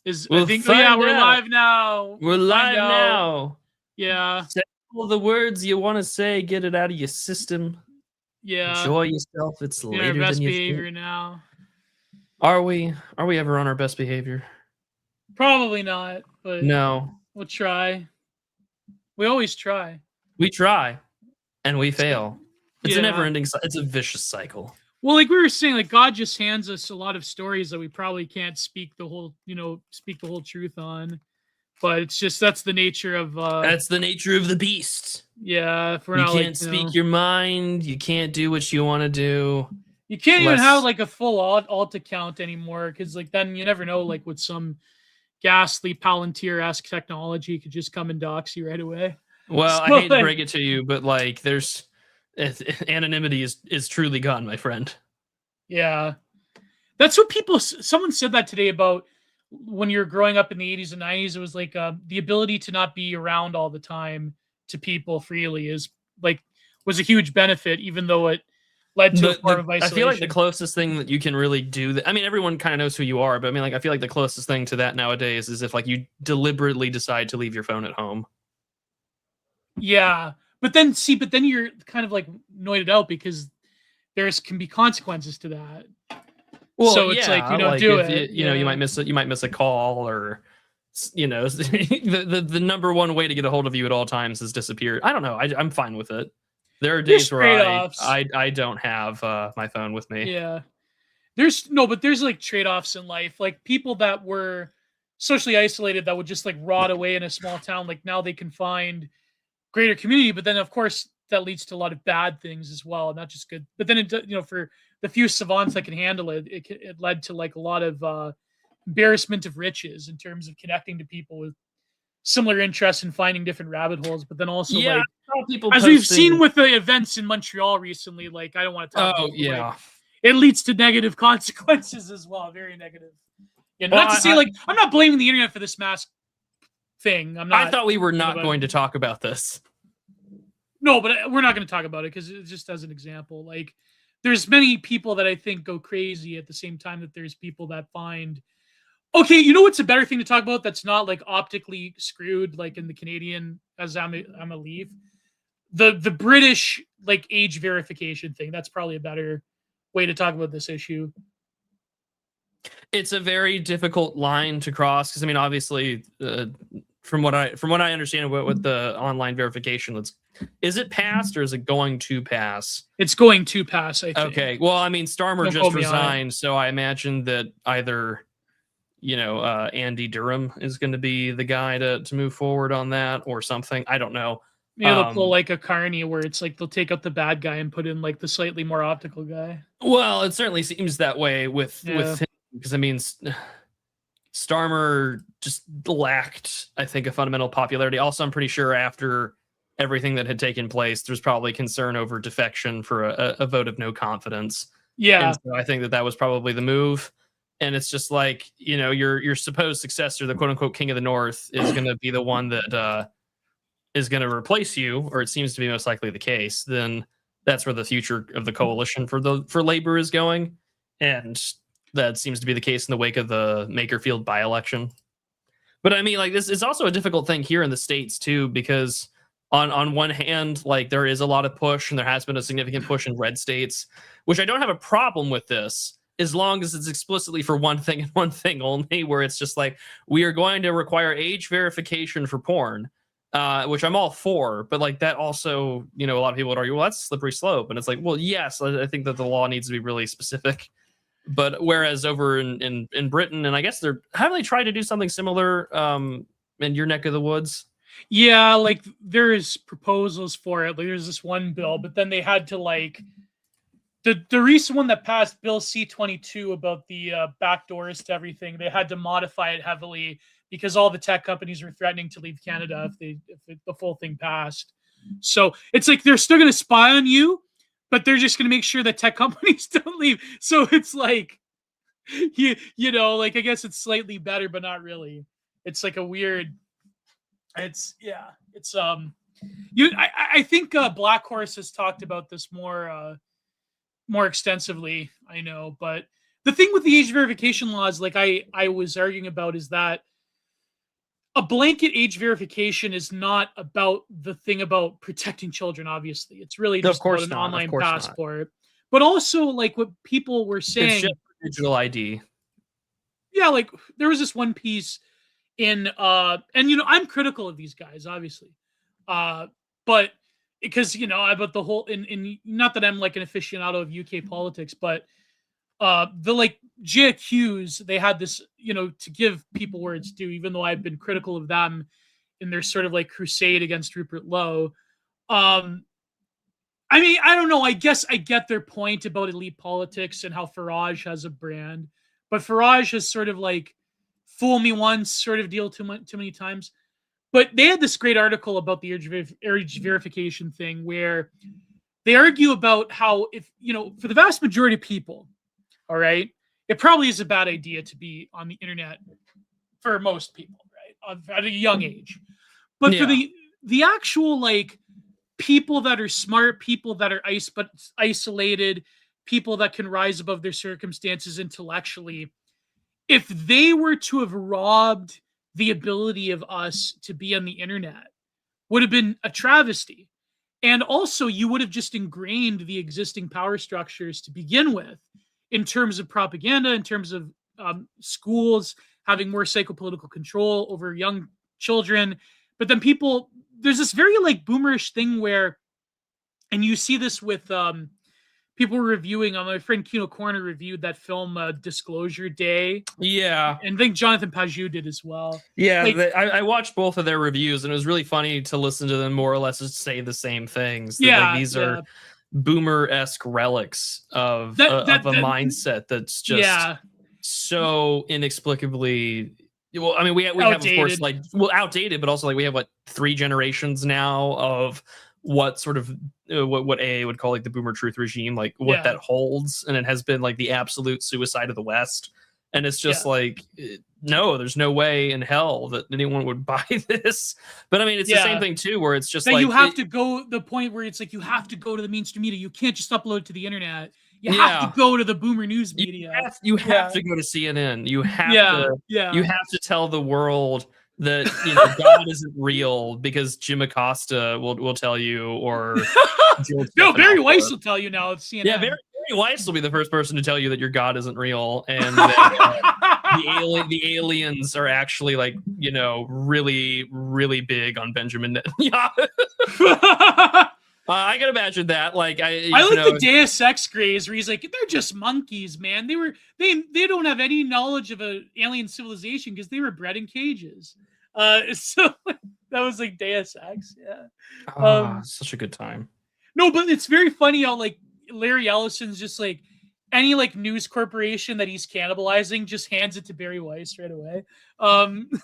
I think, oh yeah, we're live now. We're live now. Yeah. Say all the words you want to say, get it out of your system. Yeah. Enjoy yourself. It's Be our later best than you behavior think. now. Are we ever on our best behavior? Probably not, but No. we'll try. We always try. We try and we fail. It's a Yeah. never-ending it's a vicious cycle. Well, like we were saying, like God just hands us a lot of stories that we probably can't speak the whole truth on. But it's just that's the nature of that's the nature of the beast. Yeah, if we're you not can't speak your mind, you can't do what you want to do. You can't even have like a full alt account anymore, because like then you never know, like with some ghastly Palantir-esque technology could just come and dox you right away. Well, I hate to break it to you, but like there's anonymity is truly gone, my friend. Yeah. That's what someone said that today about when you're growing up in the 80s and 90s. It was like the ability to not be around all the time to people freely was a huge benefit, even though it led to a form of isolation. I feel like the closest thing that you can really do I mean, everyone kind of knows who you are, but I mean, like, I feel like the closest thing to that nowadays is if like you deliberately decide to leave your phone at home. Yeah. But then you're kind of like noited out because can be consequences to that. Well, so it's like, don't do it. You know, you might miss a call, or the number one way to get a hold of you at all times has disappeared. I don't know. I'm fine with it. There are days where I don't have my phone with me. Yeah. There's like trade-offs in life. Like people that were socially isolated that would just like rot away in a small town, like now they can find greater community, but then of course that leads to a lot of bad things as well, not just good. But then it, for the few savants that can handle it, it led to like a lot of embarrassment of riches in terms of connecting to people with similar interests and finding different rabbit holes. But then also, like, as we've seen with the events in Montreal recently, like I don't want to talk about it, like, it leads to negative consequences as well, very negative. Yeah, not to say, like, I'm not blaming the internet for this mask thing. I'm not. I thought we were not going to talk about this. No, but we're not going to talk about it because it's just as an example. Like, there's many people that I think go crazy at the same time that there's people that find. Okay, you know what's a better thing to talk about that's not like optically screwed, like in the Canadian, as I'm a leave, the British like age verification thing. That's probably a better way to talk about this issue. It's a very difficult line to cross because I mean, obviously, from what I understand, with the online verification, is it passed or is it going to pass? It's going to pass, I think. Okay, well, I mean, Starmer just resigned, so I imagine that either, Andy Durham is going to be the guy to move forward on that or something. I don't know. Yeah, they'll pull like a Carney where it's like they'll take out the bad guy and put in like the slightly more optical guy. Well, it certainly seems that way with him, because I mean, Starmer just lacked, I think, a fundamental popularity. Also, I'm pretty sure after everything that had taken place, there's probably concern over defection for a vote of no confidence. Yeah, and so I think that was probably the move. And it's just like, your supposed successor, the quote unquote king of the North, is going to be the one that is going to replace you, or it seems to be most likely the case. Then that's where the future of the coalition for Labor is going, and that seems to be the case in the wake of the Makerfield by-election. But I mean, like, this is also a difficult thing here in the States too, because on one hand, like, there is a lot of push, and there has been a significant push in red states, which I don't have a problem with this, as long as it's explicitly for one thing and one thing only, where it's just like, we are going to require age verification for porn, which I'm all for, but like that also, a lot of people would argue, well, that's a slippery slope. And it's like, well, yes, I think that the law needs to be really specific. But whereas over in Britain, and I guess haven't they tried to do something similar in your neck of the woods? Yeah, like there's proposals for it. Like there's this one bill, but then they had to like the recent one that passed, Bill C-22, about the backdoors to everything. They had to modify it heavily because all the tech companies were threatening to leave Canada if the full thing passed. So it's like they're still going to spy on you, but they're just going to make sure that tech companies don't leave. So it's like, like, I guess it's slightly better, but not really. It's like a weird. I think Black Horse has talked about this more extensively. I know, but the thing with the age verification laws, like I was arguing about, is that a blanket age verification is not about the thing about protecting children. Obviously, it's really just about an online passport. But also, like what people were saying, it's just digital ID. Yeah, like there was this one piece in and I'm critical of these guys, obviously, but because about the whole in not that I'm like an aficionado of UK politics, but the like JQs, they had this, to give people where it's due, even though I've been critical of them in their sort of like crusade against Rupert Lowe. I mean, I don't know. I guess I get their point about elite politics and how Farage has a brand, but Farage has sort of like fool me once sort of deal too many times. But they had this great article about the age verification thing where they argue about how if, for the vast majority of people, all right, it probably is a bad idea to be on the internet for most people, right, at a young age. But for the actual like people that are smart, people that are isolated, people that can rise above their circumstances intellectually, if they were to have robbed the ability of us to be on the internet, would have been a travesty. And also, you would have just ingrained the existing power structures to begin with, in terms of propaganda, in terms of schools having more psychopolitical control over young children. But then there's this very like boomerish thing where, and you see this with people reviewing, my friend Kino Corner reviewed that film Disclosure Day. Yeah. And I think Jonathan Pajou did as well. Yeah, I watched both of their reviews, and it was really funny to listen to them more or less just say the same things. Like, these are boomer-esque relics of a mindset that's just so inexplicably... Well, I mean, we have, of course, like, outdated, but also, like, we have, 3 generations now of what sort of what AA would call like the boomer truth regime, like what that holds, and it has been like the absolute suicide of the West. And it's just like, no, there's no way in hell that anyone would buy this. But I mean, it's the same thing too, where it's just that like you have to go the point where it's like you have to go to the mainstream media. You can't just upload it to the internet. You have to go to the boomer news media. You have to go to CNN. You have you have to tell the world that God isn't real, because Jim Acosta will tell you, or no, Barry Weiss will tell you now. It's CNN. Yeah, Barry Weiss will be the first person to tell you that your God isn't real, and that the aliens are actually like really really big on Benjamin Netanyahu. I can imagine that. Like I like the Deus Ex craze where he's like, they're just monkeys, man. They don't have any knowledge of an alien civilization because they were bred in cages. So that was like Deus Ex. Such a good time. No, but it's very funny how like Larry Ellison's just like any like news corporation that he's cannibalizing just hands it to Barry Weiss right away.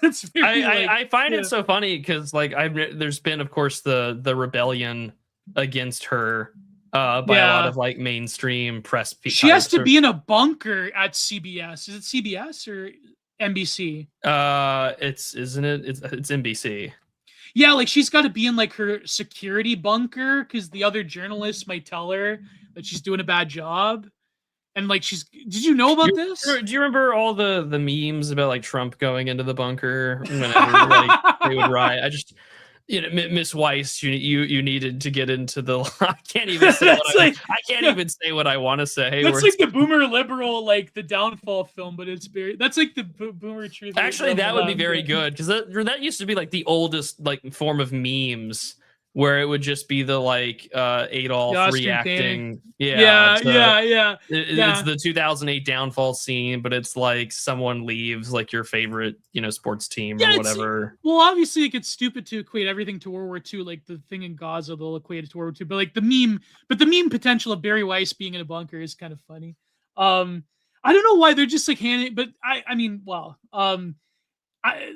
It's very, I find it so funny because like there's been, of course, the rebellion against her by a lot of like mainstream press people. She has to be in a bunker at CBS. Is it CBS or NBC? It's NBC. Yeah, like she's got to be in like her security bunker because the other journalists might tell her that she's doing a bad job. And like did you know about this? Do you remember all the memes about like Trump going into the bunker whenever like they would riot? I just Miss Weiss, you needed to get into the. I can't even say. I can't even say what I want to say. That's like the boomer liberal, like the downfall film, but it's very. That's like the boomer truth. Actually, that would be very good because that used to be like the oldest like form of memes, where it would just be the like Adolf reacting. Yeah. It's the 2008 downfall scene, but it's like someone leaves like your favorite, sports team or whatever. Well, obviously it gets stupid to equate everything to World War II, like the thing in Gaza, they'll equate it to World War II. But like the meme potential of Barry Weiss being in a bunker is kind of funny. I don't know why they're just like handing, but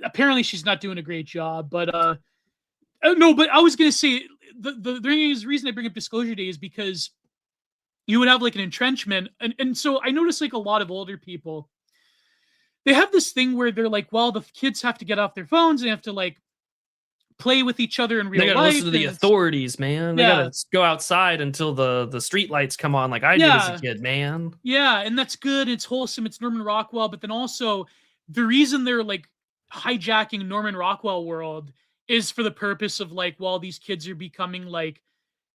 apparently she's not doing a great job, but no, but I was going to say the reason I bring up Disclosure Day is because you would have like an entrenchment. And so I noticed like a lot of older people, they have this thing where they're like, well, the kids have to get off their phones and have to like play with each other in They real gotta life. listen to the and authorities, man. They gotta go outside until the street lights come on, like I did as a kid, man. Yeah, and that's good. It's wholesome. It's Norman Rockwell, but then also the reason they're like hijacking Norman Rockwell world is for the purpose of like, while these kids are becoming like,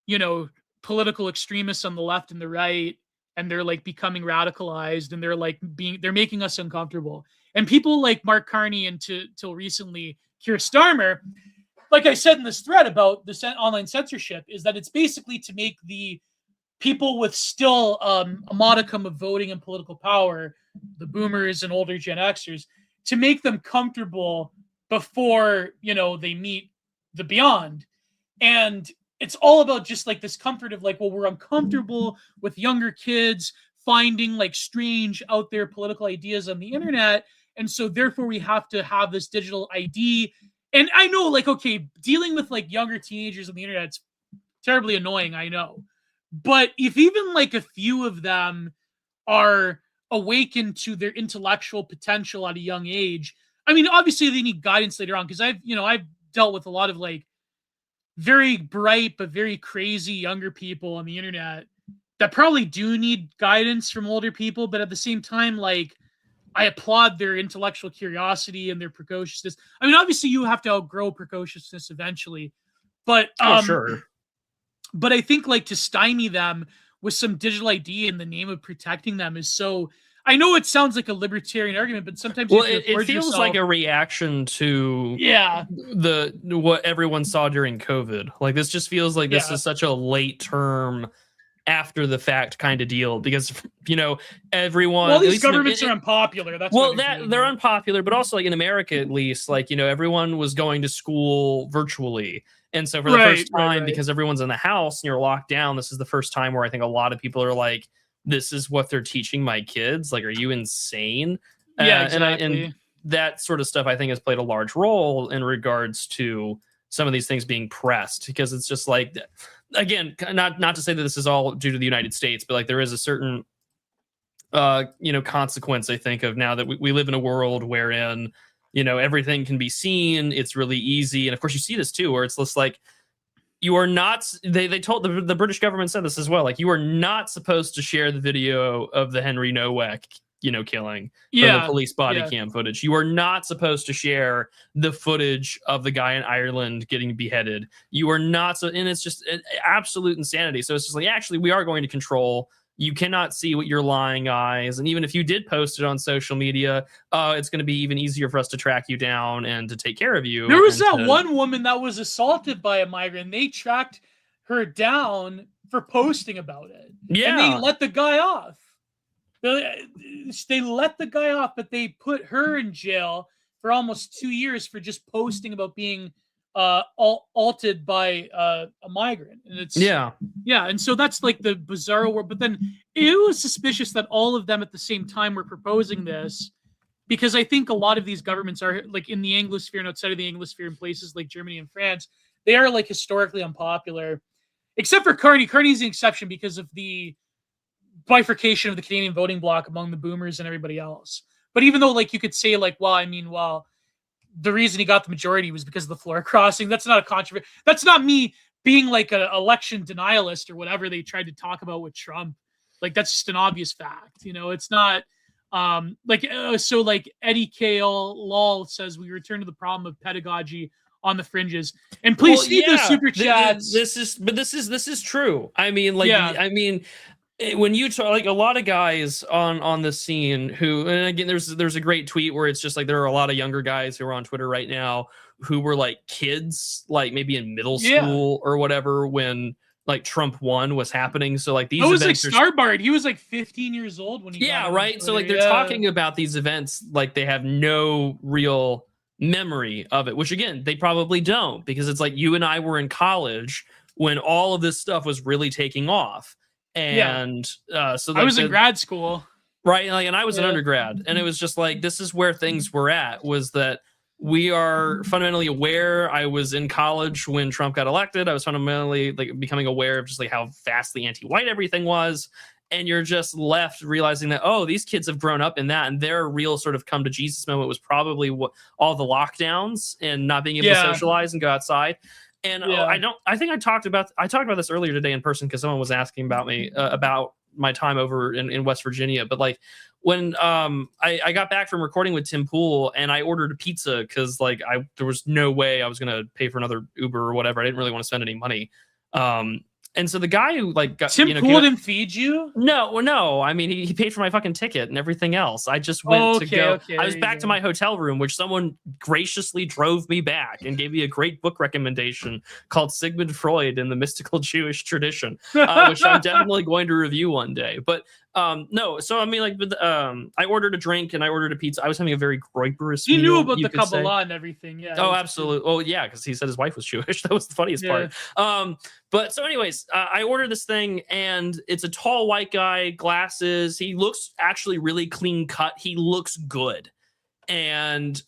you know, political extremists on the left and the right, and they're like becoming radicalized, and they're making us uncomfortable. And people like Mark Carney and till recently Keir Starmer, like I said in this thread about the online censorship, is that it's basically to make the people with still a modicum of voting and political power, the boomers and older Gen Xers, to make them comfortable before, you know, they meet the beyond. And it's all about just like this comfort of like, well, we're uncomfortable with younger kids finding like strange out there political ideas on the internet. And so therefore we have to have this digital ID. And I know, like, okay, dealing with like younger teenagers on the internet, it's terribly annoying, I know. But if even like a few of them are awakened to their intellectual potential at a young age, I mean, obviously they need guidance later on, because I've dealt with a lot of like very bright but very crazy younger people on the internet that probably do need guidance from older people. But at the same time, like, I applaud their intellectual curiosity and their precociousness. I mean, obviously you have to outgrow precociousness eventually, but Sure. But I think like to stymie them with some digital ID in the name of protecting them is so. I know it sounds like a libertarian argument, but sometimes it feels like a reaction to what everyone saw during COVID. Like this just feels like this is such a late term, after the fact kind of deal, because everyone. Well, these governments are unpopular. That's they're unpopular, but also like in America at least, like everyone was going to school virtually. And so for the first time, because everyone's in the house and you're locked down, this is the first time where I think a lot of people are like, this is what they're teaching my kids. Like, are you insane? Yeah, exactly. And that sort of stuff I think has played a large role in regards to some of these things being pressed, because it's just like, again, not to say that this is all due to the United States, but like there is a certain, consequence, I think, of now that we live in a world wherein everything can be seen. It's really easy. And of course you see this too, where it's just like, you are not, they told the British government said this as well. Like, you are not supposed to share the video of the Henry Nowak, killing from the police body cam footage. You are not supposed to share the footage of the guy in Ireland getting beheaded. You are not. And it's just absolute insanity. So it's just like, actually, we are going to control. You cannot see with your lying eyes. And even if you did post it on social media, it's going to be even easier for us to track you down and to take care of you. There was one woman that was assaulted by a migrant. They tracked her down for posting about it. Yeah. And they let the guy off. They let the guy off, but they put her in jail for almost 2 years for just posting about being altered by a migrant. And it's and so that's like the bizarro world. But then it was suspicious that all of them at the same time were proposing this, because I think a lot of these governments are like in the Anglosphere and outside of the Anglosphere, in places like Germany and France, they are like historically unpopular, except for Carney. Carney's an exception because of the bifurcation of the Canadian voting bloc among the boomers and everybody else. But even though like you could say like, the reason he got the majority was because of the floor crossing. That's not a controversy. That's not me being like an election denialist or whatever they tried to talk about with Trump. Like, that's just an obvious fact. It's not so like Eddie Kale Lol says, we return to the problem of pedagogy on the fringes. And please see those super chats. This is true. I mean, when you talk, like, a lot of guys on the scene who, and again, there's a great tweet where it's just like, there are a lot of younger guys who are on Twitter right now who were like kids, like maybe in middle school or whatever, when like Trump 1 was happening. So like these events, like Starbard, he was like 15 years old when he got right. So like they're talking about these events like they have no real memory of it, which again, they probably don't, because it's like you and I were in college when all of this stuff was really taking off. And so like, I was in grad school, right? Like, and I was an undergrad, and it was just like, this is where things were at, was that we are fundamentally aware. I was in college when Trump got elected. I was fundamentally like becoming aware of just like how vastly anti-white everything was. and you're just left realizing that, oh, these kids have grown up in that, and their real sort of come to Jesus moment was probably all the lockdowns and not being able to socialize and go outside. And I think I talked about this earlier today in person because someone was asking about me about my time over in West Virginia. But like when I got back from recording with Tim Pool and I ordered a pizza because like there was no way I was gonna pay for another Uber or whatever. I didn't really want to spend any money. And so the guy who like got Tim Pool didn't feed you? No. I mean, he paid for my fucking ticket and everything else. I just went to go. I was back to my hotel room, which someone graciously drove me back and gave me a great book recommendation called Sigmund Freud and the Mystical Jewish Tradition, which I'm definitely going to review one day. But no, so I mean, like, I ordered a drink and I ordered a pizza. I was having a very groiperous meal. He knew about the Kabbalah and everything. Yeah. Oh, absolutely. Oh, yeah, because he said his wife was Jewish. That was the funniest part. But so, anyways, I ordered this thing, and it's a tall white guy, glasses. He looks actually really clean cut. He looks good, and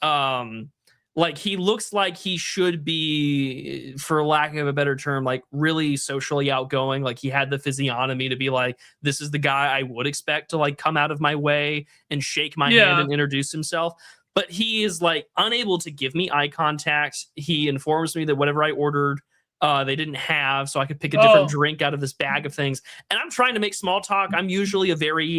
like he looks like he should be, for lack of a better term, like really socially outgoing. Like he had the physiognomy to be like, this is the guy I would expect to like come out of my way and shake my hand and introduce himself. But he is like unable to give me eye contact. He informs me that whatever I ordered, they didn't have, so I could pick a different drink out of this bag of things. And I'm trying to make small talk. I'm usually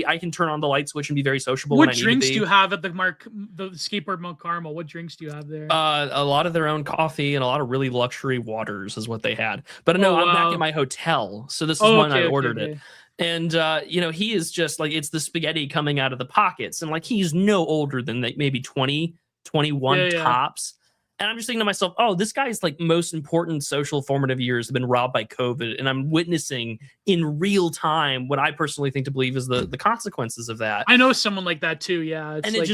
I can turn on the light switch and be very sociable. What drinks do you have at the skateboard Mount Carmel? What drinks do you have there? A lot of their own coffee and a lot of really luxury waters is what they had. But no, I'm back at my hotel, so this is when I ordered it. And you know, he is just like, it's the spaghetti coming out of the pockets, and like he's no older than like maybe 20, 21 tops. And I'm just thinking to myself, oh, this guy's like most important social formative years have been robbed by COVID. And I'm witnessing in real time what I personally think to believe is the consequences of that. I know someone like that too. Yeah. It's and like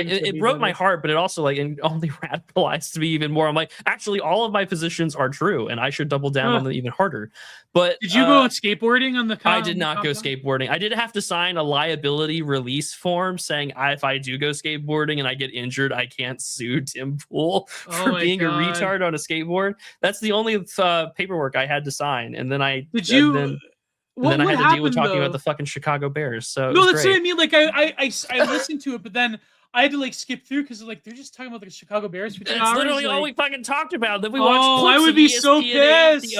it broke my heart, but it also like only radicalized me even more. I'm like, actually, all of my positions are true, and I should double down on them even harder. But did you go on skateboarding on the I did not go skateboarding. I did have to sign a liability release form saying if I do go skateboarding and I get injured, I can't sue Tim Pool for being a retard on a skateboard. That's the only paperwork I had to sign. And then I had to deal with talking about the fucking Chicago Bears. So no, that's what I mean. Like I listened to it, but then I had to like skip through because like they're just talking about the Chicago Bears for 2 hours. It's literally all we fucking talked about. Then we watched clips I would be so pissed.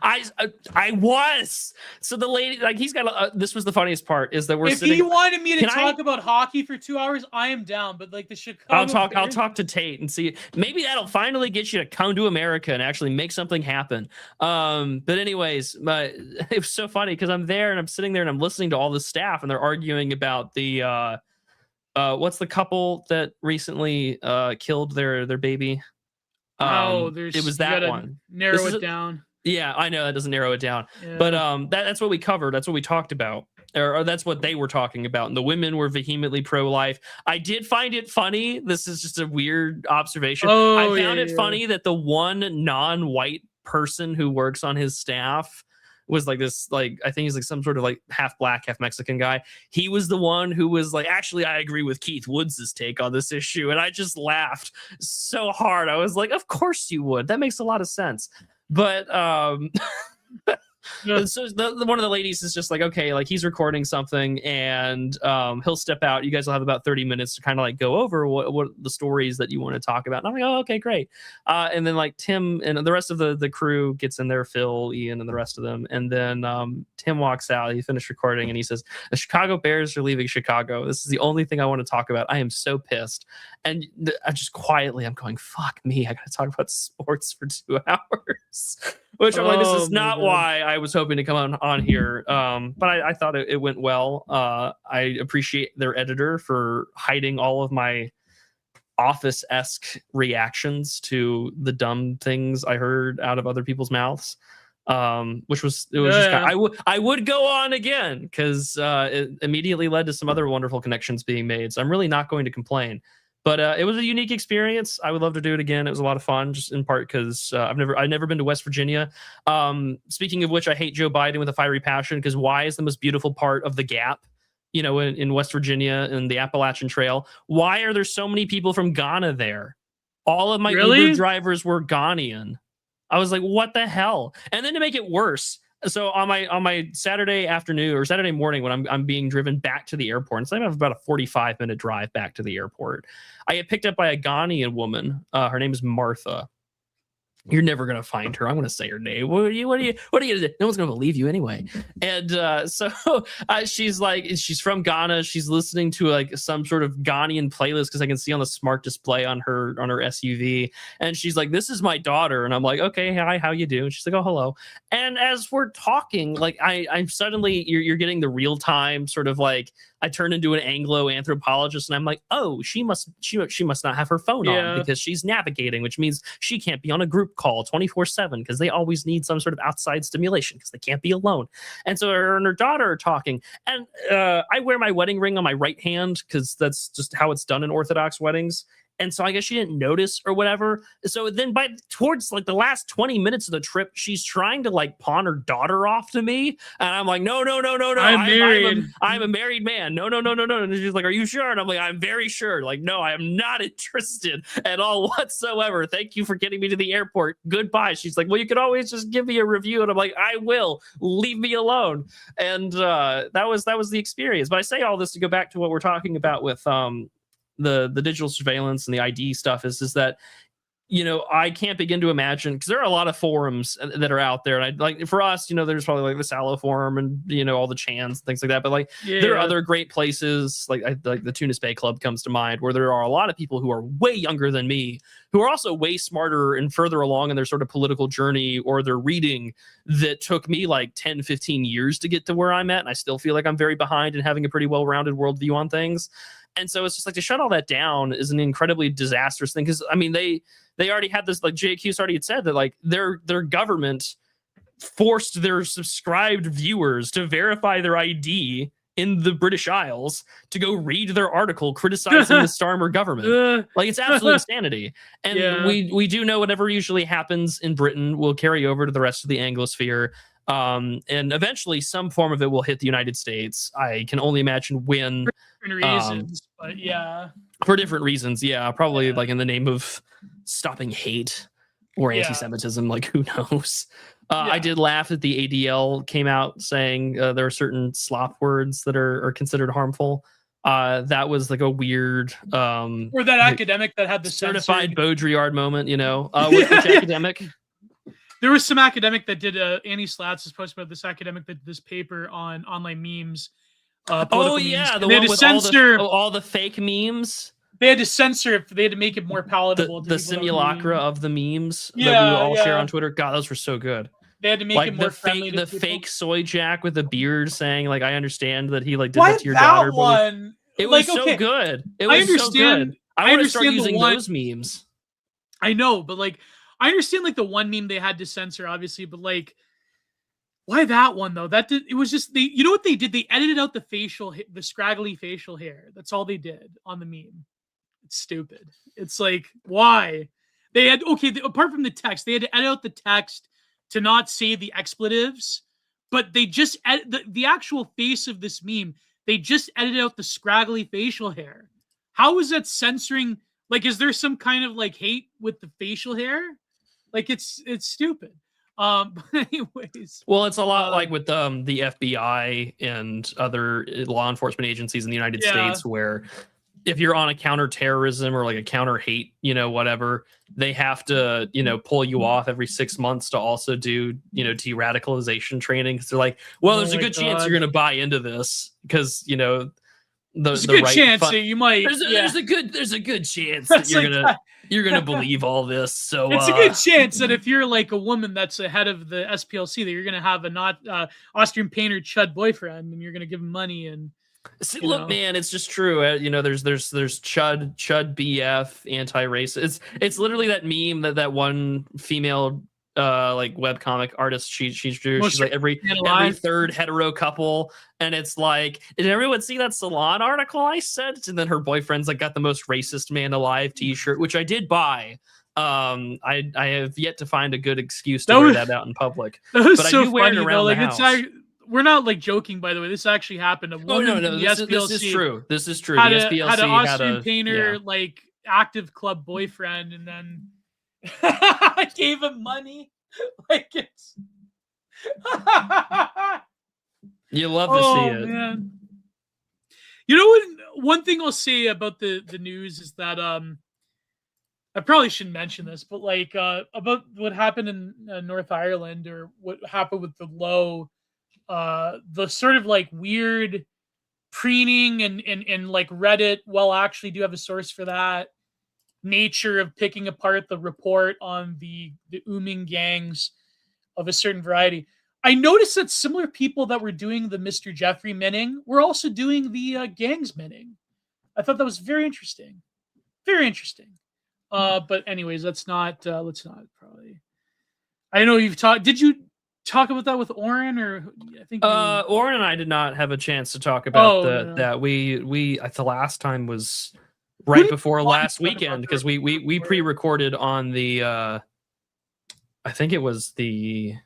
I was. So the lady, like, he's got this was the funniest part is that we're sitting. If he wanted me to talk about hockey for 2 hours, I am down. But like the Chicago I'll talk to Tate and see. Maybe that'll finally get you to come to America and actually make something happen. But anyways, it was so funny because I'm there and I'm sitting there and I'm listening to all the staff and they're arguing about the what's the couple that recently killed their baby? It was that one. Narrow it down. Yeah, I know that doesn't narrow it down, but that's what we covered. That's what we talked about, or that's what they were talking about. And the women were vehemently pro-life. I did find it funny. This is just a weird observation. I found it funny that the one non-white person who works on his staff was like this, like, I think he's like some sort of like half black, half Mexican guy. He was the one who was like, actually, I agree with Keith Woods' take on this issue. And I just laughed so hard. I was like, of course you would. That makes a lot of sense. But so one of the ladies is just like, okay, like he's recording something and he'll step out. You guys will have about 30 minutes to kind of like go over what the stories that you want to talk about. And I'm like, oh, okay, great. And then like Tim and the rest of the crew gets in there, Phil, Ian, and the rest of them. And then Tim walks out. He finished recording and he says, the Chicago Bears are leaving Chicago. This is the only thing I want to talk about. I am so pissed. And I just quietly, I'm going, fuck me. I got to talk about sports for 2 hours. Which I'm like, this is not why I was hoping to come on here. But I thought it went well. I appreciate their editor for hiding all of my Office-esque reactions to the dumb things I heard out of other people's mouths. Which was just I would go on again because it immediately led to some other wonderful connections being made. So I'm really not going to complain. But it was a unique experience. I would love to do it again. It was a lot of fun, just in part because I've never been to West Virginia. Speaking of which, I hate Joe Biden with a fiery passion because why is the most beautiful part of the Gap, you know, in West Virginia and the Appalachian Trail? Why are there so many people from Ghana there? All of my Uber drivers were Ghanaian. I was like, what the hell? And then to make it worse, So on my Saturday afternoon or Saturday morning when I'm being driven back to the airport, so I have about a 45-minute drive back to the airport. I get picked up by a Ghanaian woman. Her name is Martha. You're never gonna find her. I'm gonna say her name. What are you gonna do? No one's gonna believe you anyway. And so she's from Ghana. She's listening to like some sort of Ghanaian playlist because I can see on the smart display on her SUV. And she's like, "This is my daughter." And I'm like, "Okay, hi, how you doing?" She's like, "Oh, hello." And as we're talking, like I'm suddenly you're getting the real time sort of like I turn into an Anglo anthropologist and I'm like, oh, she must not have her phone on because she's navigating, which means she can't be on a group call 24/7 because they always need some sort of outside stimulation because they can't be alone. And so her and her daughter are talking. And I wear my wedding ring on my right hand because that's just how it's done in Orthodox weddings. And so I guess she didn't notice or whatever. So then towards like the last 20 minutes of the trip, she's trying to like pawn her daughter off to me. And I'm like, no. I'm married. I'm a married man. No. And she's like, are you sure? And I'm like, I'm very sure. Like, no, I am not interested at all whatsoever. Thank you for getting me to the airport. Goodbye. She's like, well, you could always just give me a review. And I'm like, I will. Leave me alone. And that was the experience. But I say all this to go back to what we're talking about with the digital surveillance and the ID stuff is that, you know, I can't begin to imagine because there are a lot of forums that are out there. And I like for us, you know, there's probably like the Sallow forum and, you know, all the chans and things like that. But like there are other great places like the Tunis Bay Club comes to mind where there are a lot of people who are way younger than me who are also way smarter and further along in their sort of political journey or their reading that took me like 10, 15 years to get to where I'm at. And I still feel like I'm very behind and having a pretty well-rounded worldview on things. And so it's just like to shut all that down is an incredibly disastrous thing. Because I mean, they already had this, like JQ's already had said that like their government forced their subscribed viewers to verify their ID in the British Isles to go read their article criticizing the Starmer government. Like it's absolute insanity. And we do know whatever usually happens in Britain will carry over to the rest of the Anglosphere. And eventually some form of it will hit the United States. I can only imagine when. For different reasons, but for different reasons, probably like in the name of stopping hate or anti-Semitism, like who knows. I did laugh that the ADL came out saying there are certain slop words that are considered harmful. That was like a weird or that academic that had the certified Baudrillard moment, you know. Which academic? There was some academic that did Annie Slatz is posted about this academic that did this paper on online memes. The memes. one with all the fake memes. They had to censor it. They had to make it more palatable. The simulacra of the memes that we all share on Twitter. God, those were so good. They had to make it more friendly. The fake soy jack with the beard saying like, I understand that he like did that to your daughter. One? It was so good. It was so good. I want to start using those memes. I know, but like I understand like the one meme they had to censor, obviously, but like. Why that one though? It was just you know what they did? They edited out the scraggly facial hair. That's all they did on the meme. It's stupid. It's like why they had apart from the text, they had to edit out the text to not say the expletives, but they just the actual face of this meme. They just edited out the scraggly facial hair. How is that censoring? Like, is there some kind of like hate with the facial hair? Like it's stupid. But anyways, well, it's a lot like with the FBI and other law enforcement agencies in the United States, where if you're on a counterterrorism or like a counter hate, you know, whatever, they have to, you know, pull you off every 6 months to also do, you know, de-radicalization training. Because they're like, well, there's a good chance you're going to buy into this because, you know, there's a good chance that you might. There's a good chance that you're gonna believe all this. So it's a good chance that if you're like a woman that's ahead of the SPLC, that you're gonna have a not Austrian painter chud boyfriend, and you're gonna give him money and. See, look, man, it's just true. You know, there's chud BF anti-racist. It's literally that meme that one female like webcomic artist she drew. She's like every third hetero couple, and it's like, did everyone see that Salon article I sent? And then her boyfriend's like got the most racist man alive t-shirt, which I did buy. I have yet to find a good excuse to wear that out in public. That was but so I do wear funny, it around the house. We're not like joking, by the way. This actually happened. This is true. This is true. The SPLC had an Austrian painter like active club boyfriend, and then I gave him money. Like You love to see it. Man. You know what? One thing I'll say about the news is that I probably shouldn't mention this, but like about what happened in North Ireland, or what happened with the low, the sort of like weird preening and like Reddit. Well, I actually do have a source for that. Nature of picking apart the report on the ooming gangs of a certain variety. I noticed that similar people that were doing the Mr. Jeffrey minning were also doing the gangs minning. I thought that was very interesting. Very interesting. But anyways, let's not probably. I know you've talked. Did you talk about that with Oren, or I think Oren and I did not have a chance to talk about that. We the last time was right before last weekend, because we pre-recorded on the I think it was the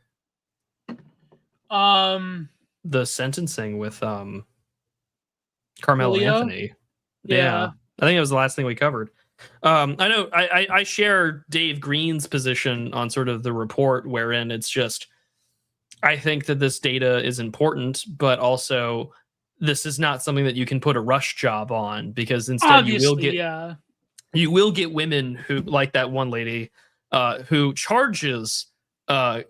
sentencing with Carmelo Julio? Anthony. Yeah. I think it was the last thing we covered. I know I share Dave Green's position on sort of the report, wherein it's just, I think that this data is important, but also this is not something that you can put a rush job on, because instead obviously, you will get women who, like that one lady, who charges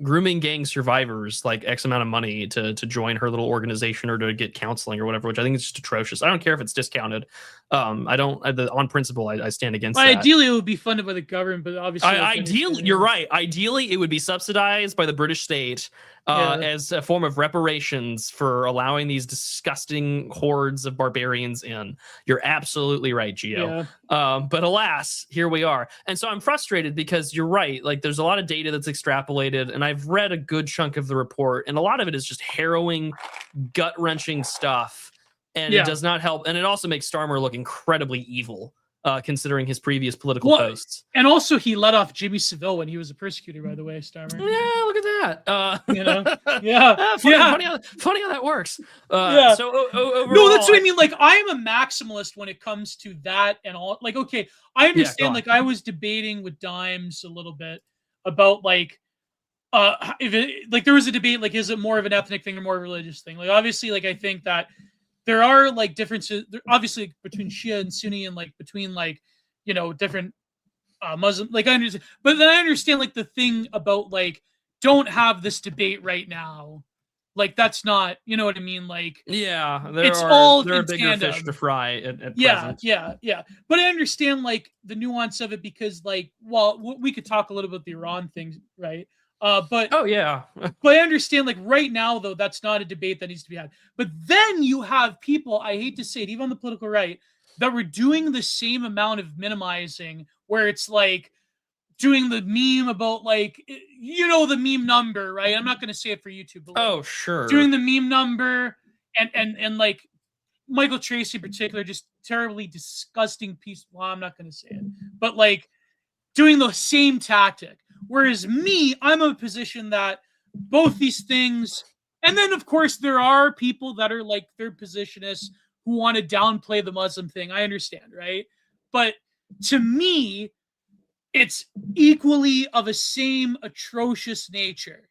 grooming gang survivors like X amount of money to join her little organization or to get counseling or whatever, which I think is just atrocious. I don't care if it's discounted. On principle, I stand against that. Ideally, it would be funded by the government, but obviously, you're right. Ideally, it would be subsidized by the British state as a form of reparations for allowing these disgusting hordes of barbarians in. You're absolutely right, Gio. But alas, here we are. And so I'm frustrated because you're right. Like, there's a lot of data that's extrapolated, and I've read a good chunk of the report, and a lot of it is just harrowing, gut-wrenching stuff. And it does not help. And it also makes Starmer look incredibly evil, considering his previous political posts. And also, he let off Jimmy Savile when he was a persecutor, by the way, Starmer. Yeah, look at that. Funny how that works. So overall, no, that's what I mean. Like, I am a maximalist when it comes to that and all. Like, okay, I understand. Like, I was debating with Dimes a little bit about like, if it, like, there was a debate, like, is it more of an ethnic thing or more of a religious thing? Like, obviously, like, I think that there are like differences, obviously, between Shia and Sunni, and like between like, you know, different Muslim. Like, I understand, but then I understand like the thing about like, don't have this debate right now. Like, that's not, you know what I mean? Like, there all are bigger fish to fry at present. Yeah. But I understand like the nuance of it, because like, well, we could talk a little about the Iran thing, right? But I understand, like, right now, though, that's not a debate that needs to be had. But then you have people, I hate to say it, even on the political right, that were doing the same amount of minimizing, where it's like doing the meme about, like, you know, the meme number, right? I'm not going to say it for YouTube. But like, sure. Doing the meme number and like Michael Tracy in particular, just terribly disgusting piece. Well, I'm not going to say it, but like doing the same tactic. Whereas me, I'm in a position that both these things, and then of course there are people that are like third positionists who want to downplay the Muslim thing. I understand, right? But to me, it's equally of a same atrocious nature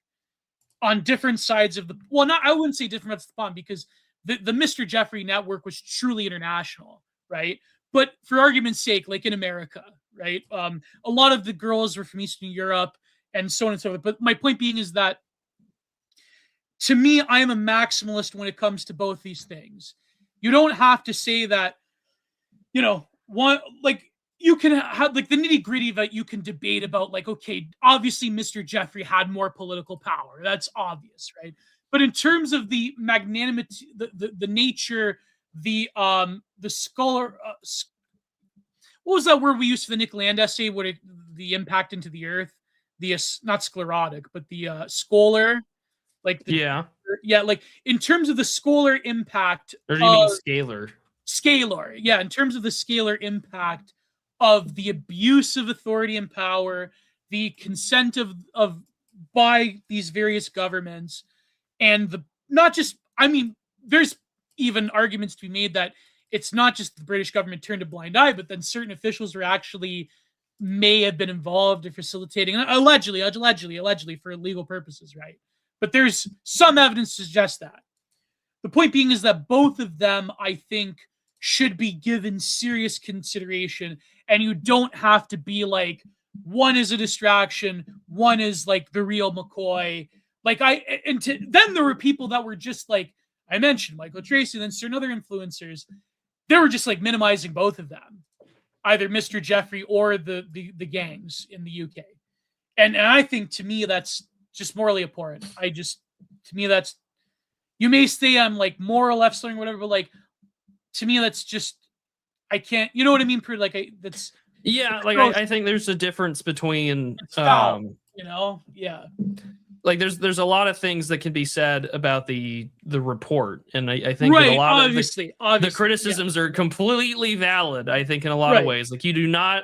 on different sides of the, well, not, I wouldn't say different sides of the pond, because the Mr. Jeffrey network was truly international, right? But for argument's sake, like in America, right? A lot of the girls were from Eastern Europe and so on and so forth. But my point being is that, to me, I am a maximalist when it comes to both these things. You don't have to say that, you know, one, like, you can have like the nitty gritty that you can debate about, like, okay, obviously Mr. Jeffrey had more political power. That's obvious, right? But in terms of the magnanimity, the nature, the scholar, what was that word we used for the Nick Land essay? The impact into the earth, the not sclerotic, but the scholar, like like in terms of the scholar impact. Or do you mean scalar? Scalar, yeah. In terms of the scalar impact of the abuse of authority and power, the consent of by these various governments, and the not just. I mean, there's even arguments to be made that it's not just the British government turned a blind eye, but then certain officials were actually may have been involved in facilitating, allegedly for legal purposes, right? but there's some evidence to suggest that. The point being is that both of them, I think, should be given serious consideration, and you don't have to be like, one is a distraction, one is like the real McCoy. Then there were people that were just like, I mentioned Michael Tracy, and then certain other influencers, they were just like minimizing both of them, either Mr. Jeffrey or the gangs in the UK. And I think, to me, that's just morally abhorrent. To me, that's, you may say I'm like moral left slurring, whatever, but like, to me, that's just, I can't, you know what I mean? That's, yeah, like I think there's a difference between, you know, yeah. Like there's a lot of things that can be said about the report, and I think that a lot of the criticisms are completely valid. I think in a lot of ways, like you do not,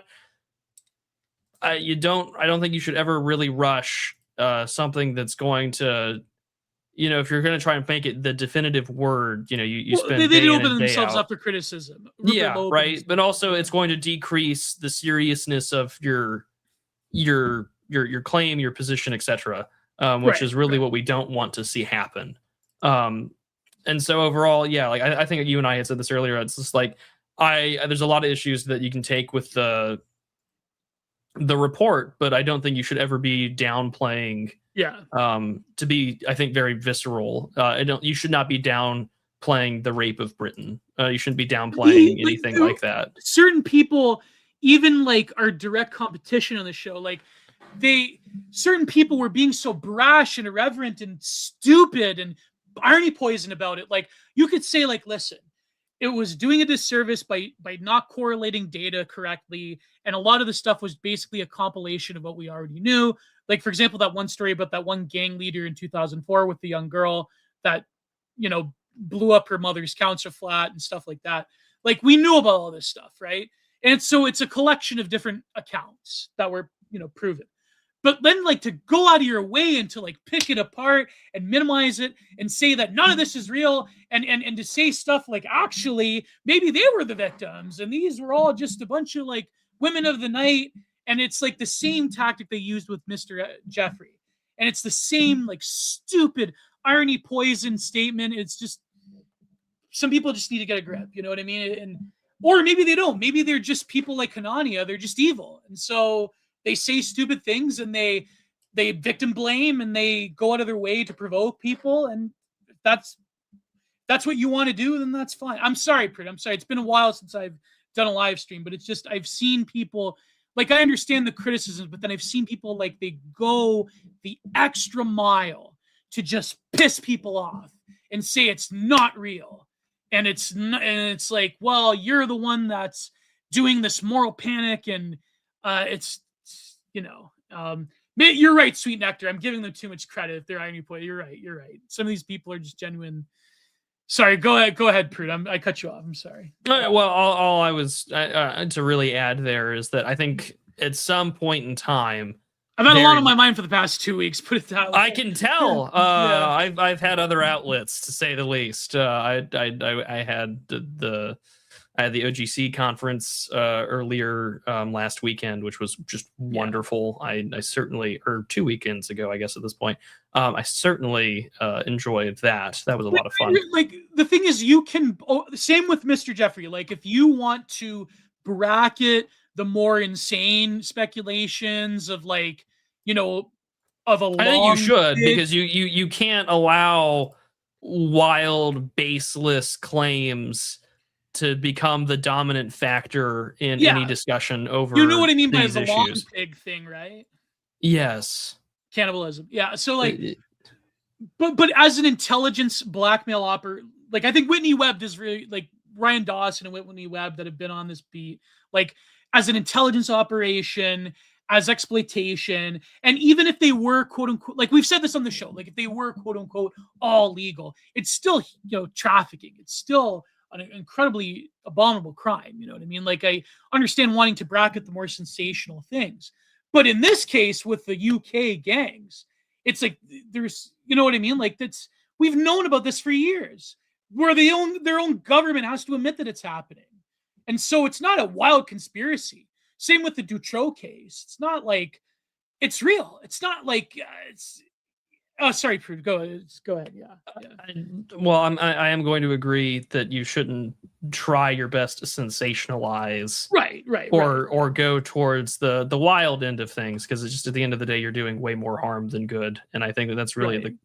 I don't think you should ever really rush something that's going to, you know, if you're going to try and make it the definitive word, you know, you spend they day open in and themselves day out. up for criticism. Yeah, right. But also, it's going to decrease the seriousness of your claim, your position, etc. Which is really what we don't want to see happen. And so overall, yeah, like I think you and I had said this earlier. It's just like there's a lot of issues that you can take with the report, but I don't think you should ever be downplaying. Yeah. To be, I think, very visceral. You should not be downplaying the rape of Britain. You shouldn't be downplaying anything like that. Certain people, even like our direct competition on the show, like certain people were being so brash and irreverent and stupid and irony poison about it. Like you could say, like, listen, it was doing a disservice by not correlating data correctly, and a lot of the stuff was basically a compilation of what we already knew. Like, for example, that one story about that one gang leader in 2004 with the young girl that, you know, blew up her mother's council flat and stuff like that. Like, we knew about all this stuff, right? And so it's a collection of different accounts that were, you know, proven. But then, like, to go out of your way and to like pick it apart and minimize it and say that none of this is real, and to say stuff like, actually, maybe they were the victims and these were all just a bunch of like women of the night. And it's like the same tactic they used with Mr. Jeffrey. And it's the same like stupid irony poison statement. It's just, some people just need to get a grip, you know what I mean? Or maybe they don't. Maybe they're just people like Hanania. They're just evil. And so they say stupid things and they victim blame and they go out of their way to provoke people. And if that's what you want to do, then that's fine. I'm sorry, Prit. I'm sorry. It's been a while since I've done a live stream, but it's just, I've seen people, like, I understand the criticisms, but then I've seen people, like, they go the extra mile to just piss people off and say it's not real. And it's not, and it's like, well, you're the one that's doing this moral panic, and it's, you know, you're right, Sweet Nectar. I'm giving them too much credit if they're irony point. You're right. Some of these people are just genuine. Sorry, go ahead, Prude. I cut you off. I'm sorry. Well, all I was to really add there is that I think at some point in time, I've had a lot on my mind for the past 2 weeks. Put it that way. I can tell. Yeah. I've had other outlets, to say the least. I had the OGC conference earlier last weekend, which was just wonderful. I certainly, or 2 weekends ago, I guess at this point, I certainly enjoyed that. That was a lot of fun. Like, the thing is, you can, same with Mr. Jeffrey. Like, if you want to bracket the more insane speculations of, like, you know, of a long, I think you should, because you can't allow wild, baseless claims to become the dominant factor in any discussion over, you know what I mean by the long pig thing, right? Yes. Cannibalism. Yeah. So, like, but as an intelligence blackmail like, I think Whitney Webb does really, like, Ryan Dawson and Whitney Webb that have been on this beat, like, as an intelligence operation, as exploitation, and even if they were, quote unquote, like we've said this on the show, like if they were, quote unquote, all legal, it's still, you know, trafficking. It's still an incredibly abominable crime. You know what I mean? Like, I understand wanting to bracket the more sensational things, but in this case with the UK gangs, it's like there's, you know what I mean? Like, we've known about this for years, where their own government has to admit that it's happening. And so it's not a wild conspiracy. Same with the Dutroux case. It's not like, it's real. It's not like Oh, sorry, Prude. Go ahead. Yeah. I am going to agree that you shouldn't try your best to sensationalize, Right. or go towards the wild end of things, because it's just at the end of the day you're doing way more harm than good, and I think that's really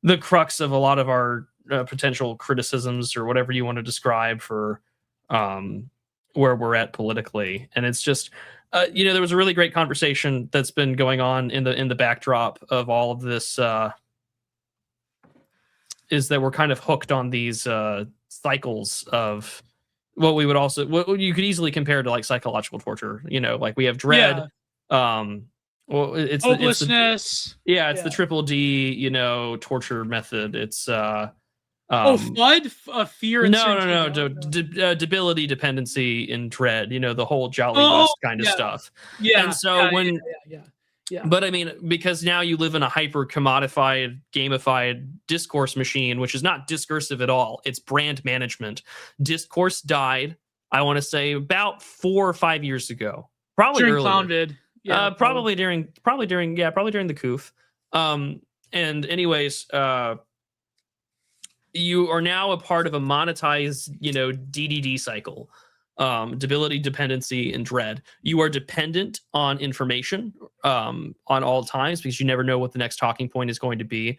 the crux of a lot of our potential criticisms, or whatever you want to describe for where we're at politically. And it's just there was a really great conversation that's been going on in the backdrop of all of this, is that we're kind of hooked on these cycles of what you could easily compare to like psychological torture. Like we have dread. Well, it's hopelessness. It's the triple D, torture method. It's FUD, fear. No. Debility, dependency, and dread. The whole Jolly West kind of stuff. Yeah. And so but I mean, because now you live in a hyper-commodified, gamified discourse machine, which is not discursive at all. It's brand management. Discourse died, I want to say, about 4 or 5 years ago. Probably during earlier. Clownvid. Yeah, probably during the coof. And anyways, you are now a part of a monetized, DDD cycle. Debility, dependency, and dread. You are dependent on information on all times, because you never know what the next talking point is going to be.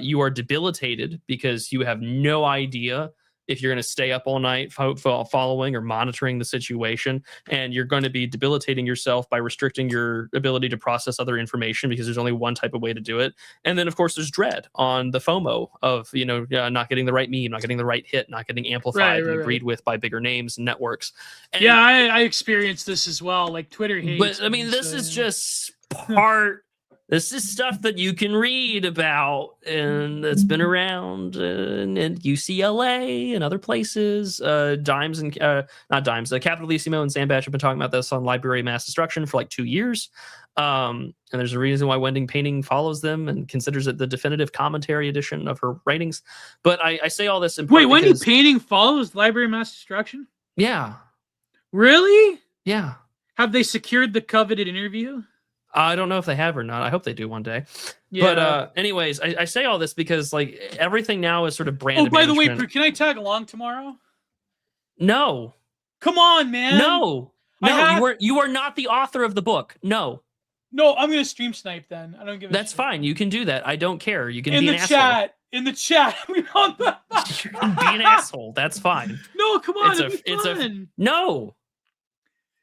You are debilitated because you have no idea if you're going to stay up all night following or monitoring the situation, and you're going to be debilitating yourself by restricting your ability to process other information, because there's only one type of way to do it. And then of course there's dread on the FOMO of not getting the right meme, not getting the right hit, not getting amplified and agreed with by bigger names and networks. And I experienced this as well, like Twitter hates. But I mean, this is just part. This is stuff that you can read about, and it's been around in UCLA and other places. Dimes and not Dimes, Capitalissimo and Sandbatch have been talking about this on Library of Mass Destruction for like 2 years. And there's a reason why Wending Painting follows them and considers it the definitive commentary edition of her writings. But I say all this in part. Wait, Wending Painting follows Library of Mass Destruction? Yeah. Really? Yeah. Have they secured the coveted interview? I don't know if they have or not. I hope they do one day. Yeah. But anyways, I say all this because like everything now is sort of brand. Oh, by the way, can I tag along tomorrow? No. Come on, man. No. You are not the author of the book. No. No, I'm gonna stream snipe then. I don't give a That's shit. Fine. You can do that. I don't care. You can be an asshole. In the chat. You can be an asshole. That's fine. No, come on. It's fun. No.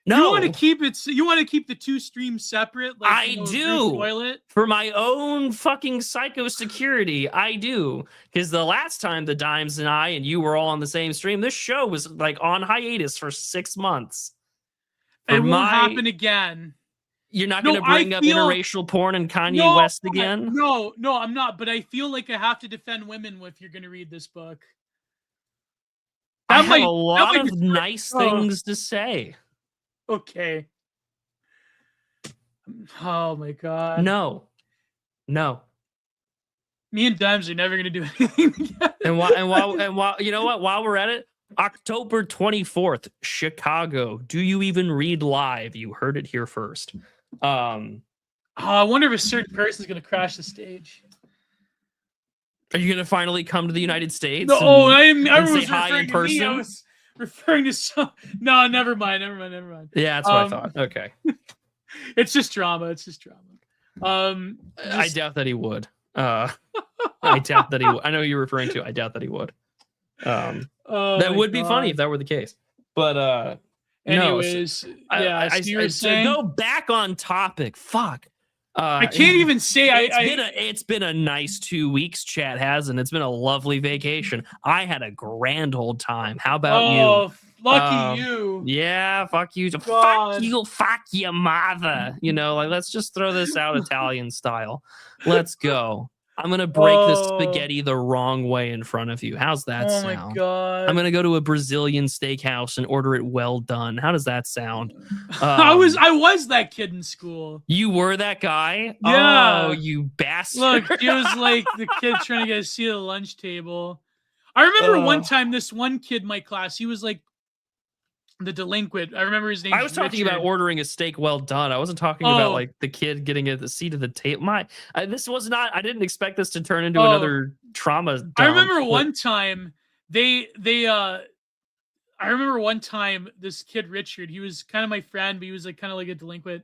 You want to keep it. You want to keep the two streams separate. Like, I do for my own fucking psycho security. I do, because the last time the Dimes and I and you were all on the same stream, this show was like on hiatus for 6 months. It won't happen again. You're not going to bring up interracial porn and Kanye West again? No, I'm not. But I feel like I have to defend women if you're going to read this book. I have a lot of nice things to say. Okay. Oh my god. No. Me and Dimes are never gonna do anything together. And while you know what? While we're at it, October 24th, Chicago. Do you even read live? You heard it here first. I wonder if a certain person's gonna crash the stage. Are you gonna finally come to the United States? No, I was say hi in person. I was referring to some. No, never mind. Yeah, that's what I thought. Okay. It's just drama. I doubt that he would. I doubt that he would. I know who you're referring to. I doubt that he would. That would be funny if that were the case. But anyways, so go back on topic. Fuck. I can't even say it's been a nice 2 weeks, chat hasn't. It's been a lovely vacation. I had a grand old time. How about you? Oh, lucky you. Yeah, fuck you. God. Fuck your mother. Let's just throw this out Italian style. Let's go. I'm going to break this spaghetti the wrong way in front of you. How's that sound? Oh my god. I'm going to go to a Brazilian steakhouse and order it well done. How does that sound? I was that kid in school. You were that guy? Yeah. Oh, you bastard. Look, he was like the kid trying to get a seat at the lunch table. I remember one time this one kid in my class, he was like the delinquent. I remember his name. I was talking about ordering a steak well done. I wasn't talking about like the kid getting at the seat of the table. This was not. I didn't expect this to turn into another trauma dump. I remember one time I remember one time this kid Richard. He was kind of my friend, but he was like kind of like a delinquent.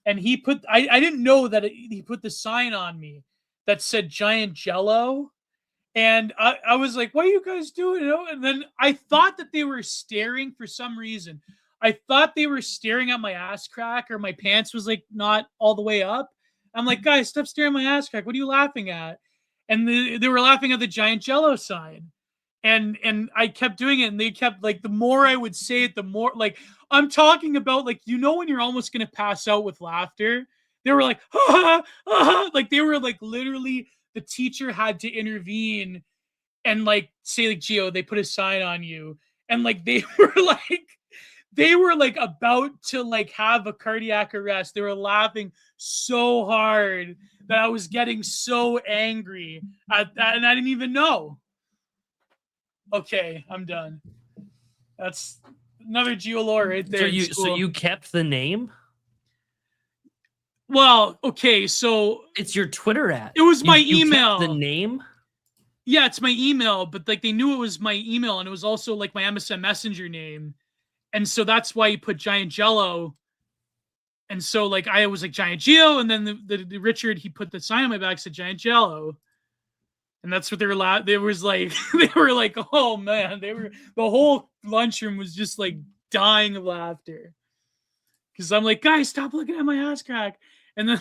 And he put. I didn't know that he put the sign on me that said Giant Jello. And I was like, what are you guys doing? You know? And then I thought that they were staring for some reason. I thought they were staring at my ass crack, or my pants was like not all the way up. I'm like, guys, stop staring at my ass crack. What are you laughing at? And they were laughing at the Giant Jello sign. And I kept doing it. And they kept like, the more I would say it, the more like I'm talking about, like, you know, when you're almost going to pass out with laughter, they were like, like they were like literally, the teacher had to intervene and like say like, Gio, they put a sign on you. And like, they were like about to like have a cardiac arrest. They were laughing so hard that I was getting so angry at that. And I didn't even know. Okay, I'm done. That's another Gio lore right there. So you kept the name? Well, okay, so it's your Twitter ad. It was my email. Kept the name? Yeah, it's my email, but like they knew it was my email, and it was also like my MSN Messenger name, and so that's why you put Giant Jello. And so like I was like Giant Geo, and then the Richard, he put the sign on my back said Giant Jello, and that's what they were. They was like they were like, oh man, the whole lunchroom was just like dying of laughter because I'm like, guys, stop looking at my ass crack. And then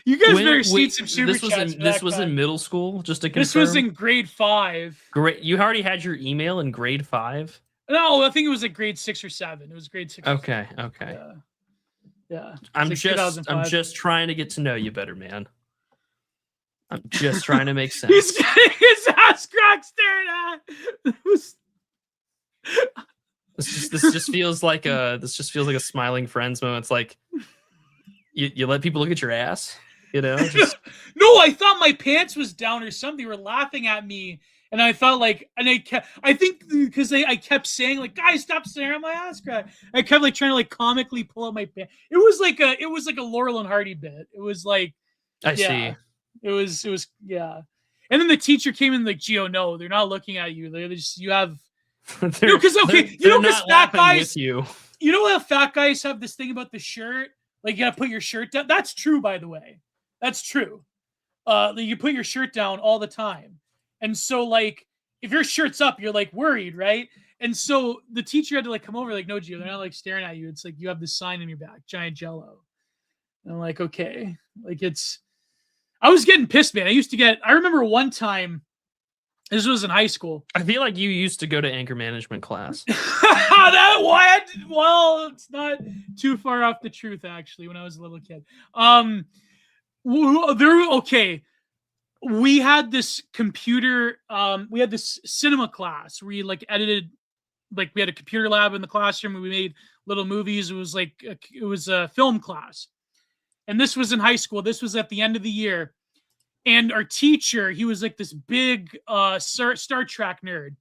you guys better see some super chats. This was in middle school, just to confirm. This was in grade 5. Great. You already had your email in grade 5? No, I think it was like grade 6 or 7. It was grade 6. Okay. Yeah. I'm just trying to get to know you better, man. I'm just trying to make sense. He's getting his ass crack stared at. This just feels like a smiling Friends moment. It's like you let people look at your ass, you know? No, I thought my pants was down or something. They were laughing at me, and I thought like, and I think because I kept saying like, guys, stop staring at my ass crack. I kept like trying to like comically pull up my pants. It was like a Laurel and Hardy bit. It was like, I see. It was yeah. And then the teacher came in like, Gio, no, they're not looking at you. They're just you have. Because fat guys, you know how fat guys have this thing about the shirt, like you gotta put your shirt down. That's true, by the way. That's true. You put your shirt down all the time, and so like if your shirt's up, you're like worried, right? And so the teacher had to like come over, like, no, Gio, they're not like staring at you. It's like you have this sign on your back, Giant Jello. And I'm like, okay, like I was getting pissed, man. I remember one time. This was in high school. I feel like you used to go to anger management class. Well, it's not too far off the truth, actually, when I was a little kid. We had this computer, we had this cinema class where we like edited, like we had a computer lab in the classroom and we made little movies. It was a film class. And this was in high school. This was at the end of the year. And our teacher, he was like this big Star Trek nerd.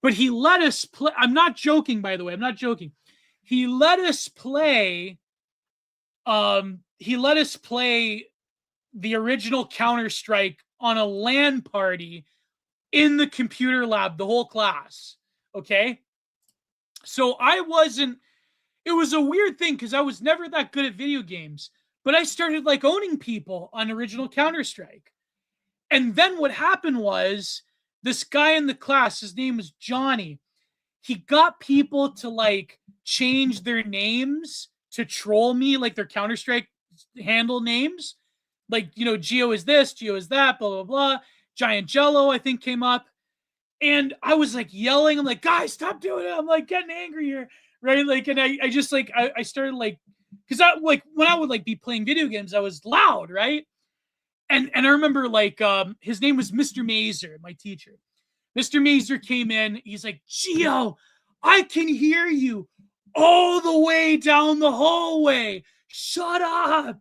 But he let us play. I'm not joking, by the way. I'm not joking. He let us play. He let us play the original Counter-Strike on a LAN party in the computer lab, the whole class. Okay. So it was a weird thing because I was never that good at video games. But I started like owning people on original Counter-Strike. And then what happened was this guy in the class, his name was Johnny. He got people to like change their names to troll me, like their Counter-Strike handle names. Like, you know, Gio is this, Gio is that, blah, blah, blah. Giant Jello, I think, came up. And I was like yelling. I'm like, guys, stop doing it. I'm like getting angry here. Right. Like, and I just like, I started like, because I like when I would like be playing video games, I was loud, right? And I remember like his name was Mr. Mazer, my teacher. Mr. Mazer came in. He's like, Gio, I can hear you all the way down the hallway. Shut up.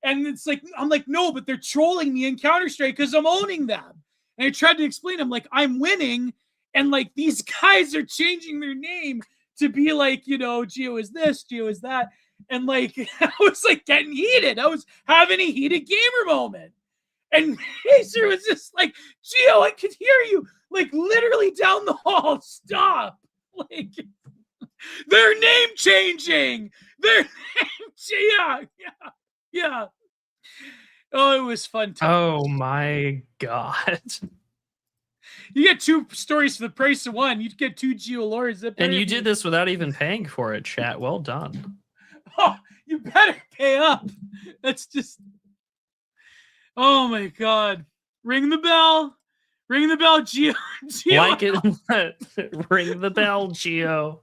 And it's like, I'm like, no, but they're trolling me in Counter-Strike because I'm owning them. And I tried to explain him, like, I'm winning, and like these guys are changing their name to be like, Geo is this, Geo is that. And like I was like getting heated. I was having a heated gamer moment. And Mazer was just like, Geo, I could hear you, like literally down the hall. Stop. Like, their name changing. Yeah. Oh, it was fun time. Oh my God. You get 2 stories for the price of 1. You'd get 2 Geolords. And you did this without even paying for it, chat. Well done. Oh, you better pay up. That's just... Oh my God. Ring the bell. Ring the bell, Geo. Like it. Ring the bell, Geo.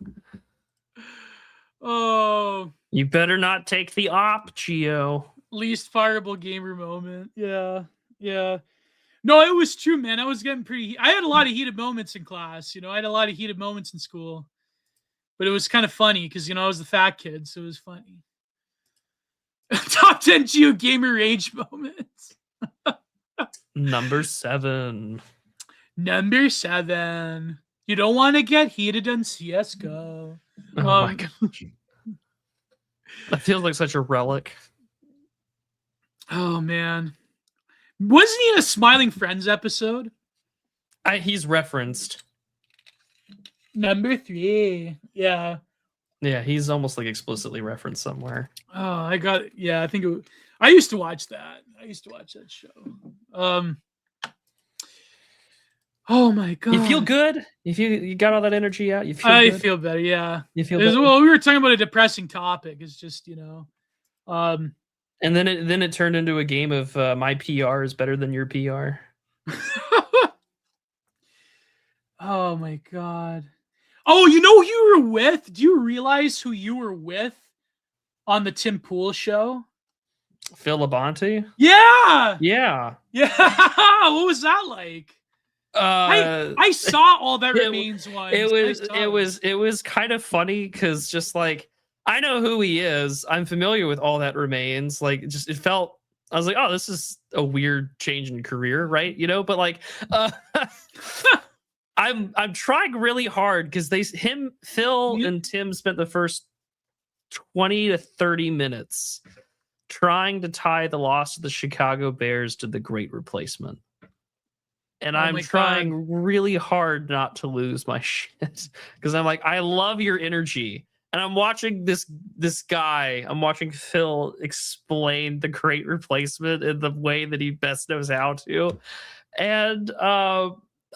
Oh. You better not take the op, Geo. Least fireable gamer moment. Yeah. No, it was true, man. I was getting I had a lot of heated moments in class. I had a lot of heated moments in school. But it was kind of funny because, I was the fat kid, so it was funny. Top 10 Geo gamer rage moments. Number 7. Number 7. You don't want to get heated on CSGO. Oh my gosh. That feels like such a relic. Oh, man. Wasn't he in a Smiling Friends episode? He's referenced. Number 3. Yeah. Yeah, he's almost like explicitly referenced somewhere. Oh, I got it. Yeah, I think I used to watch that. Show. Oh my God. You feel good? You got all that energy out? You feel I good? feel better, yeah. You feel better? Well, we were talking about a depressing topic. It's just, And then it turned into a game of my PR is better than your PR. Oh my God. Oh, you know who you were with? Do you realize who you were with on the Tim Pool show? Phil Labonte? Yeah. Yeah. What was that like? I saw All That Remains once. It was kind of funny because just like I know who he is. I'm familiar with All That Remains. Like it felt I was like, oh, this is a weird change in career, right? But like I'm trying really hard because Phil and Tim spent the first 20 to 30 minutes trying to tie the loss of the Chicago Bears to the Great Replacement. And I'm trying really hard not to lose my shit because I'm like, I love your energy. And I'm watching this guy, I'm watching Phil explain the Great Replacement in the way that he best knows how to. And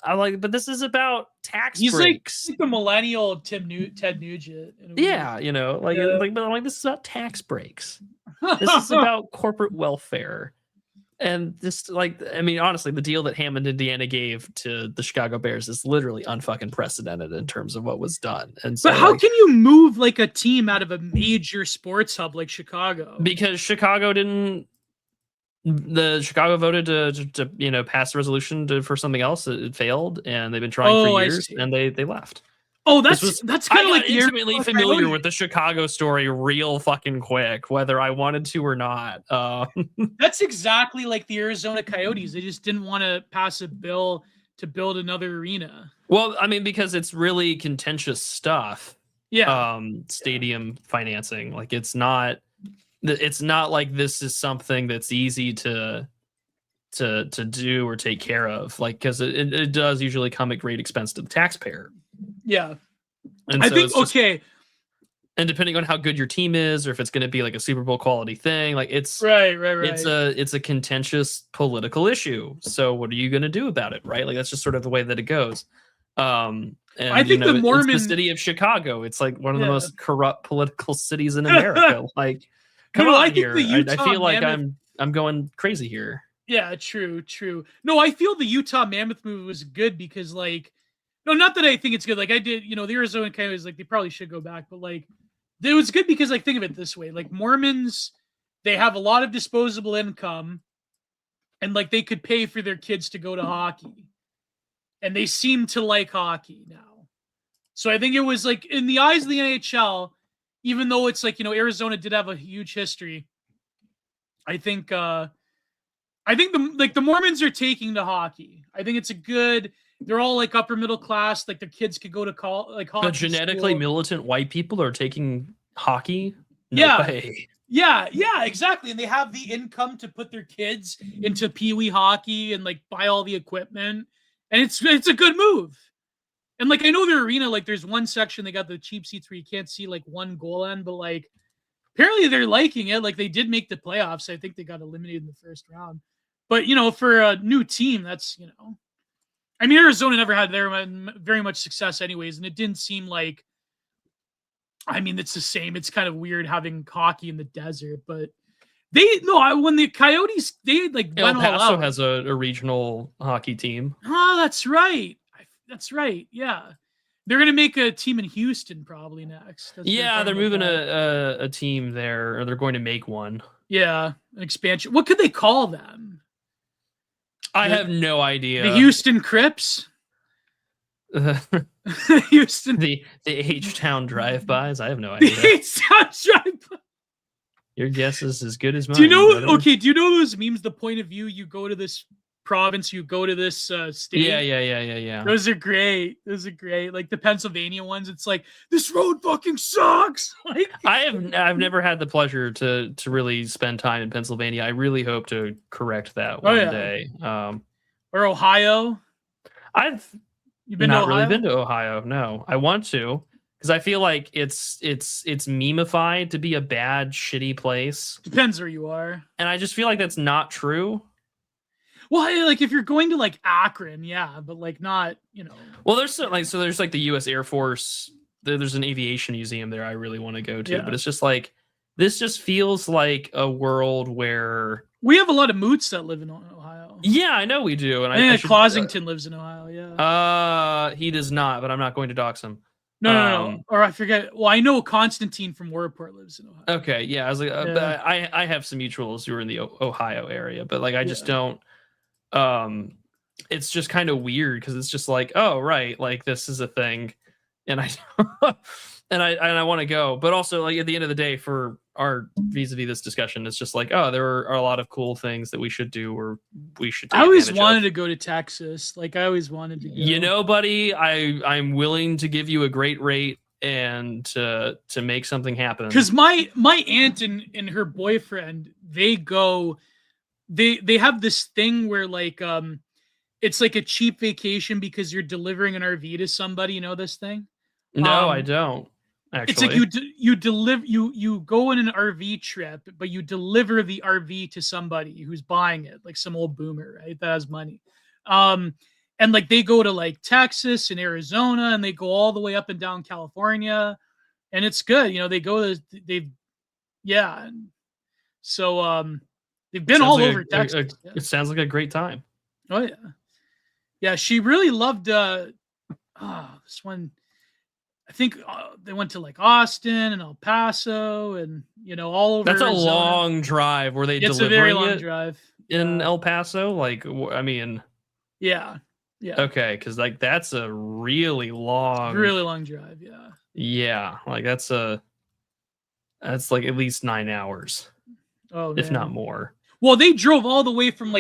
I'm like, but this is about tax breaks. He's like a millennial Ted Nugent. Yeah, but I'm like, this is about tax breaks. This is about corporate welfare. And this, honestly, the deal that Hammond, Indiana gave to the Chicago Bears is literally unfucking precedented in terms of what was done. And so, but how can you move like a team out of a major sports hub like Chicago? Because Chicago voted to pass a resolution for something else. It failed, and they've been trying for years, and they left. Oh, that's kind of like intimately familiar with the Chicago story real fucking quick, whether I wanted to or not. That's exactly like the Arizona Coyotes. They just didn't want to pass a bill to build another arena. Well, I mean, because it's really contentious stuff. Yeah. Stadium financing. Like it's not like this is something that's easy to do or take care of. Like, because it does usually come at great expense to the taxpayer. Yeah. And I think and depending on how good your team is, or if it's going to be like a Super Bowl quality thing, like it's right. It's a contentious political issue. So what are you going to do about it, right? Like that's just sort of the way that it goes. And I think the Mormon, it's the city of Chicago. It's like one of the most corrupt political cities in America. Like, come on here. I feel like I'm going crazy here. Yeah, true. No, I feel the Utah Mammoth movie was good because no, not that I think it's good. Like I did, the Arizona Coyotes, like they probably should go back, but like it was good because think of it this way: like Mormons, they have a lot of disposable income, and like they could pay for their kids to go to hockey, and they seem to like hockey now. So I think it was like in the eyes of the NHL, even though it's like Arizona did have a huge history, I think I think the Mormons are taking to hockey. I think it's a good. They're all like upper middle class. Like their kids could go to like hockey. But genetically school. militant white people are taking hockey. No Yeah. way. Yeah, exactly. And they have the income to put their kids into peewee hockey and like buy all the equipment. And it's a good move. And like I know their arena, like there's one section they got the cheap seats where you can't see like one goal end, but like apparently they're liking it. Like they did make the playoffs. I think they got eliminated in the first round. But for a new team, that's I mean Arizona never had very much success anyways, and it didn't seem like. I mean, it's the same. It's kind of weird having hockey in the desert, but when the Coyotes, they like El went all Paso out. has a regional hockey team. Oh, that's right. That's right. Yeah. They're going to make a team in Houston probably next. They're moving a team there, or they're going to make one. Yeah, an expansion. What could they call them? I have no idea. The Houston Crips? Houston. The H-Town drive-bys? I have no idea. The H-Town drive-by. Your guess is as good as mine. Do you know? Brother. Okay, do you know those memes? The point of view, you go to this province, you go to this state. Yeah. Those are great. Like the Pennsylvania ones. It's like this road fucking sucks. Like I've never had the pleasure to really spend time in Pennsylvania. I really hope to correct that one day. Or Ohio. You've not really been to Ohio. No, I want to, because I feel like it's memeified to be a bad, shitty place. Depends where you are, and I just feel like that's not true. Well, like if you're going to like Akron, yeah, but like not, Well, there's there's like the U.S. Air Force. There's an aviation museum there. I really want to go to, but it's just like this just feels like a world where we have a lot of moots that live in Ohio. Yeah, I know we do. And I Closington lives in Ohio. Yeah. He does not, but I'm not going to dox him. No. Or I forget. Well, I know Constantine from Warport lives in Ohio. Okay, yeah. I was like, but I have some mutuals who are in the Ohio area, but like I just don't. It's just kind of weird because it's just like, oh right, like this is a thing, and I I want to go, but also like at the end of the day, for our vis-a-vis this discussion, it's just like, oh, there are a lot of cool things that we should do, or we should take I always wanted to go to Texas. Like I always wanted to go. Buddy, I'm willing to give you a great rate and to make something happen. Because my aunt and her boyfriend, they have this thing where like it's like a cheap vacation because you're delivering an RV to somebody. You know this thing? No, I don't. Actually. It's like you go on an RV trip, but you deliver the RV to somebody who's buying it, like some old boomer, right? That has money. And like they go to like Texas and Arizona, and they go all the way up and down California, and it's good. So they've been all over Texas. It sounds like a great time. Oh yeah. Yeah, she really loved this one. I think they went to like Austin and El Paso and all over. That's a Arizona. long drive. Were they It's a very long drive in El Paso? Like, I mean, yeah. Okay, because like that's a really long drive. Yeah, like that's like at least 9 hours, if not more. Well, they drove all the way from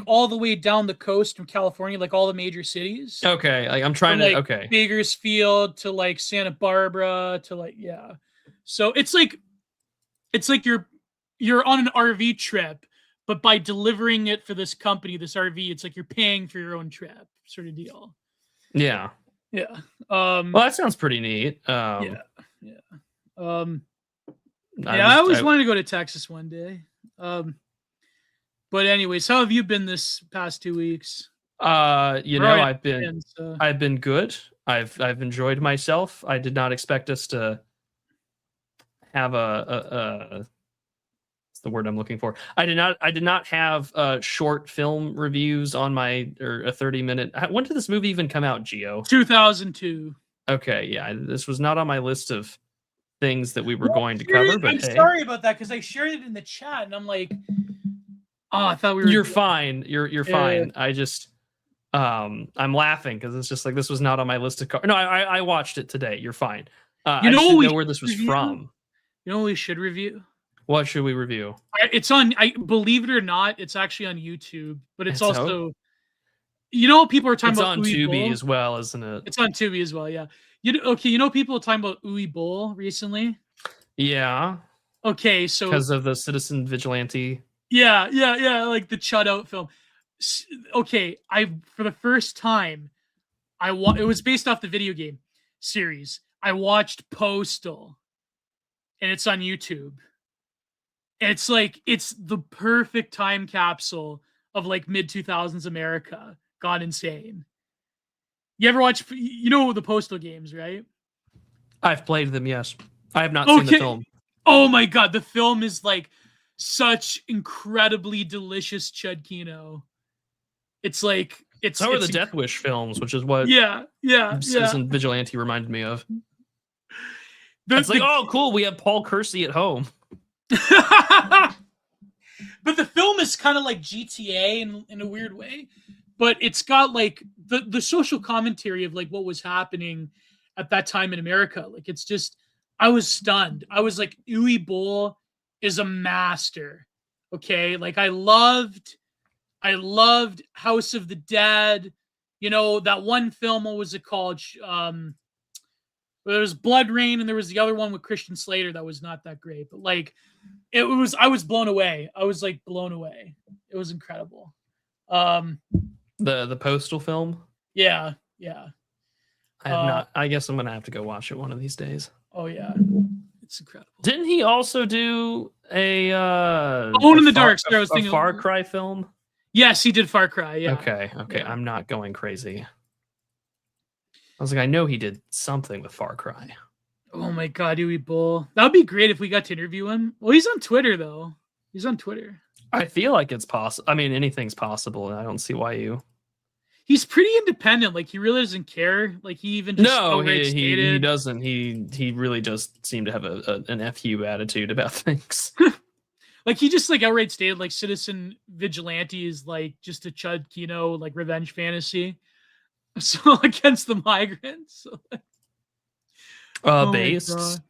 all the way down the coast from California, like all the major cities. Okay, like I'm trying to. Okay, Bakersfield to like Santa Barbara to like So it's like you're on an RV trip, but by delivering it for this company, this RV, it's like you're paying for your own trip, sort of deal. Yeah. Well, that sounds pretty neat. I always wanted to go to Texas one day. But anyways, how have you been this past 2 weeks? I've been good. I've enjoyed myself. I did not expect us to have what's the word I'm looking for? I did not have short film reviews on my, or a 30-minute. When did this movie even come out, Gio? 2002. Okay, yeah, this was not on my list of things that we were going to cover. But I'm sorry about that because I shared it in the chat and I'm like, oh, I thought we were. You're fine. You're fine. I just I'm laughing because it's just like this was not on my list of cover. No, I watched it today. You're fine. I just didn't know where this was from. You know what we should review? What should we review? It's on. I believe it or not, it's actually on YouTube, but it's It's also. You know, people are talking It's about on Uwe Tubi Boll? as well, isn't it? It's on Tubi as well. Yeah. You know, people are talking about Uwe Boll recently. Yeah, Okay, so because of the Citizen Vigilante. yeah, like the Chud Out film. Okay, for the first time, it was based off the video game series. I watched Postal, and it's on YouTube. It's like it's the perfect time capsule of like mid 2000s America gone insane. You ever watch? You know the Postal games, right? I've played them. Yes, I have not seen the film. Oh my god, the film is like such incredibly delicious chudkino. It's like it's. So are the Death Wish films, which is what Citizen Vigilante reminded me of. It's like, oh, cool, we have Paul Kersey at home. But the film is kind of like GTA in a weird way, but it's got like the social commentary of like what was happening at that time in America. Like it's just, I was stunned. I was like, Uwe Boll is a master. Okay, like I loved House of the Dead. You know that one film. What was it called? There was Blood Rain, and there was the other one with Christian Slater that was not that great. But like, I was blown away. I was like blown away. It was incredible. The Postal film. Yeah. I have not. I guess I'm gonna have to go watch it one of these days. Oh yeah, it's incredible. Didn't he also do a Alone in the Dark? A Far Cry film? Yes, he did Far Cry. Yeah. Okay. Yeah. I'm not going crazy. I was like, I know he did something with Far Cry. Oh my god, Uwe Boll. That would be great if we got to interview him. Well, he's on Twitter though. He's on Twitter. I feel like it's possible. I mean, anything's possible, and I don't see why you. He's pretty independent. Like he really doesn't care. Like he even just he doesn't. He really just seemed to have an FU attitude about things. Like he just like outright stated like Citizen Vigilante is like just a chudkino like revenge fantasy. So against the migrants. Based.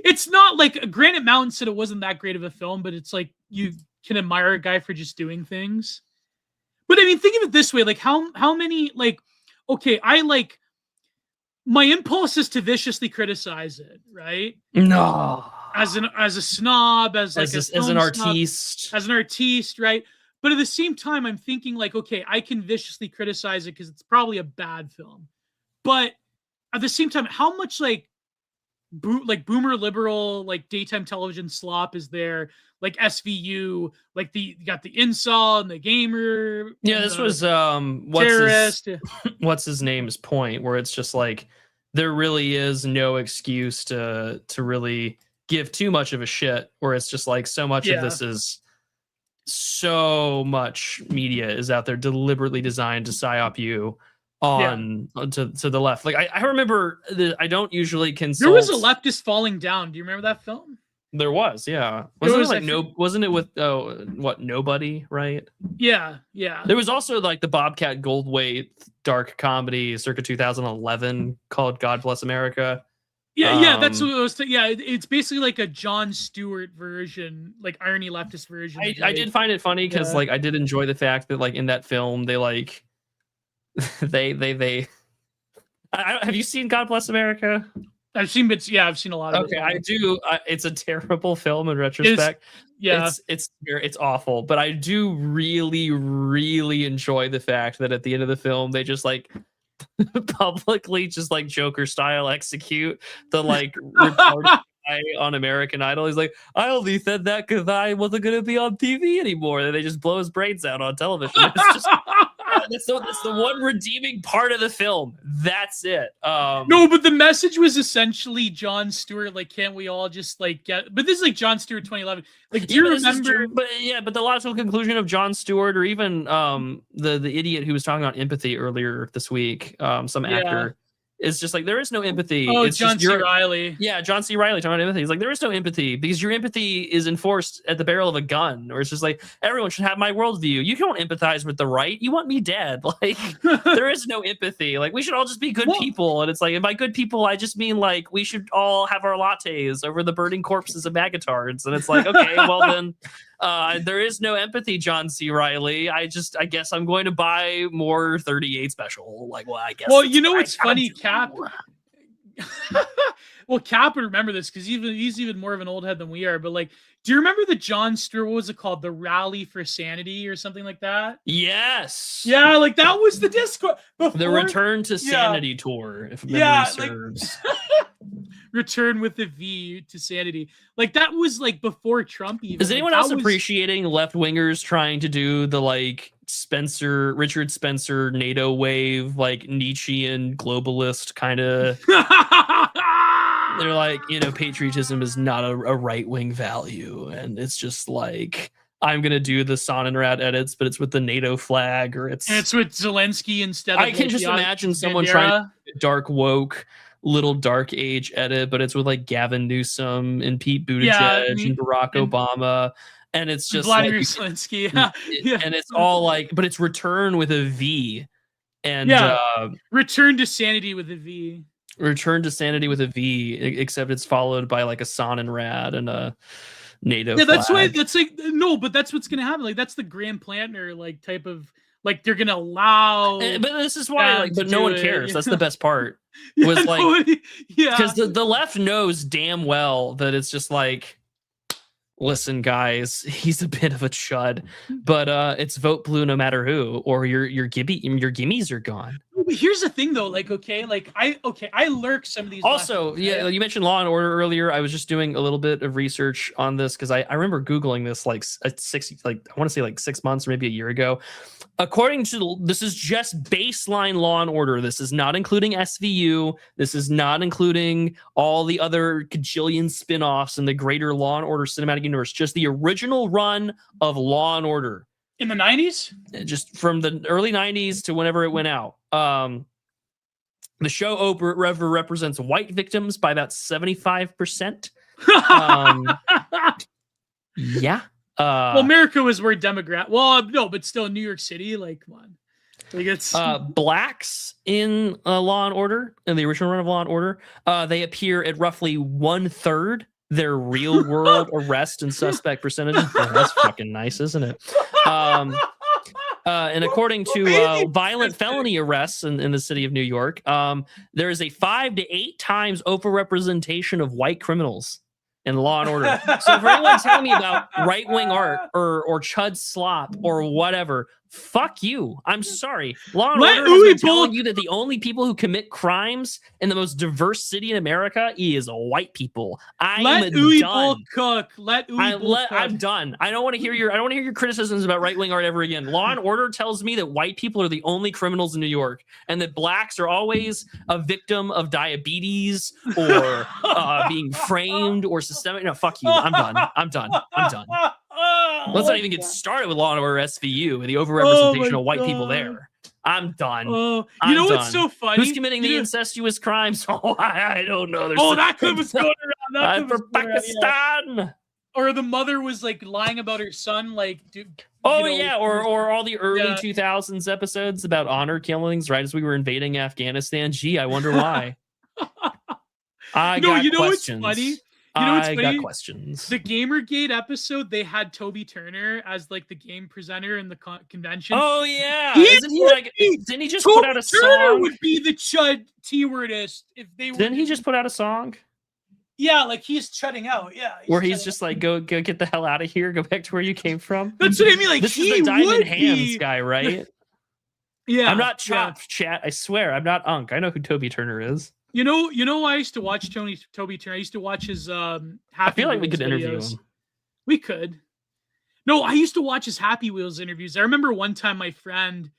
It's not like Granite Mountain said it wasn't that great of a film, but it's like you can admire a guy for just doing things. But I mean, think of it this way: like how many like, okay, I like my impulse is to viciously criticize it, right? No, as a snob, as an artiste, right? But at the same time, I'm thinking like, okay, I can viciously criticize it because it's probably a bad film. But at the same time, how much like boomer liberal like daytime television slop is there? Like SVU, like you got the incel and the gamer. Yeah, this was what's his name's point, where it's just like there really is no excuse to really give too much of a shit, where it's just like so much of this is so much media is out there deliberately designed to psyop you on to the left. Like I remember I don't usually consult. There was a leftist falling down. Do you remember that film? There was, yeah. Wasn't it with Nobody, right? Yeah. There was also like the Bobcat Goldthwait dark comedy circa 2011 called God Bless America. Yeah, that's what it was. It's basically like a Jon Stewart version, like irony leftist version. I did find it funny because like I did enjoy the fact that like in that film they like they have you seen God Bless America? I've seen bits. Yeah, I've seen a lot of it. Okay, I do. It's a terrible film in retrospect. It's awful. But I do really, really enjoy the fact that at the end of the film, they just like publicly, just like Joker style, execute the like retarded guy on American Idol. He's like, I only said that because I wasn't going to be on TV anymore. And they just blow his brains out on television. It's just. That's the one redeeming part of the film. That's it. No, but the message was essentially Jon Stewart. Like, can't we all just like get? But this is like Jon Stewart 2011. Like, do you remember? But the logical conclusion of Jon Stewart, or even the idiot who was talking about empathy earlier this week, some actor, It's just like there is no empathy. Oh, It's John just C. Riley. Yeah, John C. Riley talking about empathy. He's like, there is no empathy because your empathy is enforced at the barrel of a gun. Or it's just like, everyone should have my worldview. You don't empathize with the right. You want me dead. Like, there is no empathy. Like, we should all just be good people. And it's like, and by good people, I just mean like, we should all have our lattes over the burning corpses of magatards. And it's like, okay, well then, there is no empathy, John C. Riley. I guess I'm going to buy more 38 special. Like, well, I guess. Well, you know what's funny, Cap? Well, Cap would remember this because he's even more of an old head than we are. But like, do you remember the John Stewart? What was it called? The Rally for Sanity or something like that? Yes. Yeah, like that was the discourse. The Return to Sanity tour, if memory serves. Return with the V to Sanity. Like that was like before Trump even. Is anyone else appreciating left wingers trying to do the like Richard Spencer NATO wave, like Nietzschean globalist kind of? They're like, patriotism is not a right wing value, and it's just like, I'm gonna do the Sonnenrad edits, but it's with the NATO flag, or it's with Zelensky instead of. I can just imagine someone trying to do a dark woke little dark age edit, but it's with like Gavin Newsom and Pete Buttigieg and Barack Obama, and it's just Vladimir like, Zelensky, and it's all like, but it's Return with a V, and Return to Sanity with a V. Return to Sanity with a V, except it's followed by like a Sonnenrad and a NATO flag. That's why that's like no, but that's what's gonna happen. Like that's the Graham Plantner like type of like they're gonna allow. But this is why like, but no one cares. That's the best part. Was like, because the left knows damn well that it's just like, listen, guys, he's a bit of a chud, but it's vote blue no matter who, or your gimmies are gone. Here's the thing though, like I lurk some of these. Also, you mentioned Law and Order earlier. I was just doing a little bit of research on this because I remember Googling this like I want to say like 6 months or maybe a year ago. According to this is just baseline Law and Order. This is not including SVU. This is not including all the other gajillion spin-offs in the greater Law and Order cinematic universe. Just the original run of Law and Order. In the 90s? Just from the early 90s to whenever it went out. The show represents white victims by about 75%. Yeah. Well, America was where demographic. Well, no, but still New York City. Like, come on. Like it's blacks in Law and Order, in the original run of Law and Order. They appear at roughly 1/3 their real world arrest and suspect percentages. Oh, that's fucking nice, isn't it? And according to violent felony arrests in the city of New York, there is a 5 to 8 times overrepresentation of white criminals in Law and Order. So if anyone's telling me about right-wing art or chud slop or whatever, fuck you. I'm sorry. Law and Order has been telling you that the only people who commit crimes in the most diverse city in America is white people. Let Uwe Boll cook. I'm done. I don't want to hear your criticisms about right-wing art ever again. Law and Order tells me that white people are the only criminals in New York, and that blacks are always a victim of diabetes or being framed or systemic. No, fuck you. I'm done. Let's not even get started with Law and Order SVU and the overrepresentation of white people there. I'm done. Oh, you know what's so funny? Who's committing the incestuous crimes? Oh, I don't know. That clip was going around. For Pakistan. Yeah. Or the mother was like lying about her son, like. Or all the early 2000s episodes about honor killings right as we were invading Afghanistan. Gee, I wonder why. I got questions. What's funny? You know what's funny? I got questions. The Gamergate episode, they had Toby Turner as like the game presenter in the convention. Oh yeah, didn't he just put out a song? Turner would be the chud T-wordist if they. Didn't he just put out a song? Yeah, like he's chudding out. Yeah, where he's just like, go get the hell out of here. Go back to where you came from. That's what I mean. Like this is the Diamond Hands guy, right? Yeah, I'm not chat. I swear, I'm not Unk. I know who Toby Turner is. You know, I used to watch Toby Turner. I used to watch his Happy I feel like Wheels we could videos. interview him. We could. No, I used to watch his Happy Wheels interviews. I remember one time my friend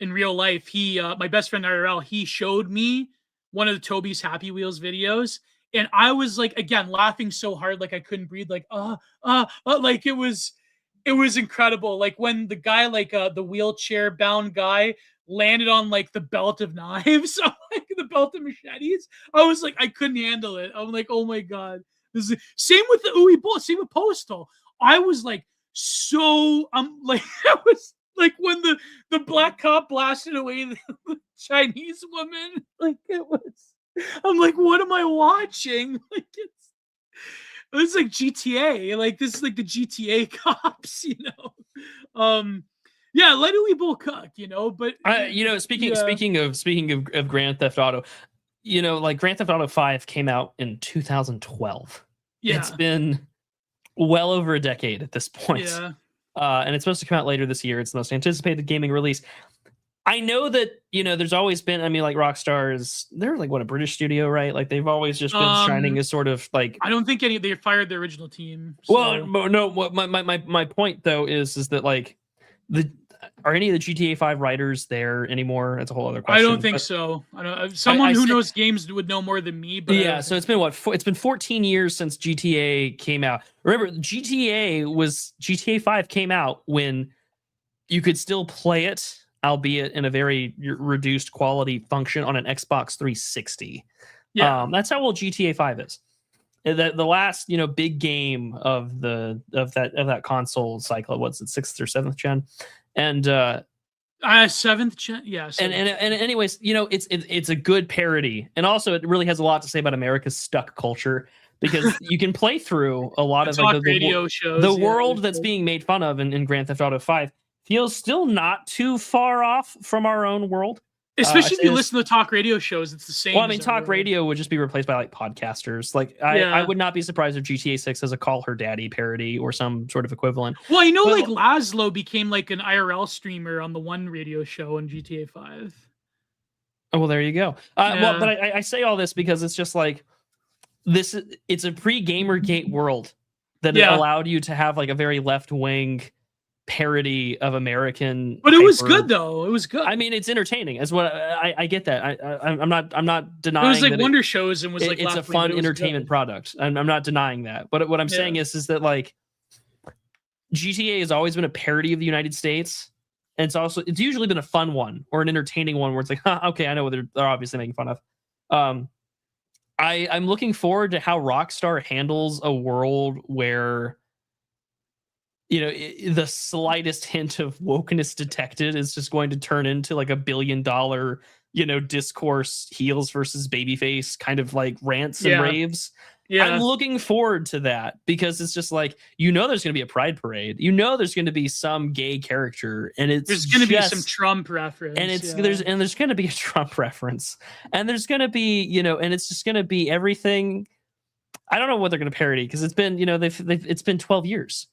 in real life, my best friend IRL, he showed me one of the Toby's Happy Wheels videos, and I was like, again, laughing so hard, like I couldn't breathe, like like it was incredible. Like when the guy, like the wheelchair bound guy, landed on like the belt of knives. So, like the out the machetes. I was like, I couldn't handle it. I'm like, oh my god. This is same with the Uwe Boll, same with Postal. I was like, so like I was like when the black cop blasted away the Chinese woman. Like it was. I'm like, what am I watching? Like it's like GTA. Like this is like the GTA cops, you know. Yeah, let Uwe Boll cook, you know. But you know, speaking of Grand Theft Auto, you know, like Grand Theft Auto 5 came out in 2012. Yeah. It's been well over a decade at this point. Yeah. And it's supposed to come out later this year. It's the most anticipated gaming release. I know that, you know, there's always been, I mean, like Rockstar they're like, what, a British studio, right? Like they've always just been shining as sort of like... I don't think they fired the original team. So. Well, no, my point though is that like, are any of the GTA 5 writers there anymore? That's a whole other question. I don't think so. I don't. Someone who knows games would know more than me. But yeah, so it's been it's been 14 years since GTA came out. Remember, GTA 5 came out when you could still play it, albeit in a very reduced quality function on an Xbox 360. Yeah, that's how old GTA 5 is. The last, you know, big game of that console cycle, what's it, 6th or 7th gen? And 7th gen, yeah. And anyways, you know, it's a good parody, and also it really has a lot to say about America's stuck culture, because you can play through a lot of like, radio shows. The world that's being made fun of in Grand Theft Auto 5 feels still not too far off from our own world. Especially if you listen to talk radio shows, it's the same. Well, I mean, talk radio would just be replaced by like podcasters. Like, I would not be surprised if GTA 6 has a Call Her Daddy parody or some sort of equivalent. Well, I know like Laszlo became like an IRL streamer on the one radio show in GTA 5. Oh, well, there you go. Well, but I say all this because it's just like it's a pre-Gamergate world that allowed you to have like a very left-wing parody of American, but it was good though. It was good. I mean, it's entertaining. As what I get that. I'm not denying. It was like that Wonder Shows and was like it's a fun entertainment product. I'm not denying that. But what I'm saying is that like GTA has always been a parody of the United States, and it's usually been a fun one or an entertaining one where it's like, okay, I know what they're obviously making fun of. I'm looking forward to how Rockstar handles a world where, you know, the slightest hint of wokeness detected is just going to turn into like $1 billion, you know, discourse, heels versus babyface kind of like rants and raves. Yeah. I'm looking forward to that, because it's just like, you know, there's going to be a pride parade. You know, there's going to be some gay character, and there's going to be some Trump reference, and there's going to be a Trump reference, and there's going to be, you know, and it's just going to be everything. I don't know what they're going to parody, because it's been, you know, it's been 12 years.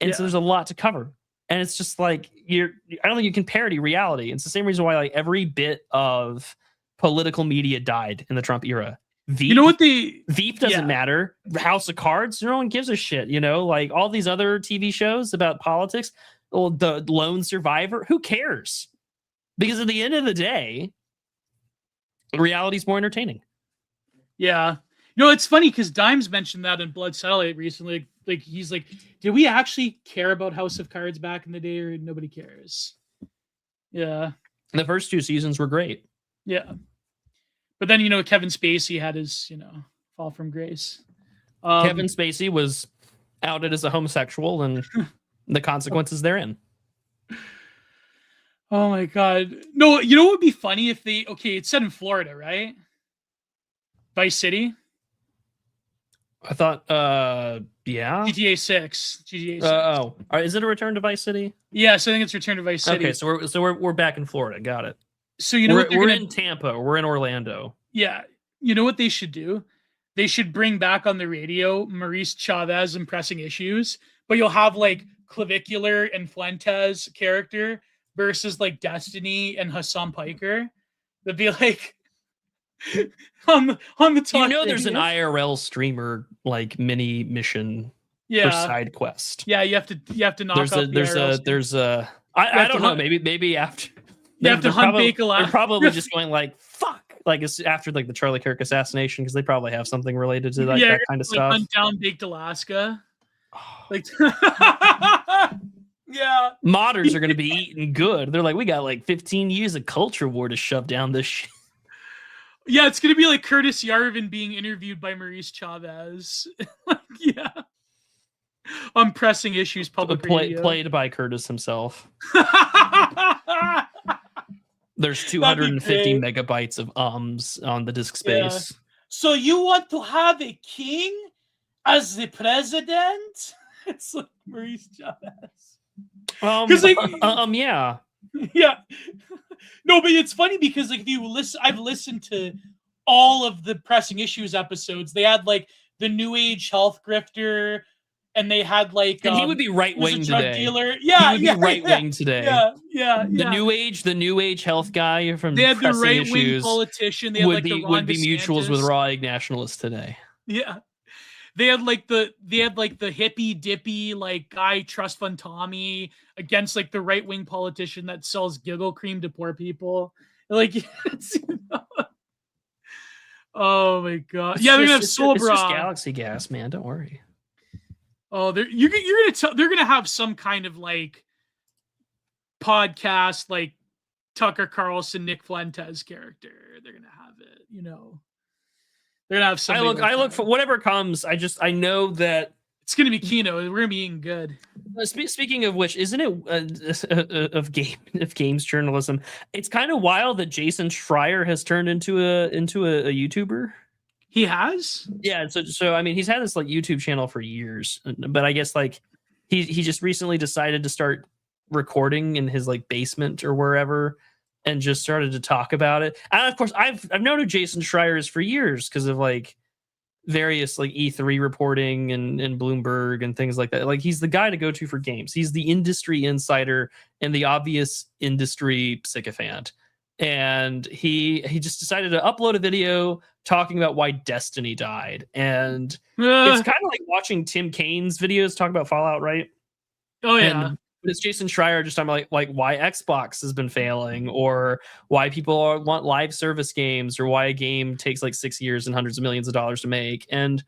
And so there's a lot to cover. And it's just like, I don't think you can parody reality. It's the same reason why like every bit of political media died in the Trump era. Veep, you know what Veep doesn't matter. House of Cards, no one gives a shit, you know, like all these other TV shows about politics. Well, the Lone Survivor, who cares? Because at the end of the day, reality's more entertaining. Yeah. You know, it's funny because Dimes mentioned that in Blood Satellite recently. Like he's like, did we actually care about House of Cards back in the day, or nobody cares? Yeah. The first 2 seasons were great. Yeah. But then, you know, Kevin Spacey had his, you know, fall from grace. Kevin Spacey was outed as a homosexual, and the consequences therein. Oh my God. No, you know what would be funny if it's set in Florida, right? Vice City? I thought, yeah. GTA 6. Is it a Return to Vice City? Yes, I think it's Return to Vice City. Okay, so we're back in Florida. Got it. So you know we're in Tampa. We're in Orlando. Yeah, you know what they should do? They should bring back on the radio Maurice Chavez and Pressing Issues, but you'll have like Clavicular and Fuentes character versus like Destiny and Hassan Piker. That'd be like. on the top, you know, there's an IRL streamer like mini mission or side quest. Yeah, you have to knock there's a I don't know, maybe after you have to hunt Bake-A-Lot. They're probably just going like fuck, like it's after like the Charlie Kirk assassination, because they probably have something related to like that kind of stuff. Hunt down Baked Alaska. Like yeah, modders are going to be eating good. They're like, we got like 15 years of culture war to shove down this shit. Yeah, it's gonna be like Curtis Yarvin being interviewed by Maurice Chavez. Yeah, on pressing issues, public radio. Played by Curtis himself. There's That'd be 250 great. megabytes of on the disk Yeah. space. So you want to have a king as the president? It's like Maurice Chavez. Like, yeah. Yeah. No, but it's funny because like if you listen, I've listened to all of the pressing issues episodes. They had like the New Age health grifter, and they had like and he would be right wing today. Dealer. Yeah, he would be right wing today. Yeah. The New Age health guy from they had the right wing issues politician. They had like the would be mutuals with raw egg nationalists today. Yeah. They had like the hippy dippy like guy Trust Fund Tommy against like the right wing politician that sells giggle cream to poor people. Like, oh my god, yeah, they're gonna have Solbra. It's just galaxy gas, man. Don't worry. Oh, they're gonna have some kind of like podcast like Tucker Carlson, Nick Fuentes character. They're gonna have it, They're gonna have something. I look for whatever comes. I know that it's gonna be Kino. We're gonna be eating good. Speaking of which, isn't it of games journalism? It's kind of wild that Jason Schreier has turned into a YouTuber. He has? Yeah. So I mean, he's had this like YouTube channel for years, but I guess like he just recently decided to start recording in his like basement or wherever, and just started to talk about it. And of course, I've known who Jason Schreier is for years because of like various like E3 reporting and Bloomberg and things like that. Like he's the guy to go to for games. He's the industry insider and the obvious industry sycophant. And he just decided to upload a video talking about why Destiny died. And it's kind of like watching Tim Kane's videos talk about Fallout, right? Oh yeah. And it's Jason Schreier just talking about like why Xbox has been failing, or why people want live service games, or why a game takes like 6 years and hundreds of millions of dollars to make. And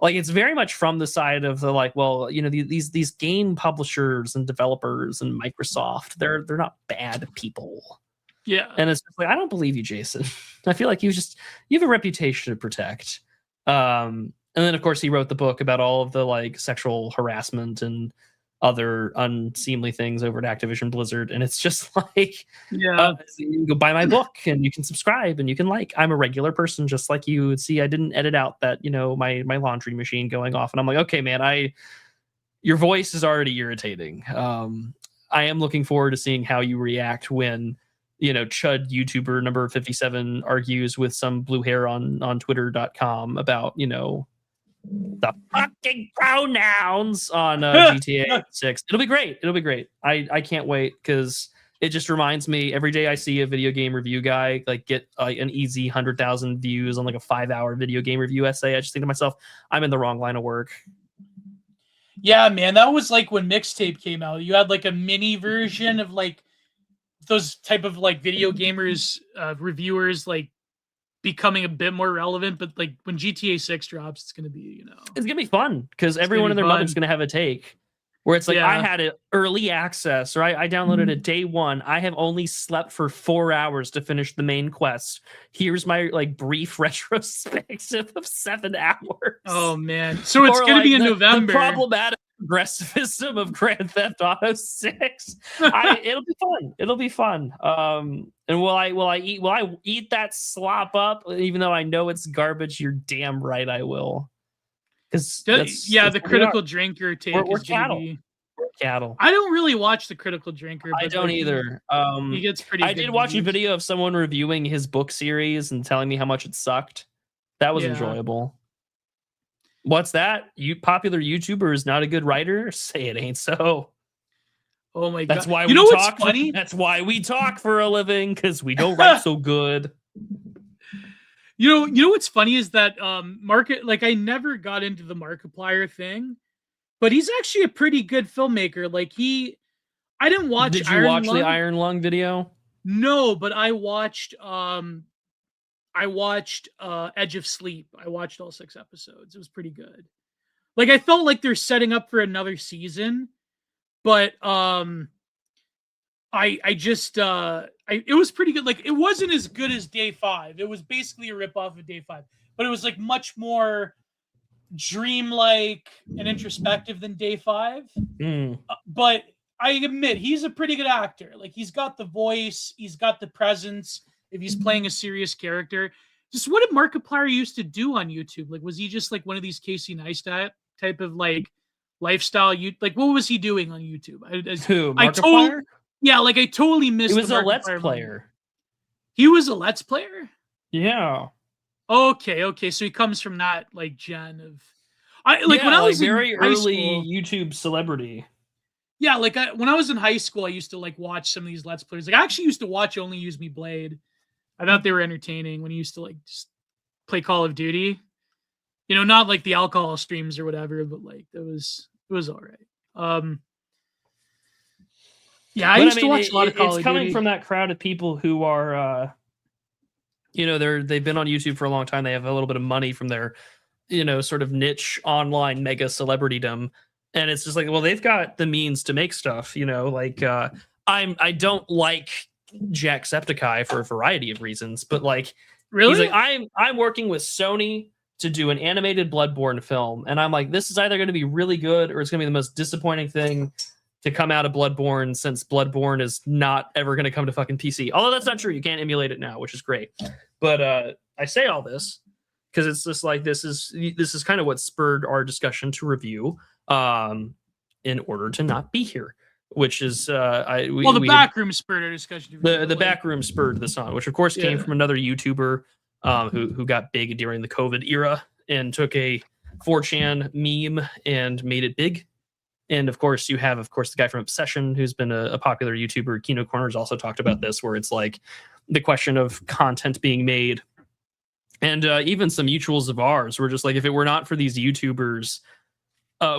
like it's very much from the side of the like, well, these game publishers and developers and Microsoft, they're not bad people. Yeah. And it's just like, I don't believe you, Jason. I feel like you have a reputation to protect. And then of course he wrote the book about all of the like sexual harassment and other unseemly things over at Activision Blizzard. And it's just like, you can go buy my book and you can subscribe and you can like, I'm a regular person just like you. See, I didn't edit out that, my laundry machine going off. And I'm like, okay, man, your voice is already irritating. I am looking forward to seeing how you react when, Chud YouTuber number 57 argues with some blue hair on twitter.com about, the fucking pronouns on GTA 6. It'll be great. I can't wait because it just reminds me every day I see a video game review guy like get an easy 100,000 views on like a 5-hour video game review essay. I just think to myself, I'm in the wrong line of work. Yeah, man, that was like when Mixtape came out. You had like a mini version of like those type of like video gamers reviewers like becoming a bit more relevant, but like when GTA 6 drops, it's gonna be, it's gonna be fun because everyone and their mother's gonna have a take where it's like, I had it early access, right? I downloaded it day one. I have only slept for 4 hours to finish the main quest. Here's my like brief retrospective of 7 hours. Oh man. So it's gonna be in November. The problematic progressivism of Grand Theft Auto 6. It'll be fun. And will I eat that slop up even though I know it's garbage? You're damn right I will. Because the Critical Drinker take we're cattle. We're cattle. I don't really watch the Critical Drinker. I don't either. He gets pretty. I did watch a video of someone reviewing his book series and telling me how much it sucked. That was enjoyable. What's that? Popular YouTuber is not a good writer? Say it ain't so. Oh my god! That's why we talk. Funny? That's why we talk for a living, because we don't write so good. You know what's funny is that Market, like I never got into the Markiplier thing, but he's actually a pretty good filmmaker. Like I didn't watch. Did you watch the Iron Lung video? No, but I watched Edge of Sleep. I watched all 6 episodes. It was pretty good. Like I felt like they're setting up for another season, but it was pretty good. Like, it wasn't as good as Day 5. It was basically a ripoff of Day 5, but it was like much more dreamlike and introspective than Day 5. But I admit he's a pretty good actor. Like, he's got the voice, he's got the presence. If he's playing a serious character, just what did Markiplier used to do on YouTube? Like, was he just like one of these Casey Neistat type of like lifestyle? Like, what was he doing on YouTube? Who, Markiplier? Yeah, like I totally missed. He was a Let's Player. He was a Let's Player? Yeah. Okay. So he comes from that like gen of when I was very in high early school, YouTube celebrity. Yeah, like when I was in high school, I used to like watch some of these Let's Players. Like, I actually used to watch Only Use Me Blade. I thought they were entertaining when he used to like just play Call of Duty. You know, not like the alcohol streams or whatever, but like it was all right. Yeah, I used to watch a lot of Call of Duty. It's coming from that crowd of people who are, they've been on YouTube for a long time. They have a little bit of money from their, sort of niche online mega celebritydom. And it's just like, well, they've got the means to make stuff, I don't like Jacksepticeye for a variety of reasons, but like, really, he's like, I'm working with Sony to do an animated Bloodborne film, and I'm like, this is either going to be really good or it's going to be the most disappointing thing to come out of Bloodborne, since Bloodborne is not ever going to come to fucking PC. Although that's not true, you can't emulate it now, which is great. But I say all this because it's just like this is kind of what spurred our discussion to review, in order to not be here. Which is the backroom spurred our discussion. The backroom spurred this on, which of course came from another YouTuber who got big during the COVID era and took a 4chan meme and made it big. And of course, you have the guy from Obsession, who's been a popular YouTuber. Kino Corners also talked about this, where it's like the question of content being made, and even some mutuals of ours were just like, if it were not for these YouTubers,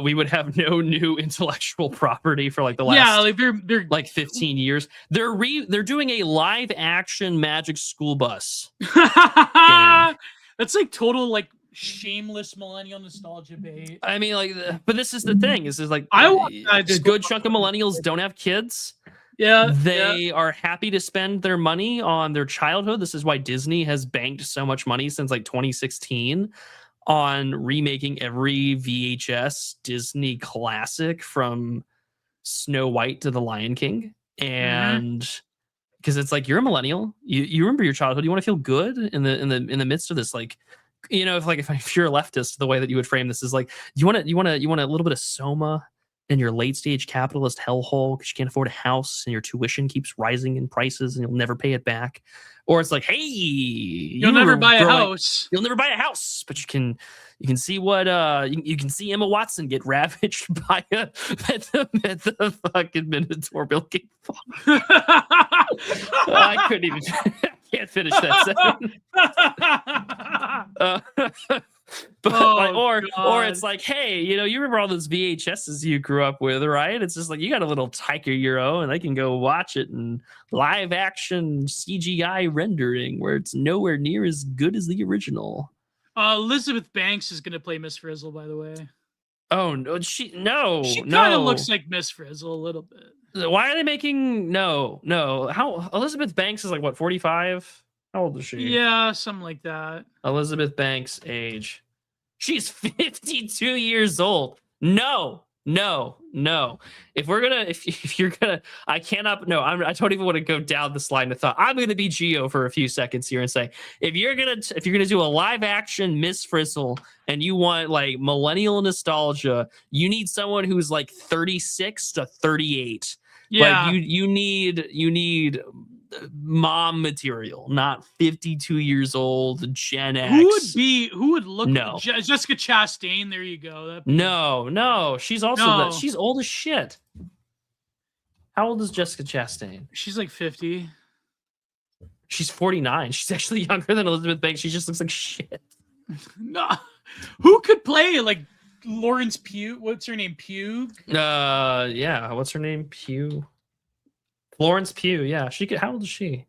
we would have no new intellectual property for like the last they're like 15 years. They're doing a live action Magic School Bus. That's like total like shameless millennial nostalgia bait. I mean, like, but this is the thing. Is like a good chunk of millennials don't have kids. Yeah, they are happy to spend their money on their childhood. This is why Disney has banked so much money since like 2016 on remaking every VHS Disney classic from Snow White to The Lion King. And because it's like, you're a millennial, you remember your childhood, you want to feel good in the midst of this, like, if you're a leftist, the way that you would frame this is like, you want a little bit of Soma in your late stage capitalist hellhole because you can't afford a house and your tuition keeps rising in prices and you'll never pay it back. Or it's like, hey, you'll never buy a house. You'll never buy a house, but you can see what you can see Emma Watson get ravaged by at the fucking Minotaur building. I couldn't even. I can't finish that sentence. But or it's like, hey, you remember all those VHSs you grew up with, right? It's just like, you got a little Tiger Euro and I can go watch it in live action CGI rendering where it's nowhere near as good as the original. Elizabeth Banks is going to play Miss Frizzle, by the way. Oh no, she kind of looks like Miss Frizzle a little bit. Why are they making no? How Elizabeth Banks is like what, 45? How old is she? Yeah, something like that. Elizabeth Banks' age. She's 52 years old. No. If you're gonna, I cannot. No, I don't even want to go down this line of thought. I'm gonna be Geo for a few seconds here and say, if you're gonna do a live action Miss Frizzle and you want like millennial nostalgia, you need someone who's like 36 to 38. Yeah, like you need mom material, not 52 years old Gen X. Who would look? No, Jessica Chastain. There you go. No. She's also she's old as shit. How old is Jessica Chastain? She's like 50. She's 49. She's actually younger than Elizabeth Banks. She just looks like shit. No, who could play like Lawrence Pugh? What's her name? Pugh? Yeah. What's her name? Pugh. Florence Pugh, yeah. How old is she?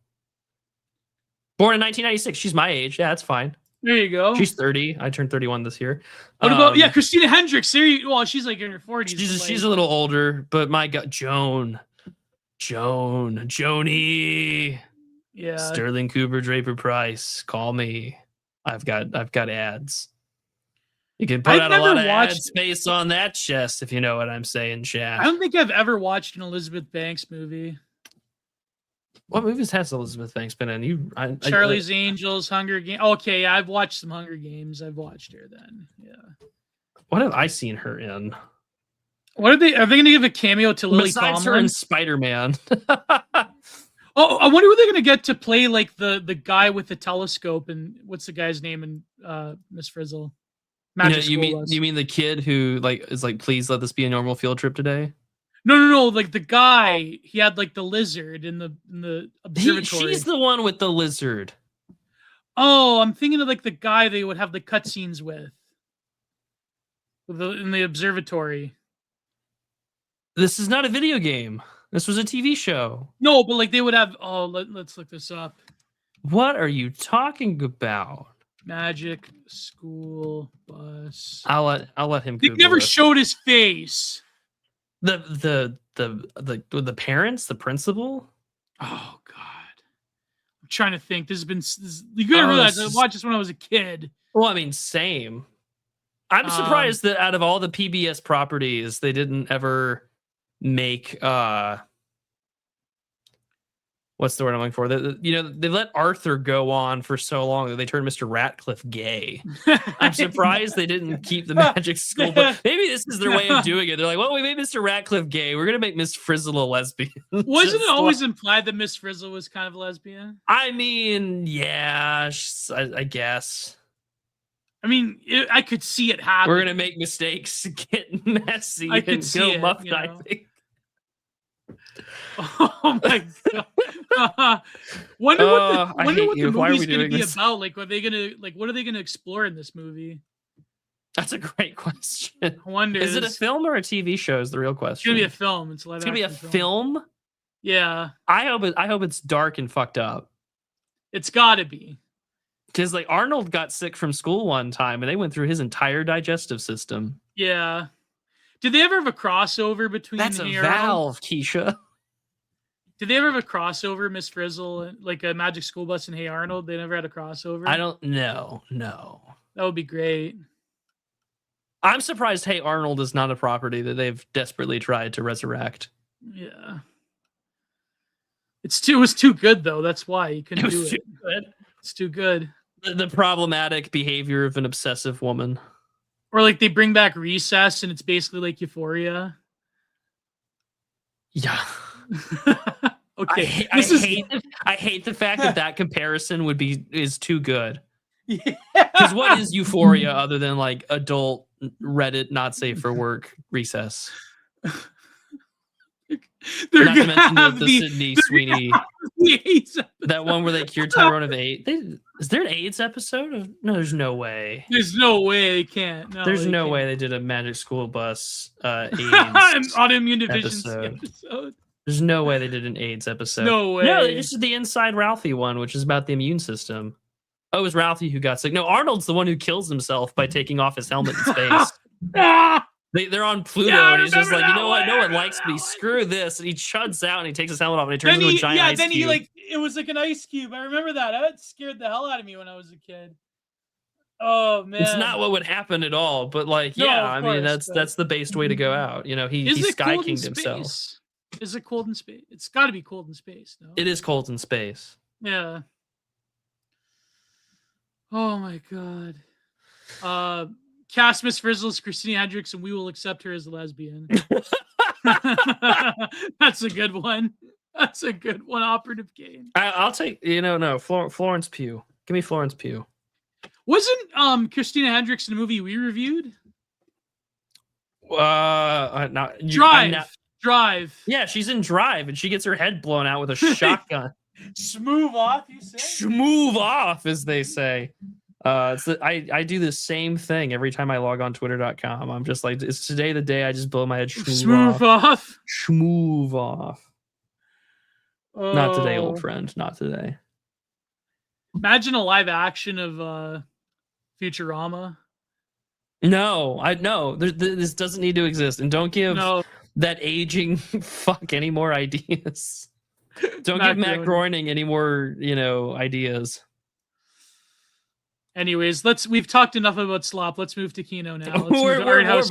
Born in 1996. She's my age. Yeah, that's fine. There you go. She's 30. I turned 31 this year. What about Christina Hendricks? She's like in her 40s. She's a little older, but my God, Joan. Joni. Yeah. Sterling Cooper, Draper Price, call me. I've got ads. You can put out a lot of ad space on that chest, if you know what I'm saying, chat. I don't think I've ever watched an Elizabeth Banks movie. What movies has Elizabeth Banks been in? Charlie's Angels, Hunger Games. Okay, I've watched some Hunger Games. I've watched her then. Yeah. What have I seen her in? What are they going to give a cameo to Lily Besides Tomlin? her in Spider-Man. Oh, I wonder who they're going to get to play like the guy with the telescope, and what's the guy's name in Miss Frizzle? You mean the kid who is like, please let this be a normal field trip today? No. Like the guy, he had like the lizard in the observatory. She's the one with the lizard. Oh, I'm thinking of like the guy they would have the cutscenes with in the observatory. This is not a video game. This was a TV show. No, but like they would have. Oh, let's look this up. What are you talking about? Magic School Bus. I'll let him. They never showed his face. The parents, the principal. Oh God, I'm trying to think. You gotta realize I watched this when I was a kid. Well, I mean, same. I'm surprised that out of all the PBS properties, they didn't ever make what's the word I'm looking for? They let Arthur go on for so long that they turned Mr. Ratcliffe gay. I'm surprised they didn't keep the Magic School, but maybe this is their way of doing it. They're like, well, we made Mr. Ratcliffe gay. We're gonna make Miss Frizzle a lesbian. Wasn't it always implied that Miss Frizzle was kind of a lesbian? I mean, yeah, I guess. I mean, I could see it happen. We're gonna make mistakes, get messy, and go muff diving. Oh my God! Wonder what the movie's gonna be about. Like, what are they gonna explore in this movie? That's a great question. I wonder. Is it a film or a TV show? Is the real question. It's gonna be a film. It's gonna be a film. Yeah. I hope it's dark and fucked up. It's gotta be. Because like Arnold got sick from school one time, and they went through his entire digestive system. Yeah. Did they ever have a crossover between? That's a valve, Keisha. Did they ever have a crossover, Miss Frizzle, and like a Magic School Bus and Hey Arnold? They never had a crossover. I don't know. No. That would be great. I'm surprised Hey Arnold is not a property that they've desperately tried to resurrect. Yeah. It was too good though. That's why you couldn't do it. It's too good. The problematic behavior of an obsessive woman. Or like they bring back Recess and it's basically like Euphoria. Yeah. Okay. I hate the fact that comparison is too good. Yeah. Because what is Euphoria other than like adult Reddit not safe for work Recess? They're not to mention the Sydney Sweeney, that one where they cured Tyrone of AIDS. Is there an AIDS episode? No, there's no way. There's no way they can't. No, there's no way they did a Magic School Bus AIDS autoimmune deficiency episode. There's no way they did an AIDS episode. No way. No, they just did the Inside Ralphie one, which is about the immune system. Oh, it was Ralphie who got sick. No, Arnold's the one who kills himself by taking off his helmet in space. They're on Pluto, and he's just like, you know what? No one likes me. Screw this. And he chuds out, and he takes his helmet off, and he turns into a giant ice cube. It was like an ice cube. I remember that. That scared the hell out of me when I was a kid. Oh man, it's not what would happen at all. But like, I mean, that's the based way to go out. You know, he Sky Kinged himself. Is it cold in space? It's got to be cold in space. No, it is cold in space. Yeah. Oh my God. Cast Miss Frizzle as Christina Hendricks, and we will accept her as a lesbian. That's a good one. That's a good one. Operative game. I'll take. Florence Pugh. Give me Florence Pugh. Wasn't Christina Hendricks in the movie we reviewed? Drive. Yeah, she's in Drive, and she gets her head blown out with a shotgun. Smooth off, you say? Smooth off, as they say. I do the same thing every time I log on Twitter.com. I'm just like, is today the day I just blow my head smooth off? Smooth off. Oh. Not today, old friend. Not today. Imagine a live action of Futurama. No, I know. This doesn't need to exist, and don't give that aging fuck any more ideas. Don't give Matt Groening any more, ideas. Anyways, we've talked enough about Slop. Let's move to Kino now. Let's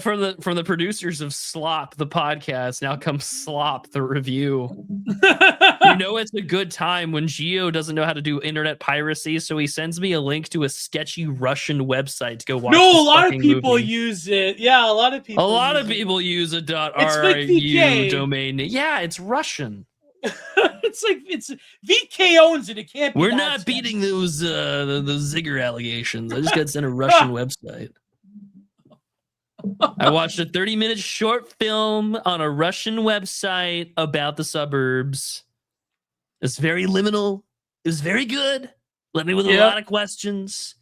from the producers of Slop, the podcast. Now comes Slop, the review. It's a good time when Gio doesn't know how to do internet piracy, so he sends me a link to a sketchy Russian website to go watch. No, a lot of people use it. Yeah, a lot of people. Use a .ru domain. Yeah, it's Russian. it's VK owns it. It can't be. We're not beating those Zigger allegations. I just got sent a Russian website. I watched a 30-minute short film on a Russian website about the suburbs. It's very liminal. It was very good. Left me with a lot of questions.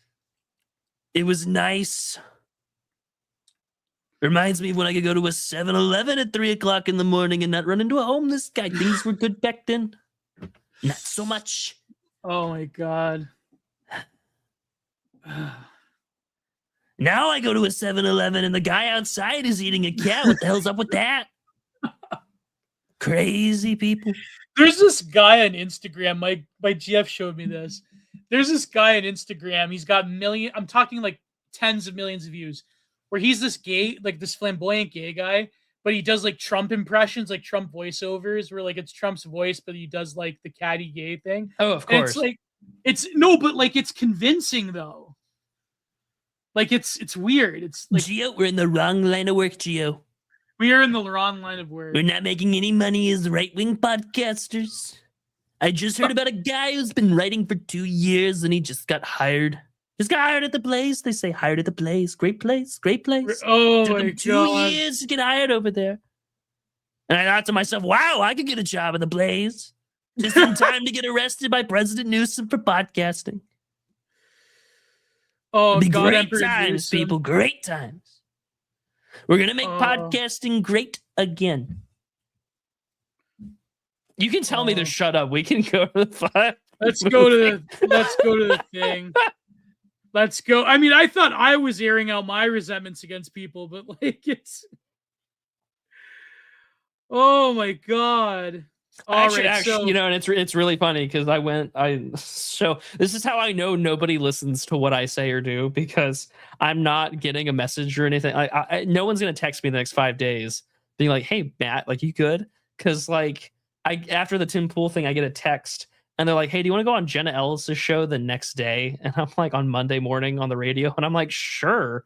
It was nice. Reminds me of when I could go to a 7-Eleven at 3 o'clock in the morning and not run into a homeless guy. Things were good back then. Not so much. Oh my God. Now I go to a 7-Eleven and the guy outside is eating a cat. What the hell's up with that? Crazy people. There's this guy on Instagram. My GF showed me this. There's this guy on Instagram. He's got I'm talking like tens of millions of views, where he's this gay, like this flamboyant gay guy, but he does like Trump impressions, like Trump voiceovers, where like it's Trump's voice, but he does like the catty gay thing. Oh, of course. And it's convincing though. Like it's weird. It's like, Gio, we're in the wrong line of work, Gio. We are in the wrong line of work. We're not making any money as right-wing podcasters. I just heard about a guy who's been writing for 2 years and he just got hired. Just got hired at the place. They say hired at the place. Great place. Great place. Oh, took my him 2 God. years to get hired over there. And I thought to myself, wow, I could get a job in the Blaze. Just in time to get arrested by President Newsom for podcasting. Oh, God, great Emperor times, Newsom. people. Great times. We're going to make podcasting great again. You can tell me to shut up. We can go to the five. Let's go to the thing. Let's go. I mean, I thought I was airing out my resentments against people, but like it's. Oh my God! Actually, and it's really funny because so this is how I know nobody listens to what I say or do, because I'm not getting a message or anything. No one's gonna text me the next 5 days being like, "Hey Matt, like you good?" Because like after the Tim Pool thing, I get a text. And they're like, hey, do you want to go on Jenna Ellis' show the next day? And I'm like, on Monday morning on the radio. And I'm like, sure.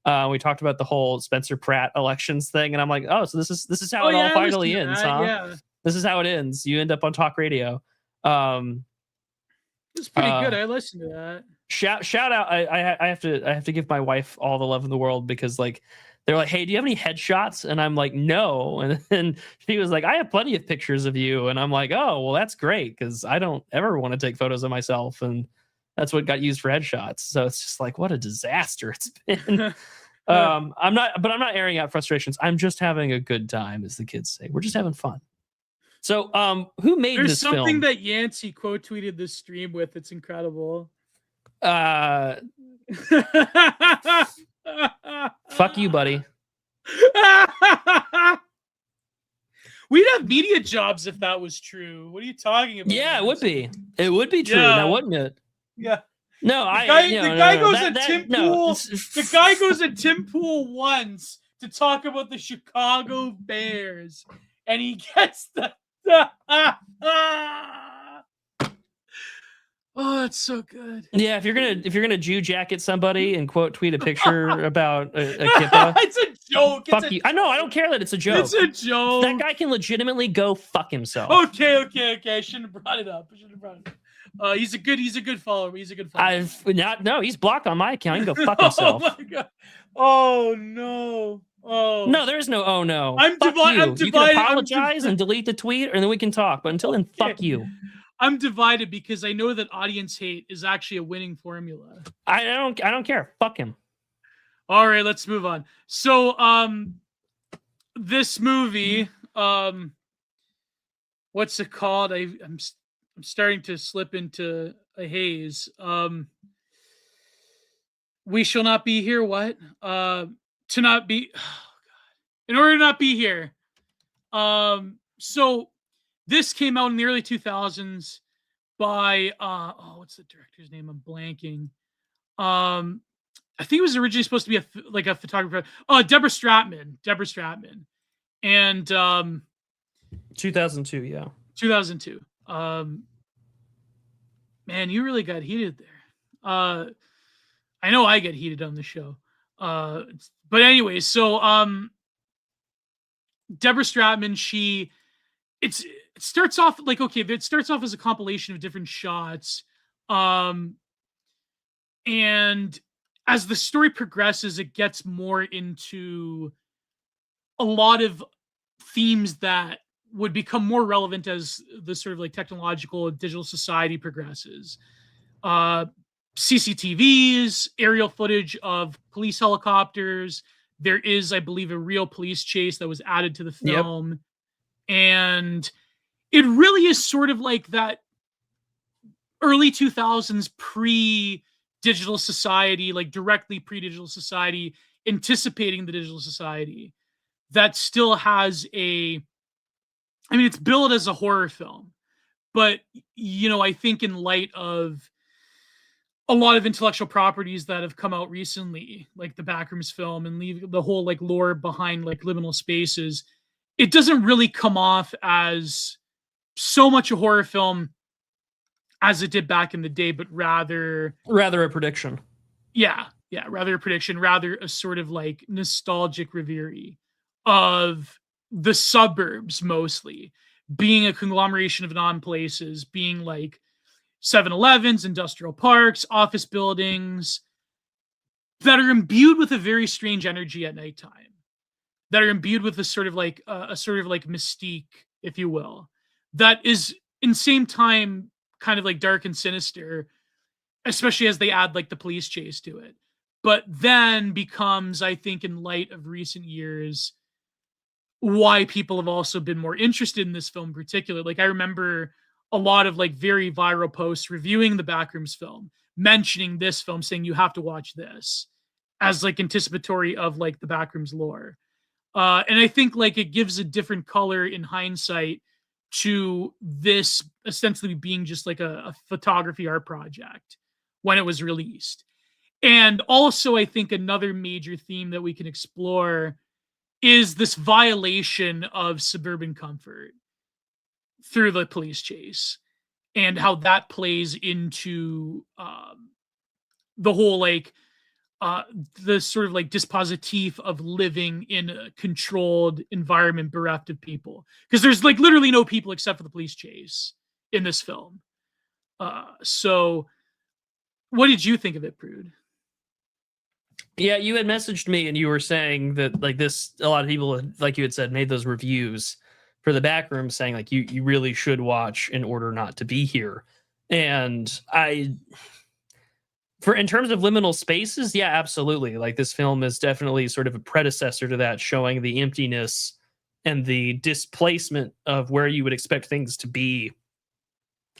We talked about the whole Spencer Pratt elections thing. And I'm like, oh, so this is how it all finally ends, huh? Yeah. This is how it ends. You end up on talk radio. It's pretty good. I listened to that. Shout out. I have to give my wife all the love in the world, because like, they're like, hey, do you have any headshots? And I'm like, no. And then she was like, I have plenty of pictures of you. And I'm like, oh, well, that's great, because I don't ever want to take photos of myself. And that's what got used for headshots. So it's just like, what a disaster it's been. I'm not airing out frustrations. I'm just having a good time, as the kids say. We're just having fun. So who made this film? There's something that Yancey quote tweeted this stream with. It's incredible. Fuck you, buddy. We'd have media jobs if that was true. What are you talking about? Yeah, it would be. It would be true, now wouldn't it? Yeah. No, the guy goes to Tim Pool once to talk about the Chicago Bears, and he gets the Oh, it's so good. Yeah, if you're gonna Jew jacket somebody and quote tweet a picture about a kippah, it's a joke. Fuck you. I know. I don't care that it's a joke. It's a joke. That guy can legitimately go fuck himself. Okay. I shouldn't have brought it up. He's a good follower. No, he's blocked on my account. He can go fuck himself. Oh my God. Oh no. Oh no, there is no oh no. I'm divided. You can apologize and delete the tweet, and then we can talk. But until then, fuck you. I'm divided because I know that audience hate is actually a winning formula. I don't care. Fuck him. All right, let's move on. So, this movie, what's it called? I'm starting to slip into a haze. We shall not be here. What? To not be. Oh God. in order to not be here. So this came out in the early 2000s by what's the director's name? I'm blanking. I think it was originally supposed to be a photographer. Oh, Deborah Stratman. And 2002, yeah. 2002. Man, you really got heated there. I know I get heated on the show. But anyway, so Deborah Stratman, it starts off like, okay, it starts off as a compilation of different shots. And as the story progresses, it gets more into a lot of themes that would become more relevant as the sort of like technological digital society progresses. CCTVs, aerial footage of police helicopters. There is, I believe, a real police chase that was added to the film. Yep. And it really is sort of like that early 2000s pre-digital society, like directly pre-digital society, anticipating the digital society that still has it's billed as a horror film, but, I think in light of a lot of intellectual properties that have come out recently, like the Backrooms film and the whole like lore behind like liminal spaces, it doesn't really come off as so much a horror film as it did back in the day, but rather a prediction. Yeah, rather a prediction, rather a sort of like nostalgic reverie of the suburbs, mostly being a conglomeration of non-places, being like 7-Elevens, industrial parks, office buildings that are imbued with a very strange energy at nighttime, that are imbued with a sort of like mystique, if you will, that is in same time kind of like dark and sinister, especially as they add like the police chase to it, but then becomes, I think, in light of recent years, why people have also been more interested in this film in particular. Like I remember a lot of like very viral posts reviewing the Backrooms film, mentioning this film, saying you have to watch this as like anticipatory of like the Backrooms lore. And I think like it gives a different color in hindsight to this ostensibly being just like a photography art project when it was released. And also I think another major theme that we can explore is this violation of suburban comfort through the police chase and how that plays into the whole like the sort of like dispositif of living in a controlled environment bereft of people, because there's like literally no people except for the police chase in this film. So what did you think of it, Prude? Yeah, you had messaged me and you were saying that like this, a lot of people, like you had said, made those reviews for the Backroom saying like you really should watch in order not to be here. And in terms of liminal spaces, yeah, absolutely. Like this film is definitely sort of a predecessor to that, showing the emptiness and the displacement of where you would expect things to be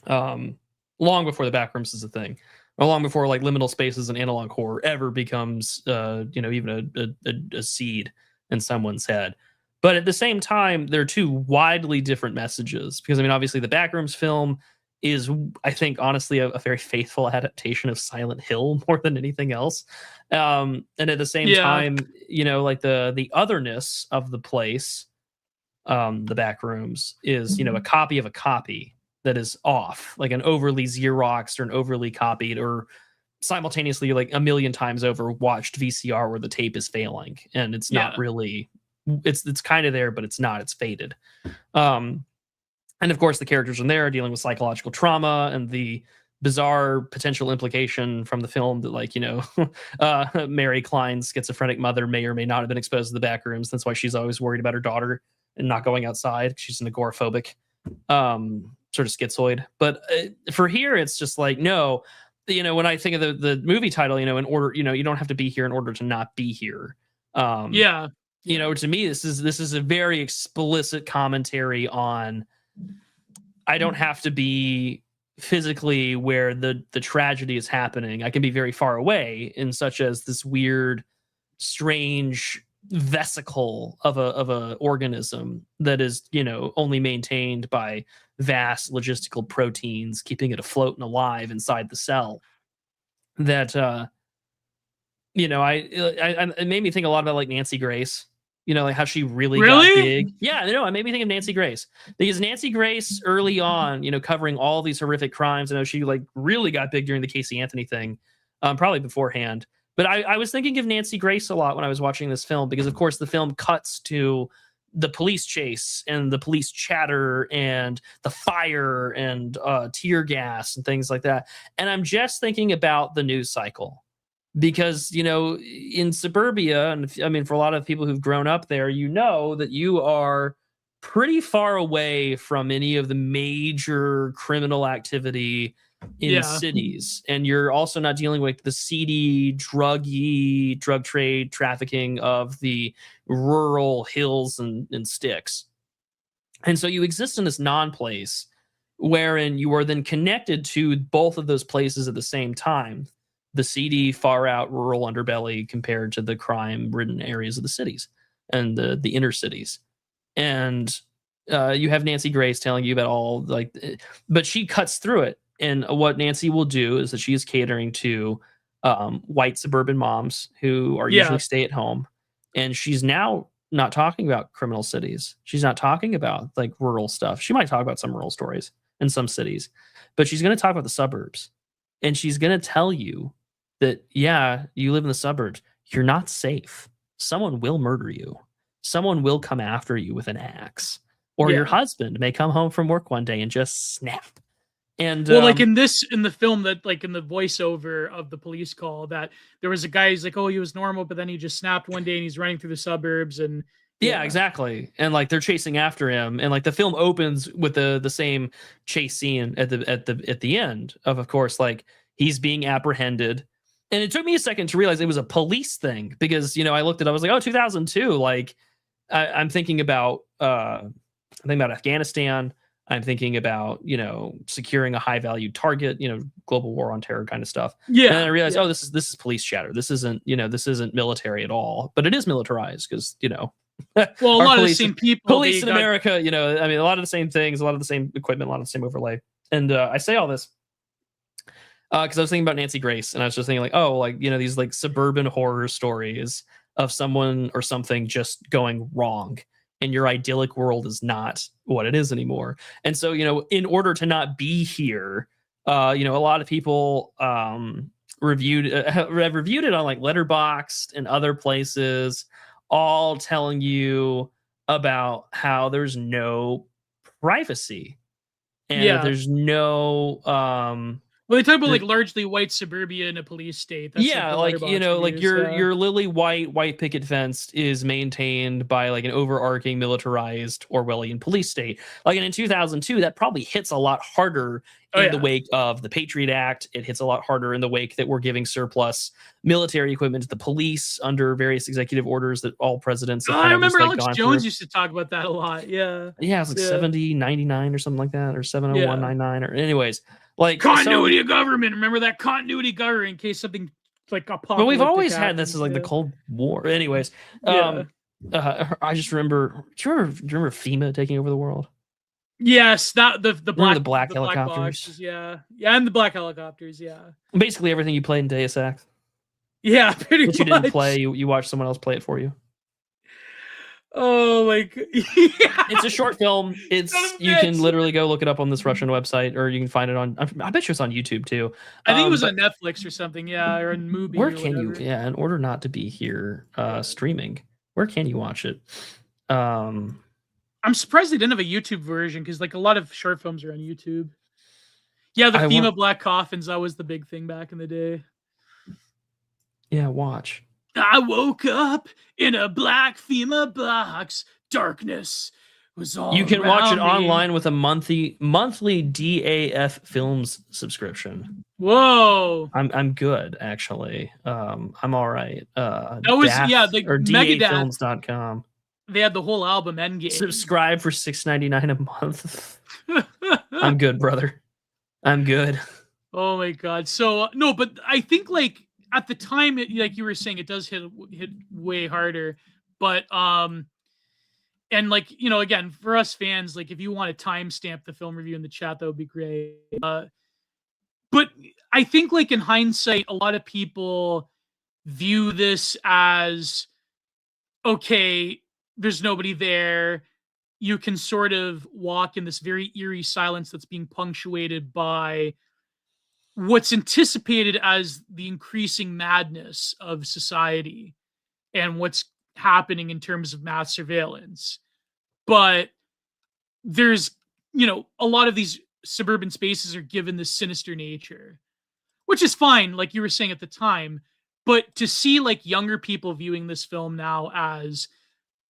long before the Backrooms is a thing. Or long before like liminal spaces and analog horror ever becomes even a seed in someone's head. But at the same time, they're two widely different messages, because I mean, obviously the Backrooms film is, I think, honestly, a very faithful adaptation of Silent Hill more than anything else. And at the same time, like the otherness of the place, the Backrooms is, a copy of a copy that is off, like an overly Xeroxed or an overly copied or simultaneously like a million times over watched VCR where the tape is failing and it's not really, it's kind of there, but it's not, it's faded. And of course the characters in there are dealing with psychological trauma and the bizarre potential implication from the film that like, Mary Klein's schizophrenic mother may or may not have been exposed to the Backrooms. That's why she's always worried about her daughter and not going outside. She's an agoraphobic sort of schizoid. But for here, it's just like, no, when I think of the movie title, in order, you don't have to be here in order to not be here. To me, this is a very explicit commentary on, I don't have to be physically where the tragedy is happening. I can be very far away, in such as this weird, strange vesicle of a organism that is, you know, only maintained by vast logistical proteins, keeping it afloat and alive inside the cell. That you know, it made me think a lot about like Nancy Grace. You know, like how she really got Really? big. Yeah, no, it made me think of Nancy Grace because Nancy Grace early on, you know, covering all these horrific crimes. I know she like really got big during the Casey Anthony thing, probably beforehand. But I was thinking of Nancy Grace a lot when I was watching this film because, of course, the film cuts to the police chase and the police chatter and the fire and tear gas and things like that. And I'm just thinking about the news cycle. Because, you know, in suburbia, and I mean, for a lot of people who've grown up there, you know that you are pretty far away from any of the major criminal activity in cities. And you're also not dealing with the seedy, drug trade, trafficking of the rural hills and sticks. And so you exist in this non-place wherein you are then connected to both of those places at the same time. The seedy, far-out rural underbelly compared to the crime-ridden areas of the cities and the inner cities. And you have Nancy Grace telling you about all, like, but she cuts through it. And what Nancy will do is that she is catering to white suburban moms who are usually stay-at-home. And she's now not talking about criminal cities. She's not talking about, like, rural stuff. She might talk about some rural stories in some cities. But she's going to talk about the suburbs. And she's going to tell you that, yeah, you live in the suburbs. You're not safe. Someone will murder you. Someone will come after you with an axe. Or your husband may come home from work one day and just snap. And well, like in the film, that like in the voiceover of the police call, that there was a guy who's like, oh, he was normal, but then he just snapped one day and he's running through the suburbs. And yeah, exactly. And like they're chasing after him, and like the film opens with the same chase scene at the end of course, like he's being apprehended. And it took me a second to realize it was a police thing because, you know, I looked at, I was like, oh, 2002. Like I'm thinking about Afghanistan. I'm thinking about, you know, securing a high value target, you know, global war on terror kind of stuff. Yeah. And then I realized, oh, this is police chatter. This isn't military at all, but it is militarized because, you know, well, a lot of the same people. Police in America, you know, I mean, a lot of the same things, a lot of the same equipment, a lot of the same overlay. And I say all this because I was thinking about Nancy Grace, and I was just thinking like, oh, like, you know, these like suburban horror stories of someone or something just going wrong, and your idyllic world is not what it is anymore. And so, you know, in order to not be here, you know, a lot of people reviewed it on like Letterboxd and other places, all telling you about how there's no privacy and that there's no well, they talk about like largely white suburbia in a police state. That's like you know, like your lily white picket fence is maintained by like an overarching militarized Orwellian police state. Like, and in 2002, that probably hits a lot harder in the wake of the Patriot Act. It hits a lot harder in the wake that we're giving surplus military equipment to the police under various executive orders that all presidents have I remember just, like, Alex Jones used to talk about that a lot. Yeah, it's like 7099 or something like that, or 70199 or anyways. Like continuity of government. Remember that continuity government in case something like apocalyptic. But we've always had this as like the Cold War. Anyways, I just remember. Do you remember FEMA taking over the world? Yes, that the black helicopters. Boxes, and the black helicopters. Yeah, basically everything you played in Deus Ex. Yeah, pretty much. But you didn't play. You watched someone else play it for you. Oh, like it's a short film. You can literally go look it up on this Russian website, or you can find it on. I bet you it's on YouTube too. I think it was on Netflix or something. Yeah, or in movie. Where can you? Yeah, in order not to be here streaming, where can you watch it? I'm surprised they didn't have a YouTube version because like a lot of short films are on YouTube. Yeah, the FEMA Black Coffins, that was the big thing back in the day. Yeah, watch. I woke up in a black FEMA box. Darkness was all You can watch it me. online with a monthly DAF Films subscription. Whoa. I'm good, actually. I'm all right. That was DAF, the or Megadeth. DAFilms.com. They had the whole album Endgame. Subscribe for $6.99 a month. I'm good, brother. I'm good. Oh my god. So no, but I think like at the time, like you were saying, it does hit way harder. But and like, you know, again, for us fans, like if you want to timestamp the film review in the chat, that would be great. But I think like in hindsight, a lot of people view this as, okay, there's nobody there. You can sort of walk in this very eerie silence that's being punctuated by what's anticipated as the increasing madness of society and what's happening in terms of mass surveillance. But there's, you know, a lot of these suburban spaces are given this sinister nature, which is fine, like you were saying at the time. But to see like younger people viewing this film now as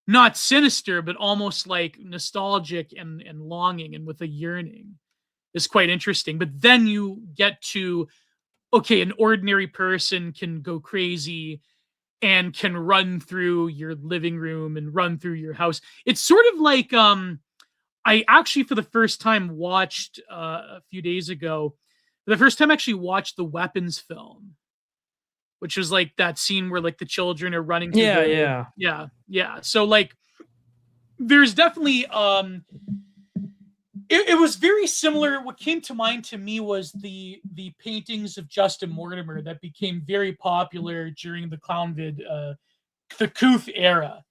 not sinister, but almost like nostalgic and longing and with a yearning is quite interesting. But then you get to, okay, an ordinary person can go crazy and can run through your living room and run through your house. It's sort of like I actually for the first time watched a few days ago, the first time I actually watched the Weapons film, which was like that scene where like the children are running through yeah. So like there's definitely it was very similar. What came to mind to me was the paintings of Justin Mortimer that became very popular during the Clownvid, the Coof era,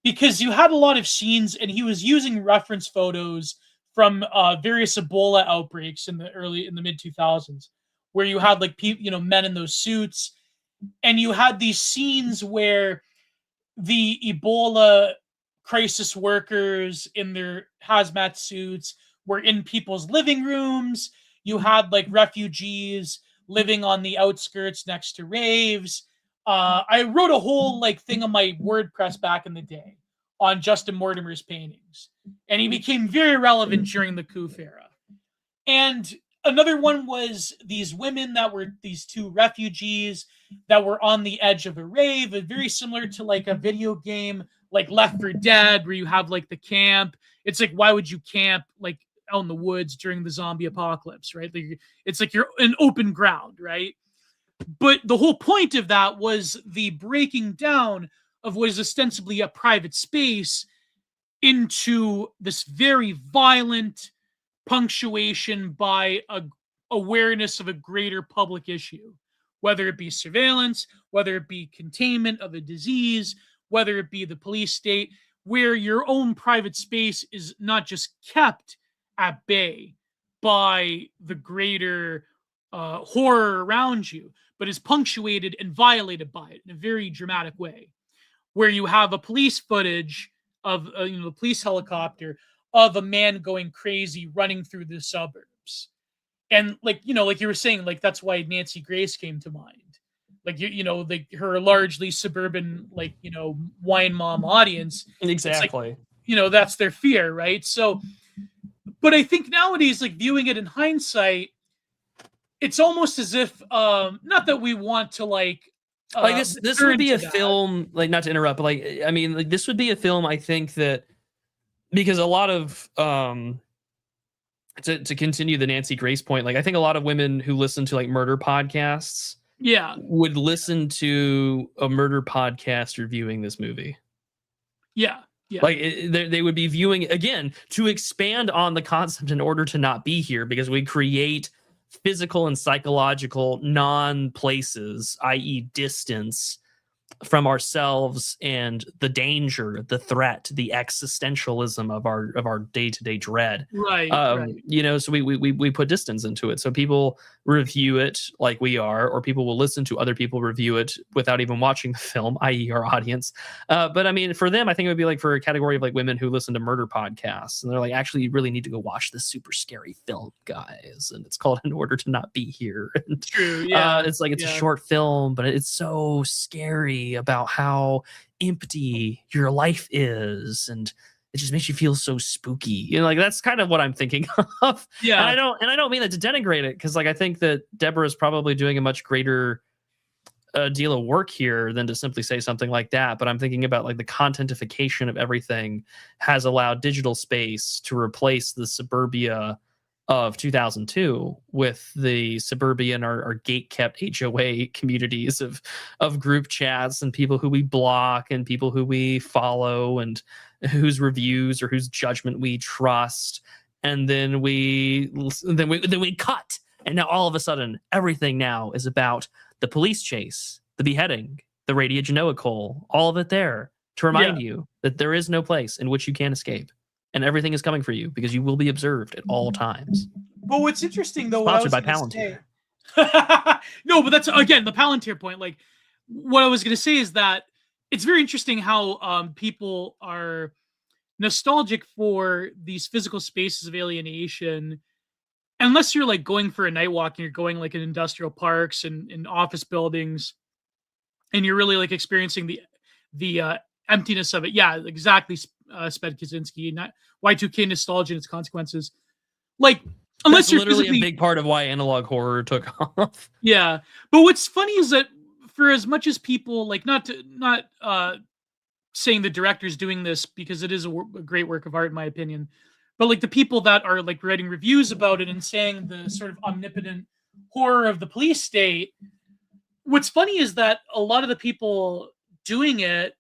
because you had a lot of scenes, and he was using reference photos from various Ebola outbreaks in the mid 2000s, where you had like people, you know, men in those suits, and you had these scenes where the Ebola crisis workers in their hazmat suits were in people's living rooms. You had like refugees living on the outskirts next to raves. I wrote a whole like thing on my WordPress back in the day on Justin Mortimer's paintings, and he became very relevant during the Coof era. And another one was these women that were these two refugees that were on the edge of a rave, very similar to like a video game like Left 4 Dead, where you have like the camp. It's like, why would you camp like out in the woods during the zombie apocalypse, right? Like, it's like you're in open ground, right? But the whole point of that was the breaking down of what is ostensibly a private space into this very violent punctuation by a awareness of a greater public issue, whether it be surveillance, whether it be containment of a disease, whether it be the police state, where your own private space is not just kept at bay by the greater horror around you, but is punctuated and violated by it in a very dramatic way, where you have a police footage of a police helicopter of a man going crazy running through the suburbs. And like, you know, like you were saying, like that's why Nancy Grace came to mind. Like, you know, like her largely suburban, like, you know, wine mom audience. Exactly. Like, you know, that's their fear, right? So, but I think nowadays, like viewing it in hindsight, it's almost as if, not that we want to like this would be a film, like, not to interrupt, but like, I mean, like this would be a film, I think, that because a lot of to continue the Nancy Grace point, like I think a lot of women who listen to like murder podcasts would listen to a murder podcast reviewing this movie. Yeah. Like they would be viewing, again, to expand on the concept In Order to Not Be Here, because we create physical and psychological non-places, i.e. distance from ourselves and the danger, the threat, the existentialism of our day-to-day dread. Right. You know, so we put distance into it. So people review it like we are, or people will listen to other people review it without even watching the film, i.e. our audience. But I mean, for them, I think it would be like for a category of like women who listen to murder podcasts, and they're like, actually, you really need to go watch this super scary film, guys. And it's called In Order to Not Be Here. And, true. Yeah. It's like, it's a short film, but it's so scary about how empty your life is, and it just makes you feel so spooky. You know, like that's kind of what I'm thinking of. Yeah. And I don't mean that to denigrate it, because like I think that Deborah is probably doing a much greater deal of work here than to simply say something like that. But I'm thinking about like the contentification of everything has allowed digital space to replace the suburbia of 2002 with the suburban or gate-kept HOA communities of group chats and people who we block and people who we follow and whose reviews or whose judgment we trust. And then we cut. And now all of a sudden, everything now is about the police chase, the beheading, the radiogenoic hole, all of it there to remind you that there is no place in which you can escape. And everything is coming for you because you will be observed at all times. But what's interesting, though, Sponsored by Palantir. No, but that's, again, the Palantir point. Like, what I was going to say is that it's very interesting how people are nostalgic for these physical spaces of alienation, unless you're like going for a night walk and you're going like in industrial parks and in office buildings, and you're really like experiencing the emptiness of it. Yeah, exactly. Sped Kaczynski, not Y2K nostalgia and its consequences. Like, unless That's you're literally physically... a big part of why analog horror took off. Yeah, but what's funny is that for as much as people like, not saying the director's doing this because it is a great work of art in my opinion, but like the people that are like writing reviews about it and saying the sort of omnipotent horror of the police state, what's funny is that a lot of the people doing it,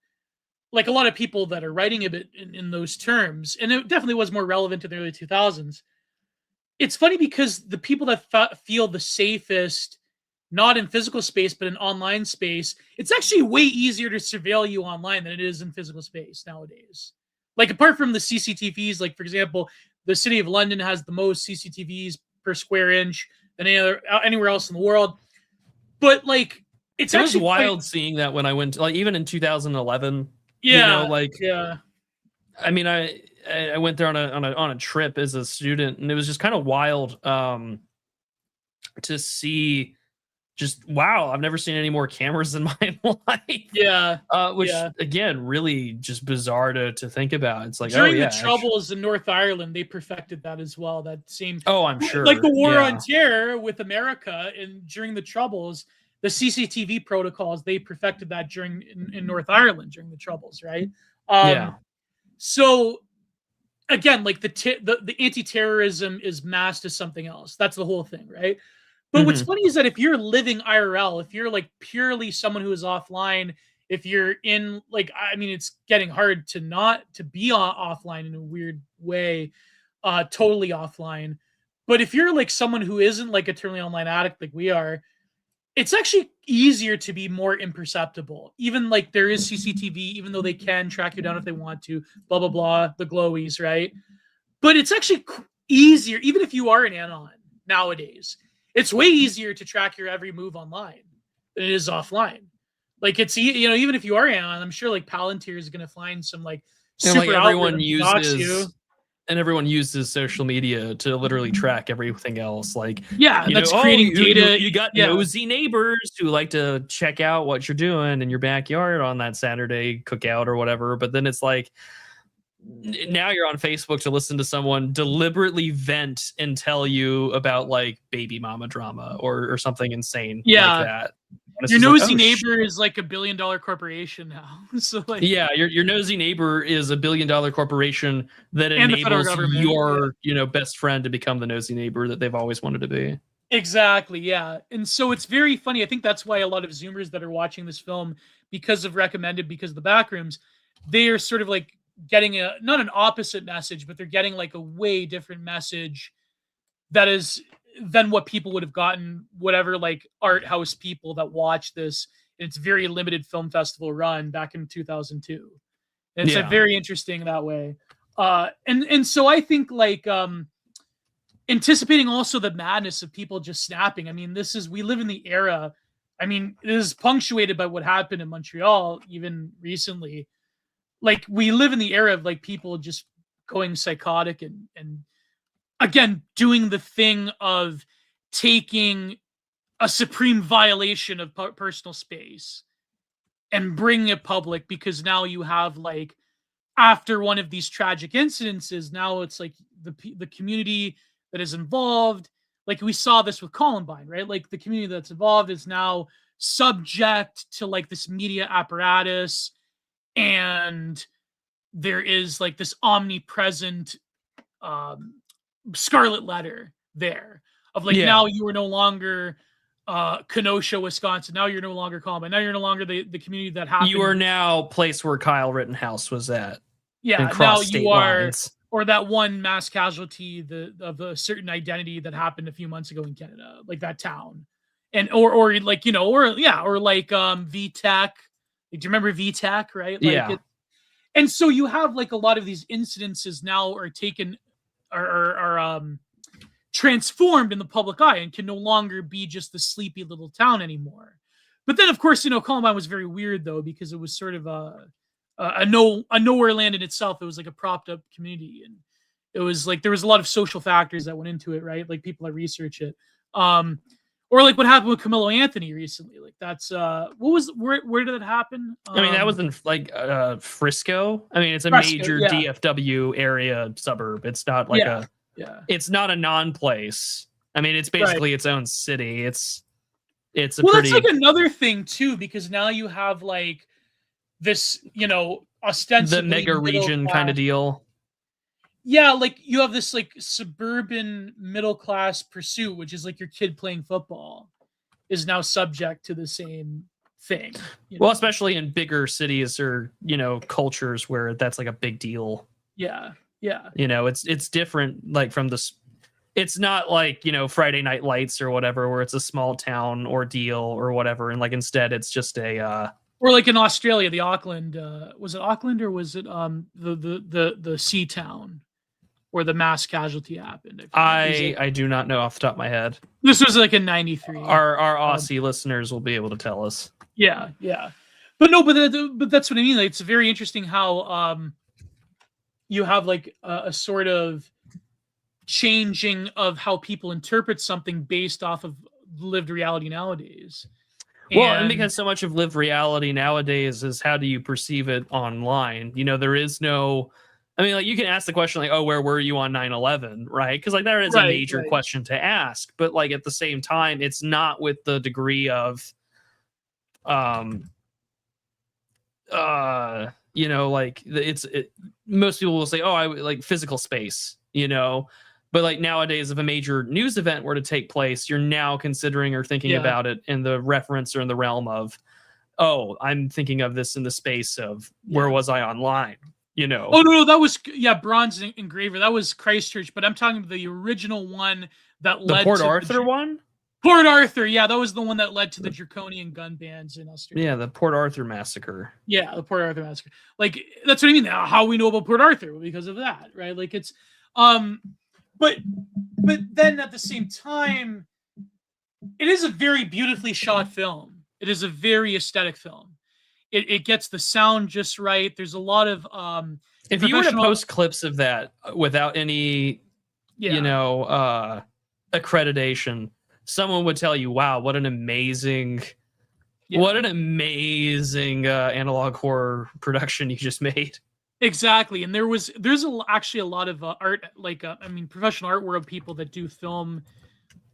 like a lot of people that are writing it in those terms, and it definitely was more relevant in the early 2000s. It's funny because the people that feel the safest, not in physical space, but in online space, it's actually way easier to surveil you online than it is in physical space nowadays. Like, apart from the CCTVs, like, for example, the city of London has the most CCTVs per square inch than anywhere else in the world. But, like, it was wild seeing that when I went, like, even in 2011. Yeah, you know, like, yeah. I mean, I went there on a trip as a student, and it was just kind of wild to see. Just wow, I've never seen any more cameras in my life. Yeah, which again, really just bizarre to think about. It's like during the Troubles in North Ireland, they perfected that as well. That same, I'm sure, like the War on Terror with America, and during the Troubles, the CCTV protocols, they perfected that in North Ireland during the Troubles, right? So again, like the anti-terrorism is masked as something else. That's the whole thing, right? But what's funny is that if you're living IRL, if you're like purely someone who is offline, if you're in like, I mean, it's getting hard to be offline in a weird way, totally offline. But if you're like someone who isn't like a totally online addict like we are, it's actually easier to be more imperceptible. Even like there is CCTV, even though they can track you down if they want to, blah, blah, blah, the glowies, right? But it's actually easier, even if you are an anon nowadays. It's way easier to track your every move online than it is offline. Like, it's, you know, even if you are anon, I'm sure like Palantir is going to find some like super everyone uses social media to literally track everything else. Like, that's creating data. You got nosy neighbors who like to check out what you're doing in your backyard on that Saturday cookout or whatever. But then it's like, now you're on Facebook to listen to someone deliberately vent and tell you about like baby mama drama or something insane like that. Your nosy neighbor is like $1 billion corporation now. So like, your nosy neighbor is $1 billion corporation that enables your best friend to become the nosy neighbor that they've always wanted to be. Exactly, yeah. And so it's very funny. I think that's why a lot of Zoomers that are watching this film, because of the backrooms, they are sort of like getting not an opposite message, but they're getting like a way different message that is than what people would have gotten, whatever like art house people that watch this in its very limited film festival run back in 2002. And it's very interesting that way. And so I think like anticipating also the madness of people just snapping. I mean, we live in the era. I mean, it is punctuated by what happened in Montreal even recently. Like, we live in the era of like people just going psychotic and again doing the thing of taking a supreme violation of personal space and bringing it public, because now you have like, after one of these tragic incidences, now it's like the community that is involved. Like, we saw this with Columbine, right? Like, the community that's involved is now subject to like this media apparatus. And there is like this omnipresent scarlet letter there of like, now you are no longer Kenosha, Wisconsin. Now you're no longer Columbine. Now you're no longer the community that happened. You are now place where Kyle Rittenhouse was at. Yeah, and now state you are, lines. or that one mass casualty of a certain identity that happened a few months ago in Canada, like that town, and or like or like VTech. Like, do you remember VTech? Right? Like, and so you have like a lot of these incidences now are taken, are transformed in the public eye and can no longer be just the sleepy little town anymore. But then, of course, Columbine was very weird though, because it was sort of a nowhere land in itself. It was like a propped up community, and it was like there was a lot of social factors that went into it, right? Like people that research it, or like what happened with Camilo Anthony recently. Like that's where did that happen? I mean, that was in like Frisco. I mean, it's a Frisco, major DFW area suburb. It's not like it's not a non-place. I mean, it's basically its own city. It's a that's like another thing too, because now you have like this, ostensibly the mega region kind of deal. Yeah, like you have this like suburban middle class pursuit, which is like your kid playing football is now subject to the same thing. Well, especially in bigger cities or, cultures where that's like a big deal. Yeah. Yeah. It's different like from this. It's not like, Friday Night Lights or whatever, where it's a small town ordeal or whatever. And like, instead it's just or like in Australia, the Auckland, was it Auckland or was it the sea town where the mass casualty happened? I do not know off the top of my head. This was like in '93. Our Aussie listeners will be able to tell us. Yeah, yeah, but no, but that's what I mean. Like, it's very interesting how you have like a sort of changing of how people interpret something based off of lived reality nowadays. Well, and because so much of lived reality nowadays is how do you perceive it online? There is no, I mean, like you can ask the question like, oh, where were you on 9/11, right? Because like that is a major question to ask, but like at the same time, it's not with the degree of, like most people will say, oh, I like physical space, but like nowadays, if a major news event were to take place, you're now considering or thinking about it in the reference or in the realm of, oh, I'm thinking of this in the space of where was I online, Oh, no, that was, bronze engraver. That was Christchurch, but I'm talking about the original one that led to Port Arthur one? Port Arthur, yeah, that was the one that led to the draconian gun bans in Australia. Yeah, the Port Arthur massacre. Yeah, the Port Arthur massacre. Like, that's what I mean. How we know about Port Arthur, because of that, right? Like, it's, but then at the same time, it is a very beautifully shot film. It is a very aesthetic film. It gets the sound just right. There's a lot of if you were to post clips of that without any accreditation, someone would tell you, wow, what an amazing analog horror production you just made. Exactly. And there's actually a lot of art, like professional art world people that do film.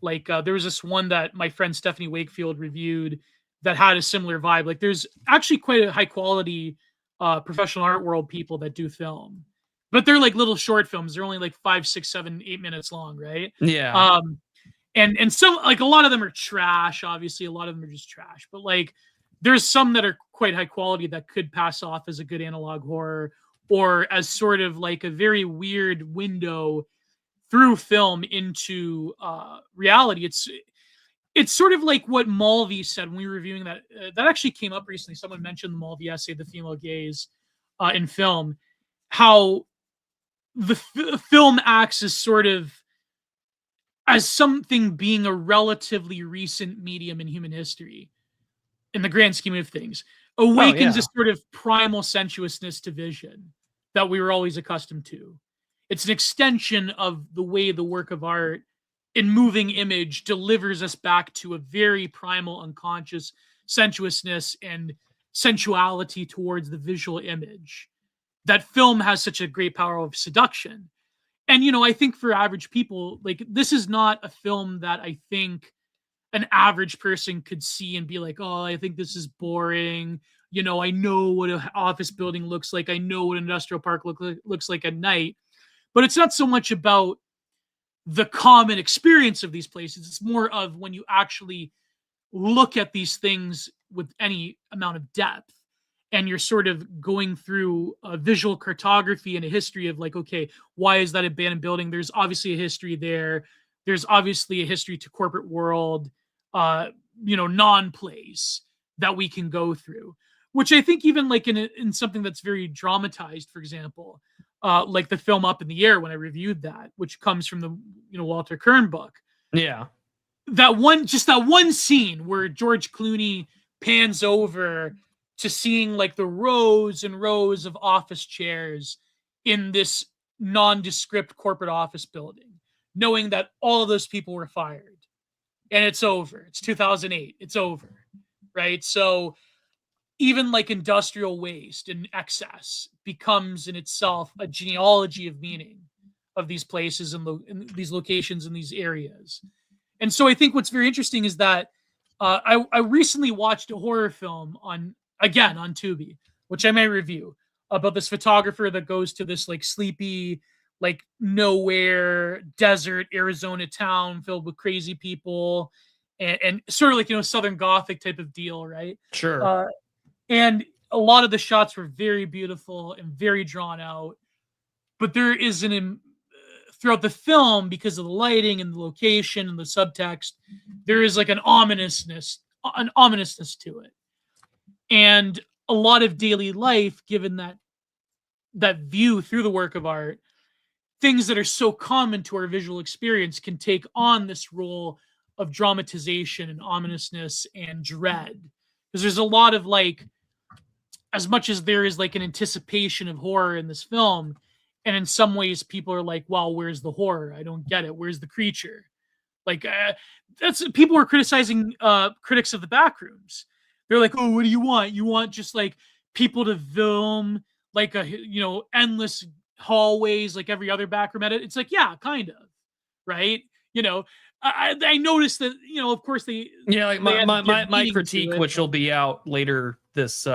Like there was this one that my friend Stephanie Wakefield reviewed that had a similar vibe. Like there's actually quite a high quality professional art world people that do film, but they're like little short films. They're only like 5, 6, 7, 8 minutes long, right? Yeah. And some, like a lot of them are trash. Obviously, a lot of them are just trash. But like, there's some that are quite high quality that could pass off as a good analog horror or as sort of like a very weird window through film into reality. It's sort of like what Mulvey said when we were reviewing that. That actually came up recently. Someone mentioned the Mulvey essay, The Female Gaze, in film. How the film acts as sort of as something being a relatively recent medium in human history, in the grand scheme of things, awakens a sort of primal sensuousness to vision that we were always accustomed to. It's an extension of the way the work of art in moving image delivers us back to a very primal, unconscious sensuousness and sensuality towards the visual image. That film has such a great power of seduction. And, I think for average people, like, this is not a film that I think an average person could see and be like, oh, I think this is boring. I know what an office building looks like. I know what an industrial park looks like at night. But it's not so much about the common experience of these places. It's more of when you actually look at these things with any amount of depth, and you're sort of going through a visual cartography and a history of like, okay, why is that abandoned building? There's obviously a history there. There's obviously a history to corporate world, non-plays that we can go through, which I think even like in something that's very dramatized, for example, like the film Up in the Air, when I reviewed that, which comes from the Walter Kern book. Yeah. That one scene where George Clooney pans over to seeing like the rows and rows of office chairs in this nondescript corporate office building, knowing that all of those people were fired and it's over. It's 2008. It's over. Right. So even like industrial waste and excess becomes in itself a genealogy of meaning of these places and these locations in these areas. And so I think what's very interesting is that I recently watched a horror film on Tubi, which I may review, about this photographer that goes to this like sleepy, like nowhere desert Arizona town filled with crazy people and sort of like, Southern Gothic type of deal, right? Sure. And a lot of the shots were very beautiful and very drawn out, but there is throughout the film, because of the lighting and the location and the subtext, there is like an ominousness to it. And a lot of daily life, given that view through the work of art, things that are so common to our visual experience can take on this role of dramatization and ominousness and dread. Because there's a lot of like, as much as there is like an anticipation of horror in this film, and in some ways people are like, well, where's the horror? I don't get it. Where's the creature? Like that's people were criticizing critics of the Backrooms. They're like, oh, what do you want? You want just like people to film like endless hallways like every other Backroom edit? It's like, yeah, kind of, right? I noticed that, of course they like my critique, which will be out later this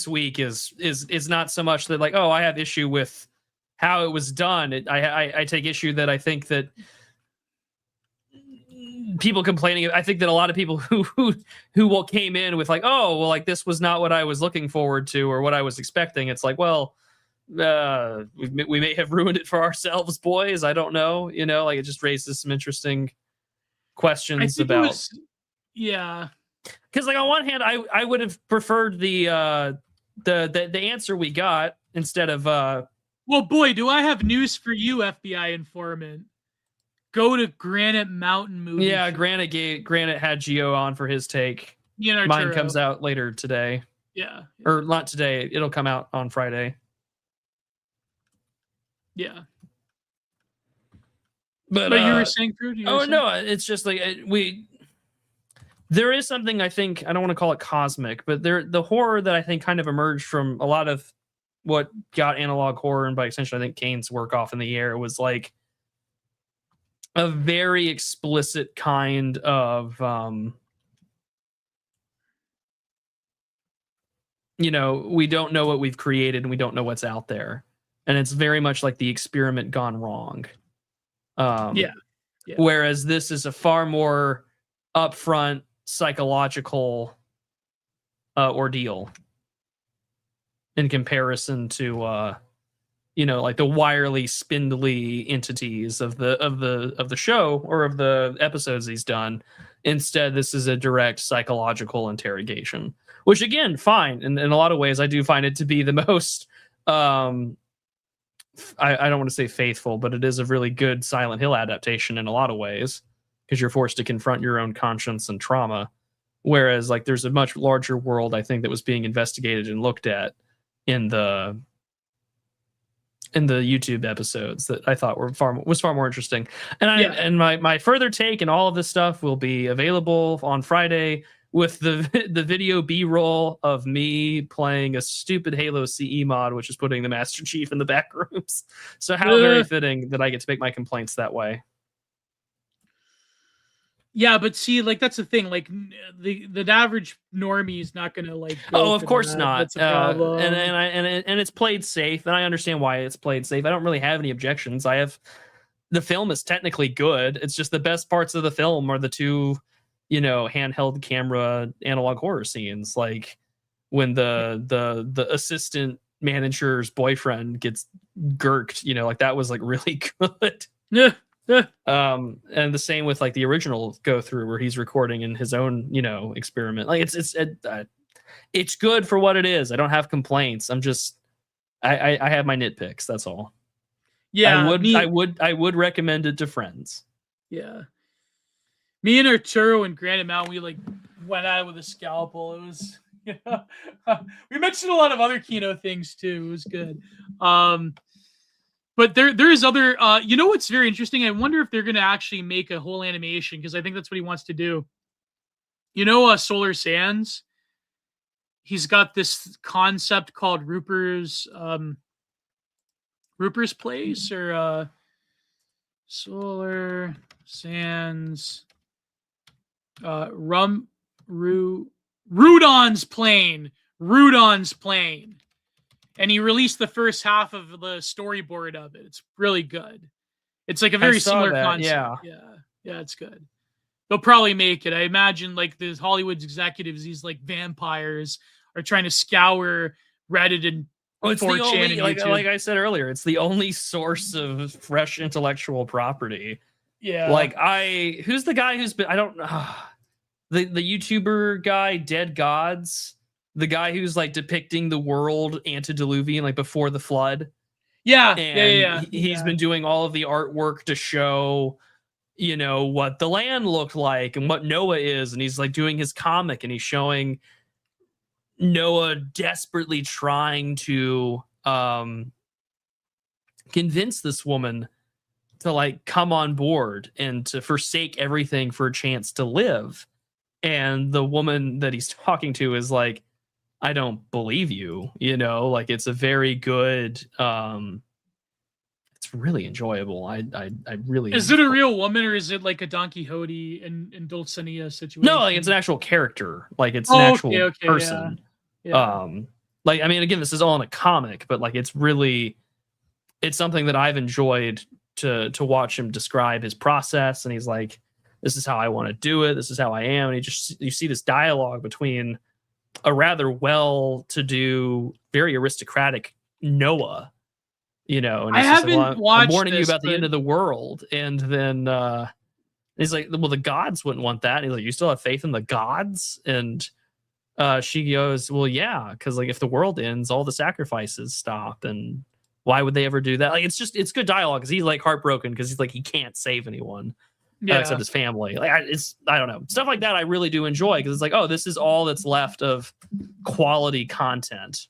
week, is not so much that like, oh, I have issue with how it was done. I take issue that I think that people complaining. I think that a lot of people who came in with like, oh, well, like this was not what I was looking forward to or what I was expecting. It's like, well, we may have ruined it for ourselves, boys. I don't know. Like it just raises some interesting questions about. Because like on one hand, I would have preferred the answer we got instead of. Well, boy, do I have news for you, FBI informant. Go to Granite Mountain movie. Yeah, Granite had Geo on for his take. Mine comes out later today. Yeah. Or not today. It'll come out on Friday. Yeah. But you were saying, Drew? No, it's just like there is something, I think, I don't want to call it cosmic, but the horror that I think kind of emerged from a lot of what got analog horror, and by extension, I think Kane's work, off in the air, was like a very explicit kind of, we don't know what we've created and we don't know what's out there. And it's very much like the experiment gone wrong. Yeah. Whereas this is a far more upfront psychological ordeal in comparison to like the wirely spindly entities of the show or of the episodes he's done. Instead, this is a direct psychological interrogation, which again, fine. In a lot of ways, I do find it to be the most I don't want to say faithful, but it is a really good Silent Hill adaptation in a lot of ways, because you're forced to confront your own conscience and trauma. Whereas like there's a much larger world, I think, that was being investigated and looked at in the YouTube episodes that I thought was far more interesting. And my further take and all of this stuff will be available on Friday with the video B-roll of me playing a stupid Halo CE mod, which is putting the Master Chief in the back rooms. So how very fitting that I get to make my complaints that way. Yeah, but see, like that's the thing. Like the average normie is not going to like. Oh, of course not. That's a problem. And it's played safe, and I understand why it's played safe. I don't really have any objections. the film is technically good. It's just the best parts of the film are the two, handheld camera analog horror scenes, like when the assistant manager's boyfriend gets gurked, like that was like really good. Yeah. And the same with like the original go through where he's recording in his own, experiment. Like it's good for what it is. I don't have complaints. I'm just I have my nitpicks. That's all. Yeah, I would recommend it to friends. Yeah, me and Arturo and Granite Mountain, we like went at it with a scalpel. It was, we mentioned a lot of other Kino things too. It was good. But there is other. What's very interesting? I wonder if they're going to actually make a whole animation, because I think that's what he wants to do. Solar Sands. He's got this concept called Rupert's Place, or Solar Sands Rudon's Plane. And he released the first half of the storyboard of it. It's really good. It's like a very similar concept. Yeah, it's good. They'll probably make it. I imagine like the Hollywood executives, these like vampires, are trying to scour Reddit and 4chan and YouTube. Like I said earlier, it's the only source of fresh intellectual property. Yeah. Like who's the guy who's been, I don't know, the YouTuber guy, Dead Gods, the guy who's like depicting the world antediluvian, like before the flood. Yeah. And he's been doing all of the artwork to show, what the land looked like and what Noah is. And he's like doing his comic and he's showing Noah desperately trying to convince this woman to like come on board and to forsake everything for a chance to live. And the woman that he's talking to is like, I don't believe you, like it's a very good, it's really enjoyable. I really. Is it a real woman, or is it like a Don Quixote and Dulcinea situation? No, like it's an actual character. Like it's an actual person. Yeah. Like, I mean, again, this is all in a comic, but like it's something that I've enjoyed to watch him describe his process. And he's like, this is how I want to do it. This is how I am. And you see this dialogue between a rather well-to-do, very aristocratic Noah, and I haven't watched. I'm warning you about the end of the world, and then he's like, "Well, the gods wouldn't want that." And he's like, "You still have faith in the gods?" And she goes, "Well, yeah, because like if the world ends, all the sacrifices stop, and why would they ever do that?" Like it's good dialogue because he's like heartbroken because he's like he can't save anyone. Except his family. Like I don't know, stuff like that I really do enjoy because it's like, oh, this is all that's left of quality content.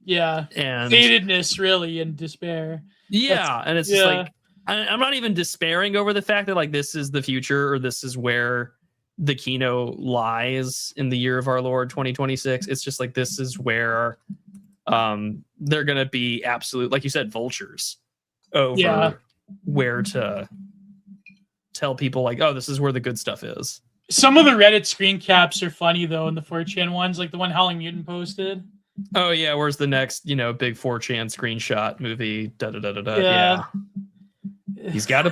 Yeah, and datedness really and despair. Yeah, and it's just like I'm not even despairing over the fact that like this is the future or this is where the Kino lies in the year of our Lord 2026. It's just like this is where they're gonna be absolute, like you said, vultures over where to tell people like, oh, this is where the good stuff is. Some of the Reddit screen caps are funny though, in the 4chan ones, like the one Howling Mutant posted. Oh yeah, where's the next, big 4chan screenshot movie? Yeah. He's got a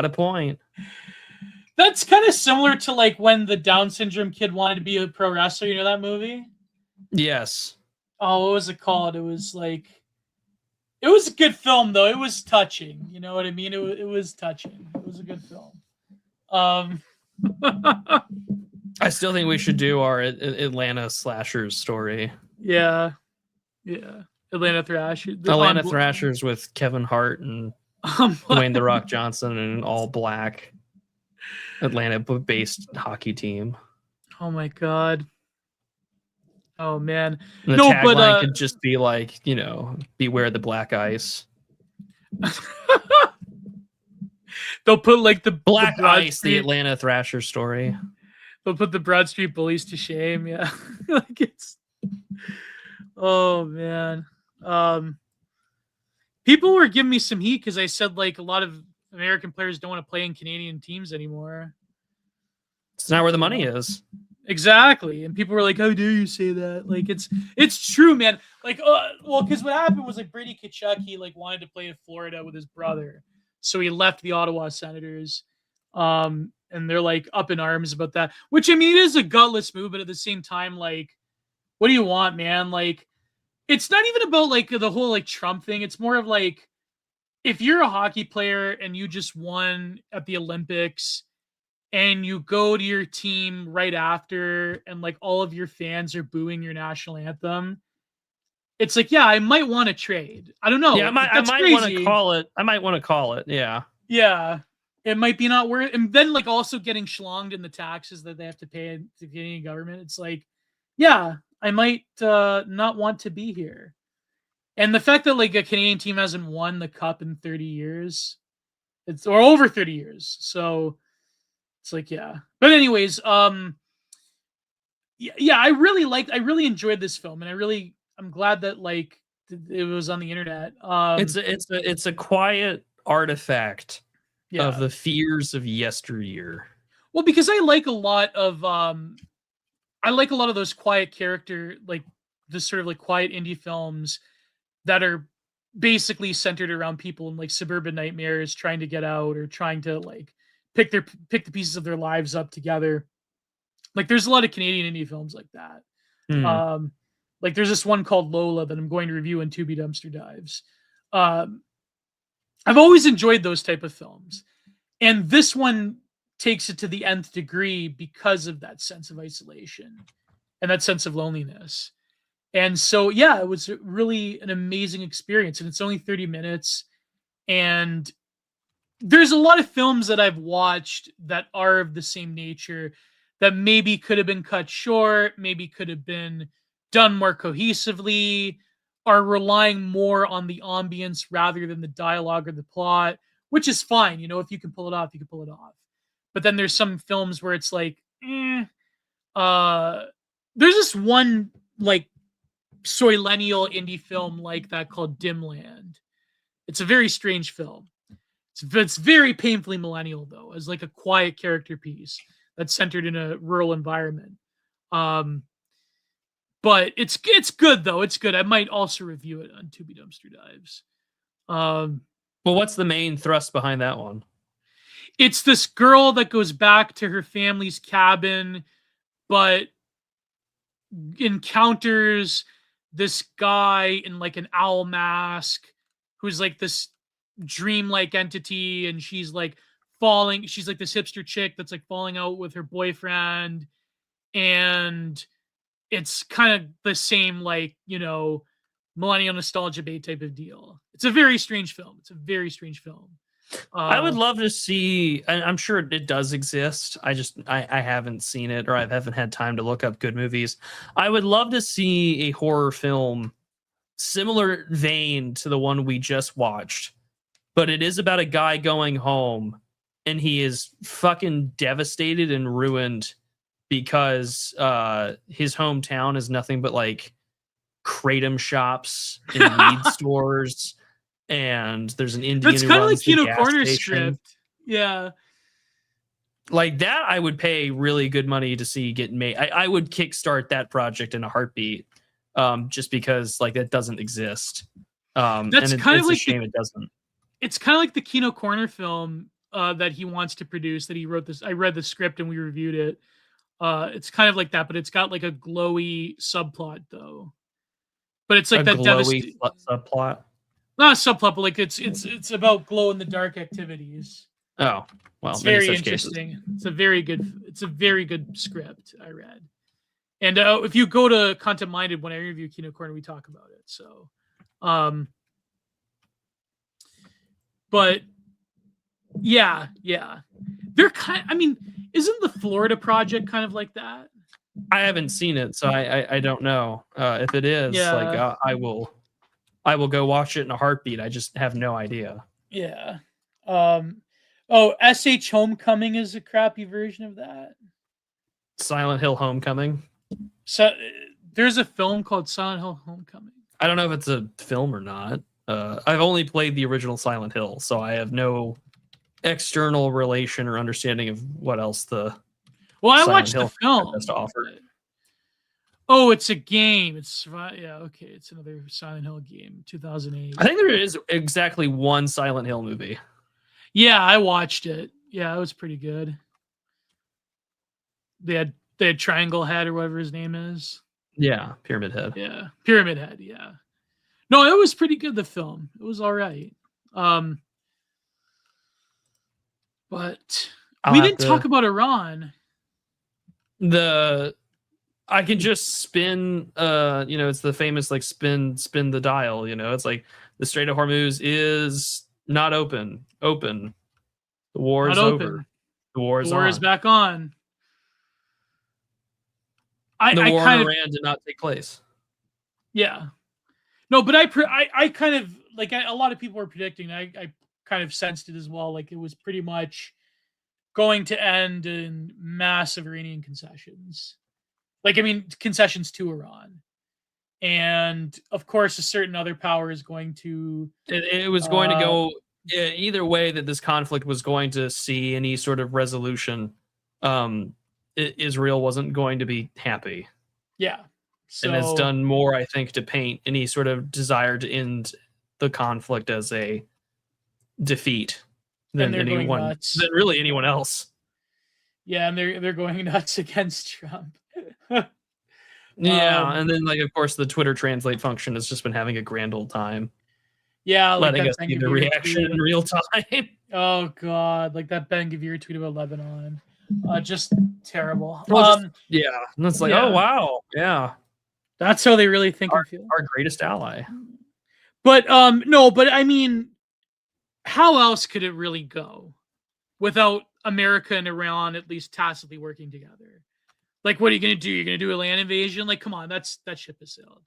point. That's kind of similar to like when the Down syndrome kid wanted to be a pro wrestler. You know that movie? Yes. Oh, what was it called? It was a good film though. It was touching. You know what I mean? It was touching. It was a good film. I still think we should do our Atlanta slashers story. Yeah. Atlanta Thrashers with Kevin Hart and Dwayne The Rock Johnson and an all black Atlanta-based hockey team. Oh my god. Oh man. And the tagline could just be like, beware the black ice. They'll put like the Black Ice, the Atlanta Thrasher story. They'll put the Broad Street Bullies to shame. Yeah. Like it's. Oh man. People were giving me some heat because I said like a lot of American players don't want to play in Canadian teams anymore. It's not where the money is. Exactly. And people were like, how dare you say that? Like it's true, man. Like, well, because what happened was like Brady Tkachuk, he like wanted to play in Florida with his brother. So he left the Ottawa Senators. And they're like up in arms about that, which I mean, it is a gutless move, but at the same time, like, what do you want, man? Like, it's not even about like the whole like Trump thing. It's more of like, if you're a hockey player and you just won at the Olympics and you go to your team right after and like all of your fans are booing your national anthem, it's like, yeah, I might want to trade. I don't know. Yeah, I might want to call it. I might want to call it. Yeah. Yeah. It might be not worth it. And then like also getting schlonged in the taxes that they have to pay to the Canadian government. It's like, yeah, I might not want to be here. And the fact that like a Canadian team hasn't won the cup in 30 years, or over 30 years. So it's like, yeah. But anyways, yeah, I really enjoyed this film, and I'm glad that like it was on the internet. It's a quiet artifact Yeah. of the fears of yesteryear. Well, because I like a lot of those quiet character, like this sort of like quiet indie films that are basically centered around people in like suburban nightmares trying to get out or trying to like pick the pieces of their lives up together. Like there's a lot of Canadian indie films like that. Like there's this one called Lola that I'm going to review in Tubi Dumpster Dives. I've always enjoyed those type of films. And this one takes it to the nth degree because of that sense of isolation and that sense of loneliness. And so, yeah, it was really an amazing experience. And it's only 30 minutes. And there's a lot of films that I've watched that are of the same nature that maybe could have been cut short, maybe could have been done more cohesively, are relying more on the ambience rather than the dialogue or the plot, which is fine. You know, if you can pull it off, you can pull it off. But then there's some films where it's like, there's this one like soillennial indie film like that called Dimland. It's a very strange film. It's very painfully millennial though, as like a quiet character piece that's centered in a rural environment. But it's good though. It's good. I might also review it on Tubi Dumpster Dives. Well, what's the main thrust behind that one? It's this girl that goes back to her family's cabin, but encounters this guy in like an owl mask who's like this dreamlike entity, and she's like this hipster chick that's like falling out with her boyfriend, and it's kind of the same like, you know, millennial nostalgia bait type of deal. It's a very strange film. I would love to see, and I'm sure it does exist. I haven't seen it, or I haven't had time to look up good movies. I would love to see a horror film similar vein to the one we just watched, but it is about a guy going home and he is fucking devastated and ruined because his hometown is nothing but like kratom shops and weed stores, and there's an Indian. That's kind of like Kino Corner's script. Yeah. Like that, I would pay really good money to see get made. I would kickstart that project in a heartbeat, just because like that doesn't exist. That's and kind of like a shame it doesn't. It's kind of like the Kino Corner film that he wants to produce. That he wrote this. I read the script and we reviewed it. It's kind of like that, but it's got like a glowy subplot though. But it's like that glowy subplot. Not a subplot, but like it's about glow in the dark activities. Oh, well, it's very interesting. Cases. It's a very good script I read. And if you go to Content Minded, when I review Kino Corner, we talk about it. So, but yeah, they're isn't the Florida Project kind of like that? I haven't seen it, so I don't know if it is. Yeah. Like I will go watch it in a heartbeat. I just have no idea. Yeah. SH Homecoming is a crappy version of that. Silent Hill Homecoming. So there's a film called Silent Hill Homecoming. I don't know if it's a film or not. I've only played the original Silent Hill, so I have no external relation or understanding of what else the I watched the film has to offer. Oh, it's a game. It's it's another Silent Hill game, 2008. I think there is exactly one Silent Hill movie. Yeah, I watched it. Yeah, it was pretty good. They had Triangle Head or whatever his name is. Yeah, Pyramid Head. Yeah, Pyramid Head. Yeah. No, it was pretty good. The film. It was all right. But we didn't talk about Iran. I can just spin, it's the famous like spin the dial, it's like the Strait of Hormuz is not open. The war is over. The war is back on. The war in Iran did not take place. Yeah. No, but I kind of like a lot of people were predicting. I kind of sensed it as well. Like it was pretty much going to end in massive Iranian concessions. Like, I mean, concessions to Iran. And of course, a certain other power is going to. It was going to go either way that this conflict was going to see any sort of resolution. Israel wasn't going to be happy. Yeah. And it's done more, I think, to paint any sort of desire to end the conflict as a defeat than anyone, than really anyone else. Yeah, and they're going nuts against Trump. Yeah, and then like of course the Twitter translate function has just been having a grand old time. Yeah, like letting us see the reaction in real time. Oh god, like that Ben Gvir tweet about Lebanon. Just terrible. Yeah, and it's like, oh wow, yeah. That's how they really think and feel. Our greatest ally. But no, but I mean, how else could it really go without America and Iran at least tacitly working together? Like, what are you going to do? You're going to do a land invasion? Like, come on, that ship has sailed.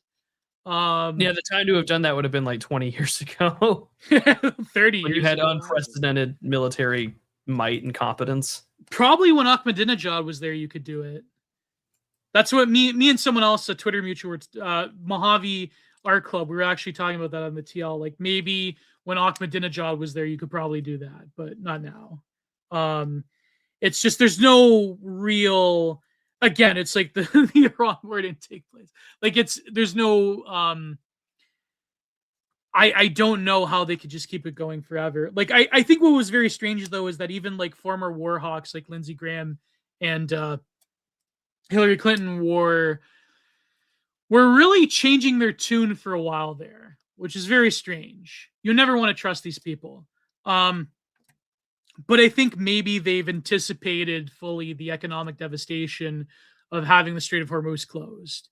Yeah, the time to have done that would have been like 20 years ago. 30 years when you had unprecedented military might and competence. Probably when Ahmadinejad was there, you could do it. That's what me and someone else, a Twitter mutual, Mojave Art Club, we were actually talking about that on the TL. Like maybe when Ahmadinejad was there, you could probably do that, but not now. It's just there's no real. Again, it's like the Iran war didn't take place. Like there's no. I don't know how they could just keep it going forever. Like I think what was very strange though is that even like former war hawks like Lindsey Graham and Hillary Clinton were really changing their tune for a while there, which is very strange. You never want to trust these people. But I think maybe they've anticipated fully the economic devastation of having the Strait of Hormuz closed.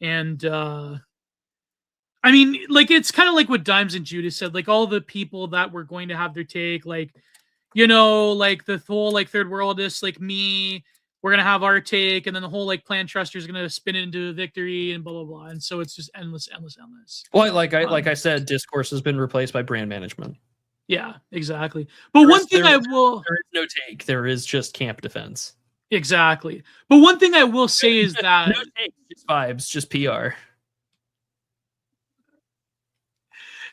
And I mean, like, it's kind of like what Dimes and Judas said, like all the people that were going to have their take, like, like the whole like third worldists like me, we're going to have our take. And then the whole like Plan Truster is going to spin it into a victory and blah, blah, blah. And so it's just endless. Well, like I said, discourse has been replaced by brand management. Yeah, exactly. But there is no take. There is just camp defense. Exactly. But one thing I will say is that no take, just vibes, just PR.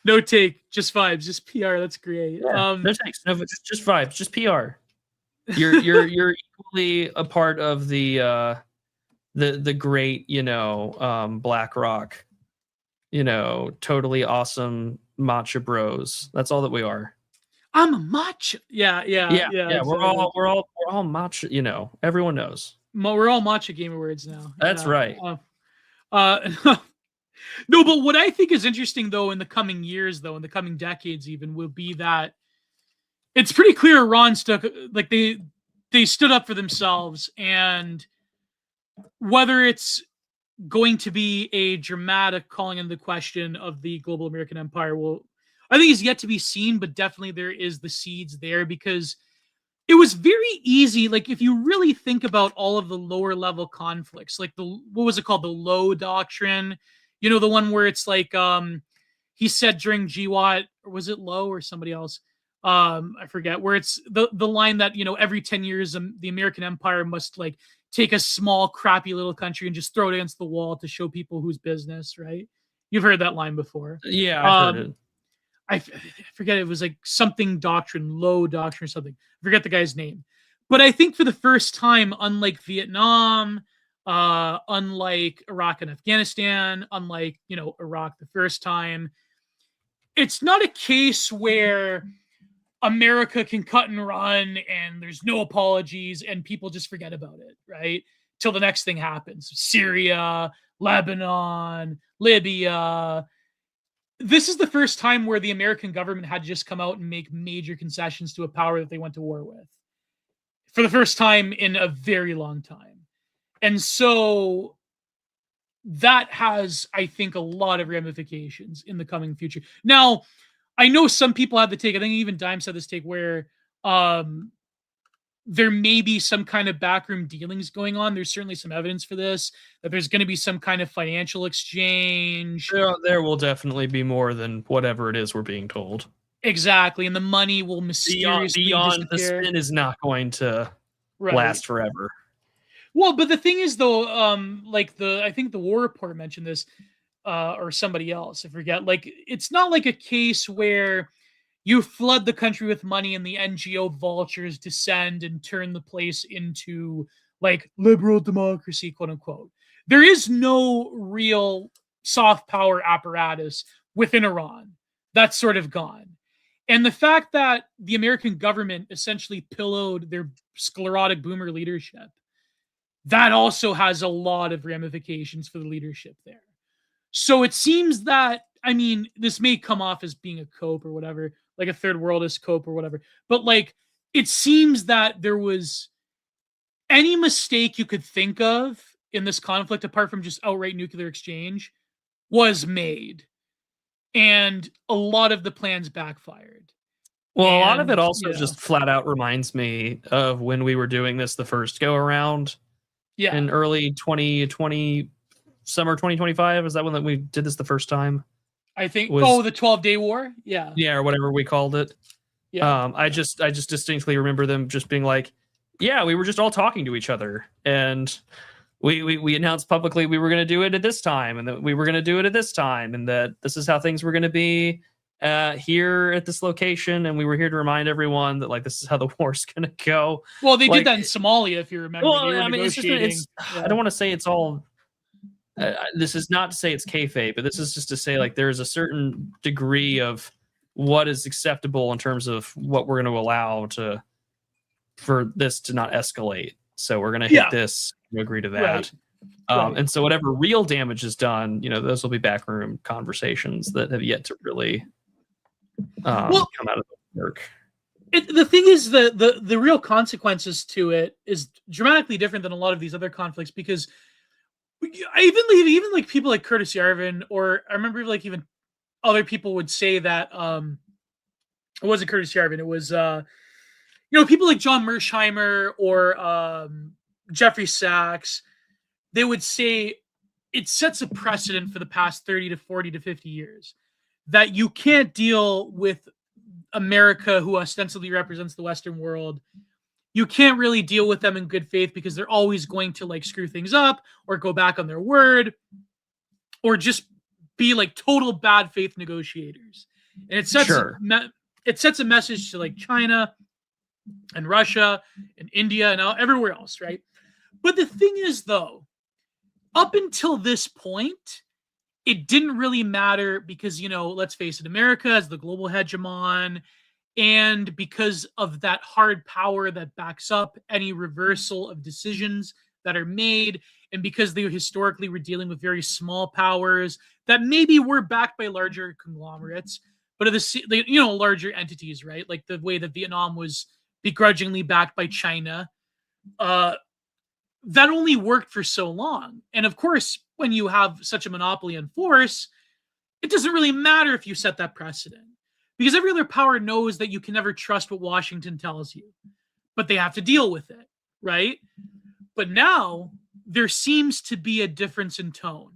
No take, just vibes, just PR. That's great. Yeah, no takes, no, just vibes, just PR. You're equally a part of the great, BlackRock, totally awesome matcha bros. That's all that we are. I'm a matcha. Yeah. We're all matcha. Everyone knows. We're all matcha gamer words now. That's right. No, but what I think is interesting though in the coming years, though in the coming decades, even will be that it's pretty clear Iran stuck like they stood up for themselves, and whether it's going to be a dramatic calling into question of the global American empire I think is yet to be seen, but definitely there is the seeds there, because it was very easy. Like if you really think about all of the lower level conflicts, like what was it called? The Low Doctrine, the one where it's like, he said during GWAT, or was it Low or somebody else? I forget, where it's the line that, every 10 years, the American empire must like take a small, crappy little country and just throw it against the wall to show people whose business, right? You've heard that line before. Yeah, I've heard it. I forget, it was like something doctrine, Low Doctrine or something. I forget the guy's name. But I think for the first time, unlike Vietnam, unlike Iraq and Afghanistan, unlike, Iraq the first time, it's not a case where America can cut and run and there's no apologies and people just forget about it, right? Till the next thing happens. Syria, Lebanon, Libya. This is the first time where the American government had to just come out and make major concessions to a power that they went to war with. For the first time in a very long time. And so that has, I think, a lot of ramifications in the coming future. Now, I know some people have the take, I think even Dime said this take, where there may be some kind of backroom dealings going on. There's certainly some evidence for this, that there's going to be some kind of financial exchange. There will definitely be more than whatever it is we're being told. Exactly, and the money will mysteriously beyond disappear. the spin is not going to last forever. Well, but the thing is, though, I think the War Report mentioned this, or somebody else, I forget. Like, it's not like a case where you flood the country with money and the NGO vultures descend and turn the place into like liberal democracy, quote unquote. There is no real soft power apparatus within Iran. That's sort of gone. And the fact that the American government essentially pillowed their sclerotic boomer leadership, that also has a lot of ramifications for the leadership there. So it seems that, I mean, this may come off as being a cope or whatever, like a third worldist cope or whatever, but like, it seems that there was any mistake you could think of in this conflict, apart from just outright nuclear exchange, was made. And a lot of the plans backfired. Well, a lot of it also just flat out reminds me of when we were doing this the first go around. Yeah. In early 2020, summer 2025. Is that when we did this the first time? I think. The 12-day war. Yeah. Yeah, or whatever we called it. Yeah. I just distinctly remember them just being like, yeah, we were just all talking to each other, and we announced publicly we were going to do it at this time, and that we were going to do it at this time, and that this is how things were going to be here at this location, and we were here to remind everyone that like this is how the war's going to go. Well, they did that in Somalia, if you remember. Well, I mean, I don't want to say it's all. This is not to say it's kayfabe, but this is just to say like there is a certain degree of what is acceptable in terms of what we're going to allow for this to not escalate. So we're going to hit this, agree to that. Right. And so whatever real damage is done, those will be backroom conversations that have yet to really come out of the work. The thing is, the real consequences to it is dramatically different than a lot of these other conflicts, because even like people like Curtis Yarvin, or I remember like even other people would say that it wasn't Curtis Yarvin, it was people like John Mersheimer or Jeffrey Sachs. They would say it sets a precedent for the past 30 to 40 to 50 years that you can't deal with America, who ostensibly represents the Western world. You can't really deal with them in good faith, because they're always going to like screw things up or go back on their word or just be like total bad faith negotiators. And it sets a message to like China and Russia and India and everywhere else, right? But the thing is, though, up until this point, it didn't really matter because, let's face it, America is the global hegemon. And because of that hard power that backs up any reversal of decisions that are made, and because they historically were dealing with very small powers that maybe were backed by larger conglomerates, but of larger entities, right? Like the way that Vietnam was begrudgingly backed by China, that only worked for so long. And of course, when you have such a monopoly on force, it doesn't really matter if you set that precedent, because every other power knows that you can never trust what Washington tells you, but they have to deal with it, right? But now there seems to be a difference in tone.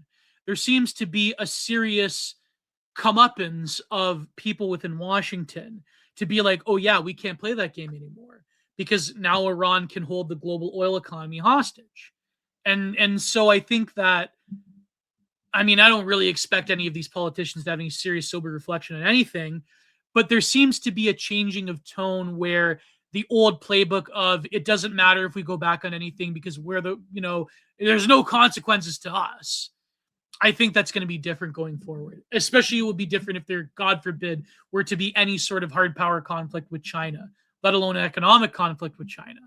There seems to be a serious comeuppance of people within Washington to be like, oh yeah, we can't play that game anymore, because now Iran can hold the global oil economy hostage. And so I think that, I mean, I don't really expect any of these politicians to have any serious sober reflection on anything, but there seems to be a changing of tone where the old playbook of it doesn't matter if we go back on anything because we're there's no consequences to us. I think that's going to be different going forward. Especially, it would be different if there, God forbid, were to be any sort of hard power conflict with China, let alone an economic conflict with China.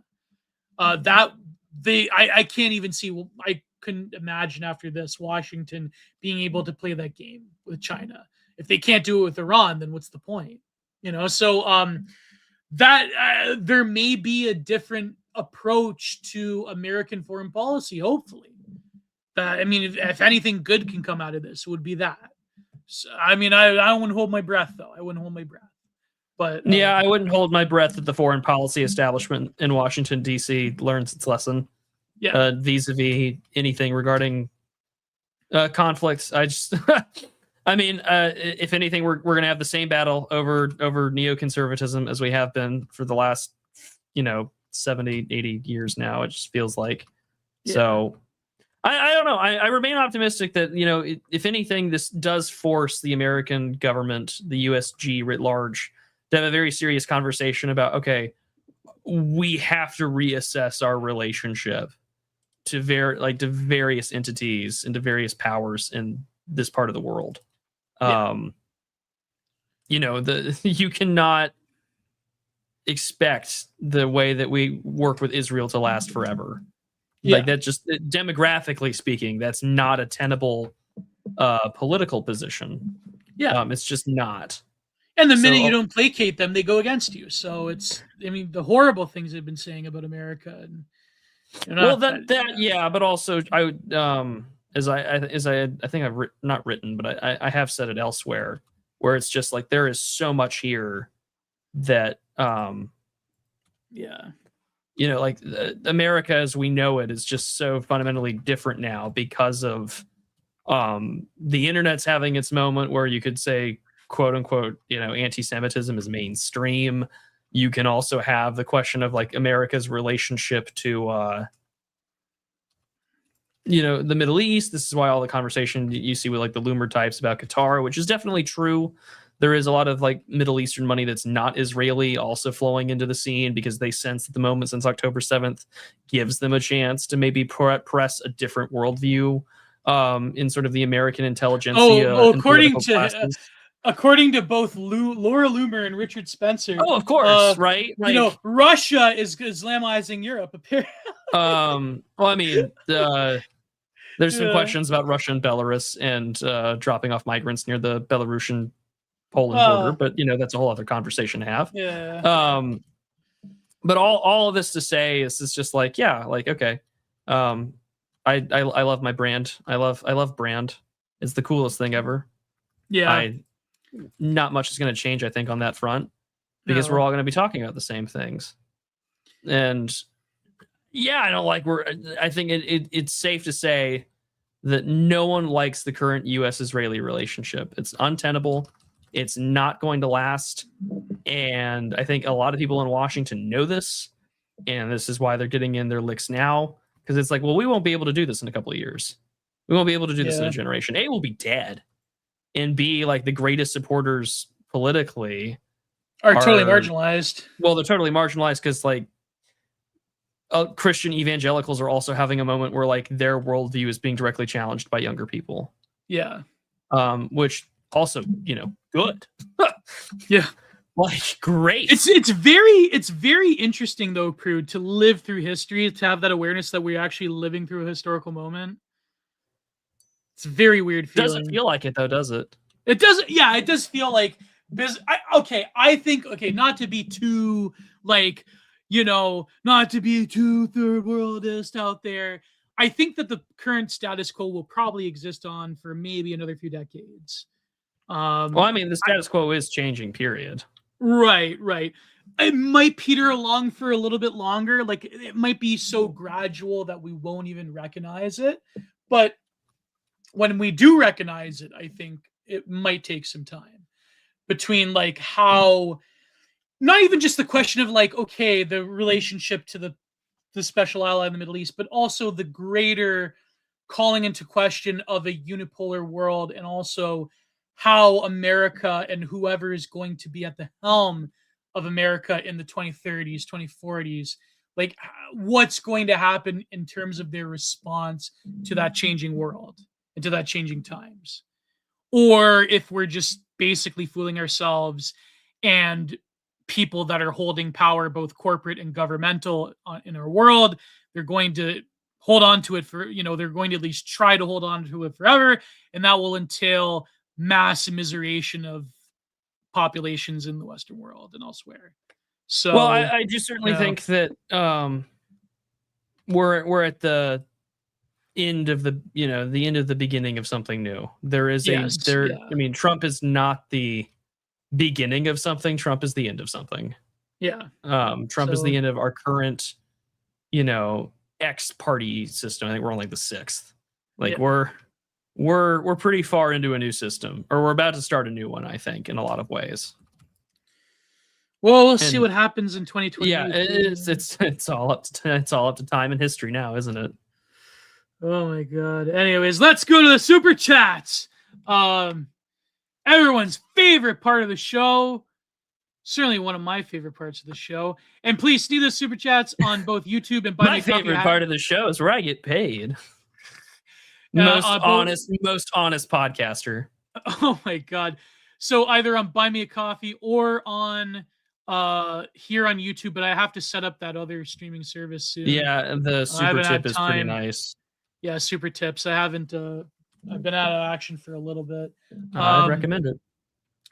I can't even see. Well, I couldn't imagine after this Washington being able to play that game with China. If they can't do it with Iran, then what's the point? So that there may be a different approach to American foreign policy. Hopefully, I mean, if anything good can come out of this, it would be that. So, I mean, I wouldn't hold my breath though. I wouldn't hold my breath. But yeah, I wouldn't hold my breath that the foreign policy establishment in Washington, D.C. learns its lesson. Yeah. Vis-a-vis anything regarding conflicts. I just, I mean, if anything, we're going to have the same battle over neoconservatism as we have been for the last, 70, 80 years now. It just feels like. Yeah. So I don't know. I remain optimistic that, if anything, this does force the American government, the USG writ large, to have a very serious conversation about, okay, we have to reassess our relationship to various entities and to various powers in this part of the world. Yeah. You cannot expect the way that we work with Israel to last forever. Yeah. Like that, just demographically speaking, that's not a tenable political position. Yeah. It's just not. And the minute you don't placate them, they go against you. So it's, I mean, the horrible things they've been saying about America. And yeah, but also I would, as I think I've not written, but I have said it elsewhere, where it's just like there is so much here that, America as we know it is just so fundamentally different now because of the internet's having its moment where you could say, quote unquote, anti-Semitism is mainstream. You can also have the question of like America's relationship to, the Middle East. This is why all the conversation you see with like the Loomer types about Qatar, which is definitely true. There is a lot of like Middle Eastern money that's not Israeli also flowing into the scene because they sense that the moment since October 7th gives them a chance to maybe press a different worldview in sort of the American intelligentsia. According to both Laura Loomer and Richard Spencer. Oh, of course, right? Like, Russia is Islamizing Europe, apparently. Well, I mean, there's some questions about Russia and Belarus and dropping off migrants near the Belarusian Poland border, but that's a whole other conversation to have. Yeah. But all of this to say is just like, yeah, like, okay. I love my brand. I love brand. It's the coolest thing ever. Yeah. Not much is going to change, I think, on that front because we're all going to be talking about the same things. And yeah, I think it's safe to say that no one likes the current U.S.-Israeli relationship. It's untenable. It's not going to last. And I think a lot of people in Washington know this. And this is why they're getting in their licks now. Because it's like, well, we won't be able to do this in a couple of years. We won't be able to do this in a generation. A, we'll be dead. And B, like the greatest supporters politically are totally marginalized. Well, they're totally marginalized because like Christian evangelicals are also having a moment where like their worldview is being directly challenged by younger people. Yeah. Which also, good. Yeah. Like great. It's very interesting though, Prude, to live through history, to have that awareness that we're actually living through a historical moment. It's a very weird feeling. Doesn't feel like it though, does it? It doesn't. Yeah, it does feel like I think not to be too like, not to be too third worldist out there. I think that the current status quo will probably exist on for maybe another few decades. Well, I mean, the status quo is changing, period. Right. It might peter along for a little bit longer. Like it might be so gradual that we won't even recognize it. But when we do recognize it, I think it might take some time between like how, not even just the question of like, okay, the relationship to the special ally in the Middle East, but also the greater calling into question of a unipolar world, and also how America and whoever is going to be at the helm of America in the 2030s, 2040s, like what's going to happen in terms of their response to that changing world, into that changing times, or if we're just basically fooling ourselves and people that are holding power, both corporate and governmental in our world, they're going to hold on to it for, they're going to at least try to hold on to it forever. And that will entail mass immiseration of populations in the Western world and elsewhere. So, well, I do certainly think that we're at the end of the end of the beginning of something new. There is I mean, Trump is not the beginning of something. Trump is the end of something. Yeah. Trump is the end of our current, X party system. I think we're on like the 6th. Like we're pretty far into a new system, or we're about to start a new one, I think, in a lot of ways. Well, we'll see what happens in 2020. Yeah, it's all up to time and history now, isn't it? Oh my god. Anyways, let's go to the super chats. Everyone's favorite part of the show. Certainly one of my favorite parts of the show. And please see the super chats on both YouTube and my favorite part of the show is where I get paid. Most honest podcaster. Oh my god. So either on Buy Me a Coffee or on here on YouTube, but I have to set up that other streaming service soon. Yeah, the super tip is pretty nice. Yeah, super tips. I've been out of action for a little bit. I'd recommend it.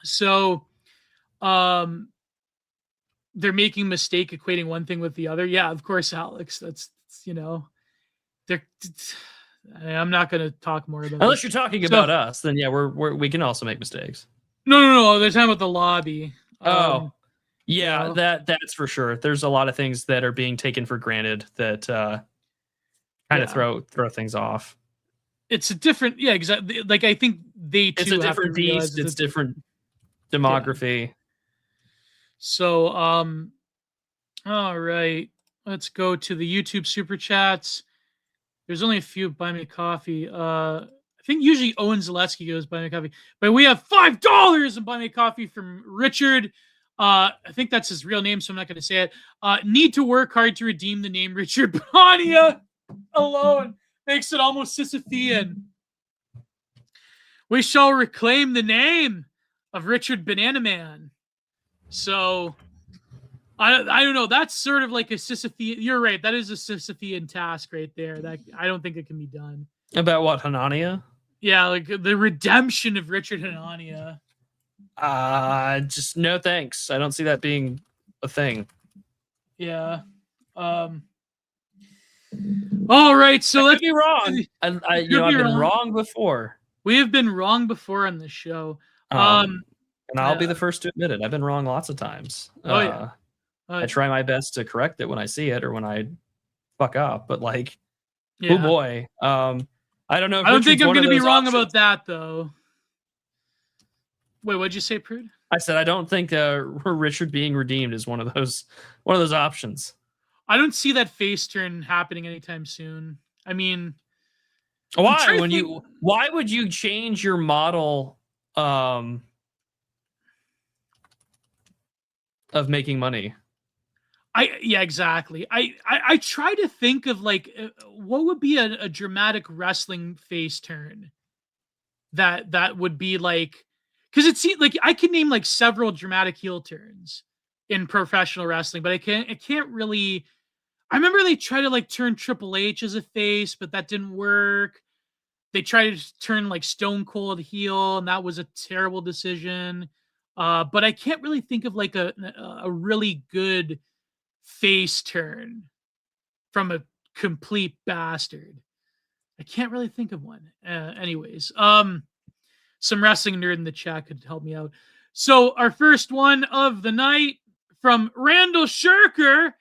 So they're making a mistake equating one thing with the other. Yeah, of course, Alex. That's I'm not going to talk more about unless you're talking about us, then yeah, we can also make mistakes. No. They're talking about the lobby. Yeah, that's for sure. There's a lot of things that are being taken for granted that kind of throw things off. It's a different, exactly. Like I think it's a different beast. It's different demography. Yeah. So, all right, let's go to the YouTube super chats. There's only a few Buy Me a Coffee. I think usually Owen Zaleski goes Buy Me a Coffee, but we have $5 in Buy Me a Coffee from Richard. I think that's his real name, so I'm not going to say it. Need to work hard to redeem the name Richard Bonania alone makes it almost Sisyphean. We shall reclaim the name of Richard Banana Man. So, I don't know. That's sort of like a Sisyphean. You're right. That is a Sisyphean task right there. That I don't think it can be done. About what, Hanania? Yeah, like the redemption of Richard Hanania. Just no thanks. I don't see that being a thing. Yeah. All right, so let's be wrong. I've been wrong before. We have been wrong before on the show. And I'll be the first to admit it. I've been wrong lots of times. I try my best to correct it when I see it or when I fuck up. But oh boy, I don't know. I don't think I'm going to be wrong about that, though. Wait, what'd you say, Prude? I said I don't think Richard being redeemed is one of those options. I don't see that face turn happening anytime soon. I mean, why would you change your model of making money? Exactly. I try to think of what would be a dramatic wrestling face turn that would be because it seems like I can name several dramatic heel turns in professional wrestling, but I can't really. I remember they tried to turn Triple H as a face, but that didn't work. They tried to turn Stone Cold heel, and that was a terrible decision. But I can't really think of a really good face turn from a complete bastard. I can't really think of one. Anyways, some wrestling nerd in the chat could help me out. So our first one of the night from Randall Shirker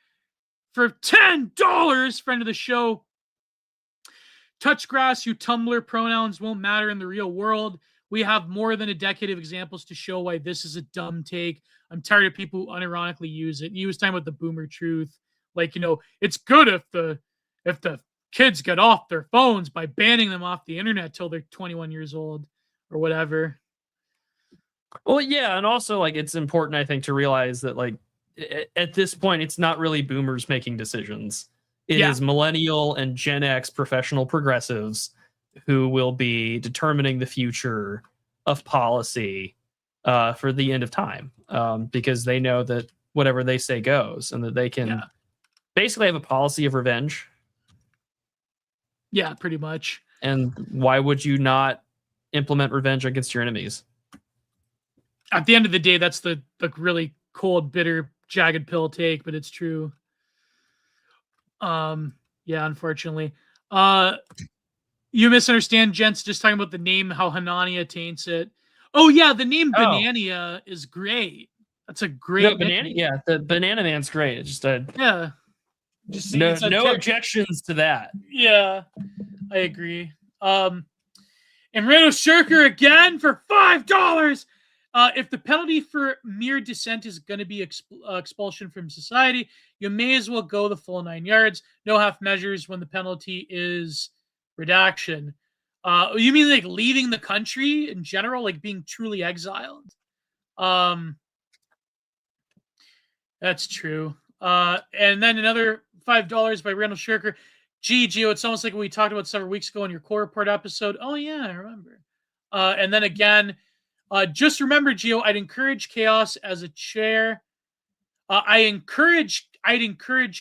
for $10, friend of the show. Touch grass, you Tumblr. Pronouns won't matter in the real world. We have more than a decade of examples to show why this is a dumb take. I'm tired of people who unironically use it. He was talking about the boomer truth. It's good if the kids get off their phones by banning them off the internet till they're 21 years old or whatever. Well, yeah, and also it's important, I think, to realize that at this point, it's not really boomers making decisions. It is millennial and Gen X professional progressives who will be determining the future of policy for the end of time, because they know that whatever they say goes, and that they can basically have a policy of revenge. Yeah, pretty much. And why would you not implement revenge against your enemies? At the end of the day, that's the really cold, bitter, jagged pill take, but it's true. Yeah, unfortunately. You misunderstand, gents, just talking about the name, how Hanania taints it. Oh, yeah, the name Banania is great. That's a great Banana. Yeah, the Banana Man's great. It's just just no objections to that. Yeah, I agree. And Randall Shirker again for $5. If the penalty for mere dissent is going to be expulsion from society, you may as well go the full 9 yards. No half measures when the penalty is redaction. You mean like leaving the country in general, like being truly exiled? That's true. And then another $5 by Randall Shirker. Gee, Gio, it's almost like we talked about several weeks ago in your core report episode. Oh yeah, I remember. And then again, just remember, Gio, I'd encourage chaos as a chair. I'd encourage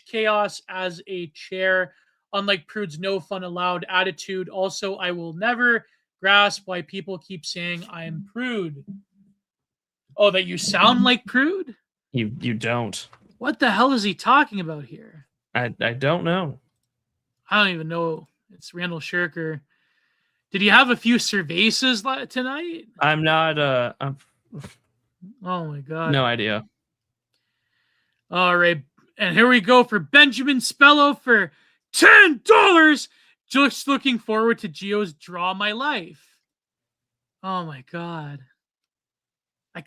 chaos as a chair, unlike Prude's no fun allowed attitude. Also, I will never grasp why people keep saying I am Prude. Oh, that you sound like Prude? You don't. What the hell is he talking about here? I don't know. I don't even know. It's Randall Shirker. Did he have a few cervezas tonight? I'm not. Oh my god. No idea. All right, and here we go for Benjamin Spello for $10. Just looking forward to Gio's Draw My Life. Oh my god. I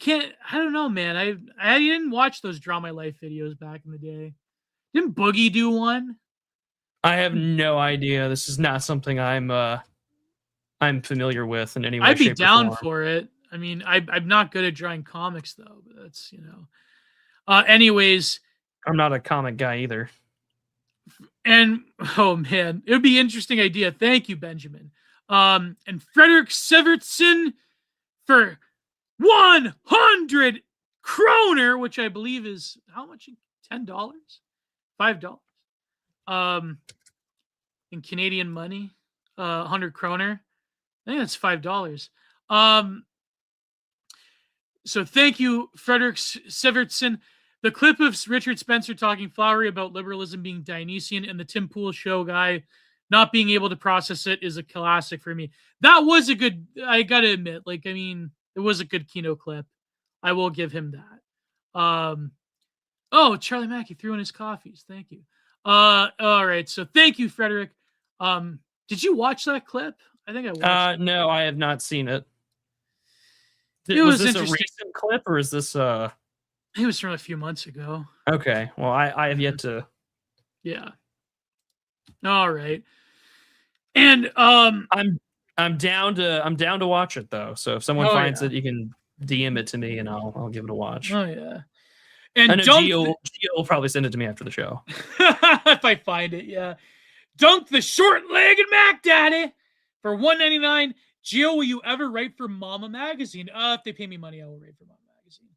don't know, man. I didn't watch those Draw My Life videos back in the day. Didn't Boogie do one? I have no idea. This is not something I'm familiar with in any way. I'd be shape, down or form. for it. I mean, I'm not good at drawing comics though, but that's, anyways. I'm not a comic guy either. And oh man, it would be an interesting idea. Thank you, Benjamin. And Frederick Severtson for 100 kroner, which I believe is how much? $10? $5. In Canadian money, 100 kroner. I think that's $5. So thank you, Frederick Severtson. The clip of Richard Spencer talking flowery about liberalism being Dionysian and the Tim Pool show guy not being able to process it is a classic for me. That was a good, I got to admit, it was a good Kino clip. I will give him that. Oh, Charlie Mackey threw in his coffees. Thank you. All right. So thank you, Frederick. Did you watch that clip? I think I watched it. No, I have not seen it. Was this a recent clip or is this It was from a few months ago. Okay. Well, I have yet to. Yeah. All right. And I'm down to watch it though. So if someone finds it, you can DM it to me and I'll give it a watch. Oh yeah. And Gio will probably send it to me after the show. If I find it, yeah. Dunk the short-legged Mac Daddy for $1.99. Gio, will you ever write for Mama Magazine? If they pay me money, I will write for Mama Magazine.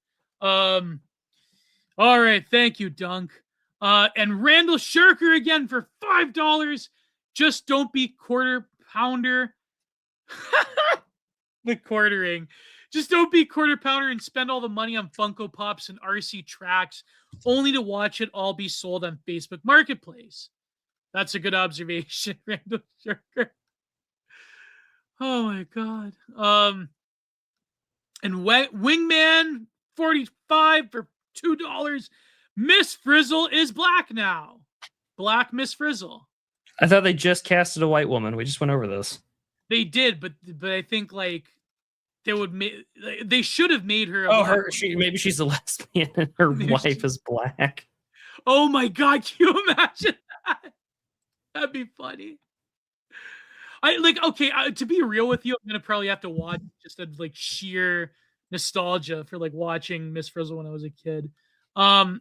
All right, thank you, Dunk. And Randall Shirker again for $5. Just don't be quarter pounder. The quartering. Just don't be quarter pounder and spend all the money on Funko Pops and RC tracks only to watch it all be sold on Facebook Marketplace. That's a good observation, Randall Shirker. Oh my god. And Wingman 45 for $2. Miss Frizzle is black now. Black Miss Frizzle. I thought they just casted a white woman. We just went over this. They did, but I think they should have made her. Maybe she's a lesbian and her wife is black. Oh my god! Can you imagine that? That'd be funny. To be real with you, I'm gonna probably have to watch just a sheer nostalgia for watching Miss Frizzle when I was a kid. And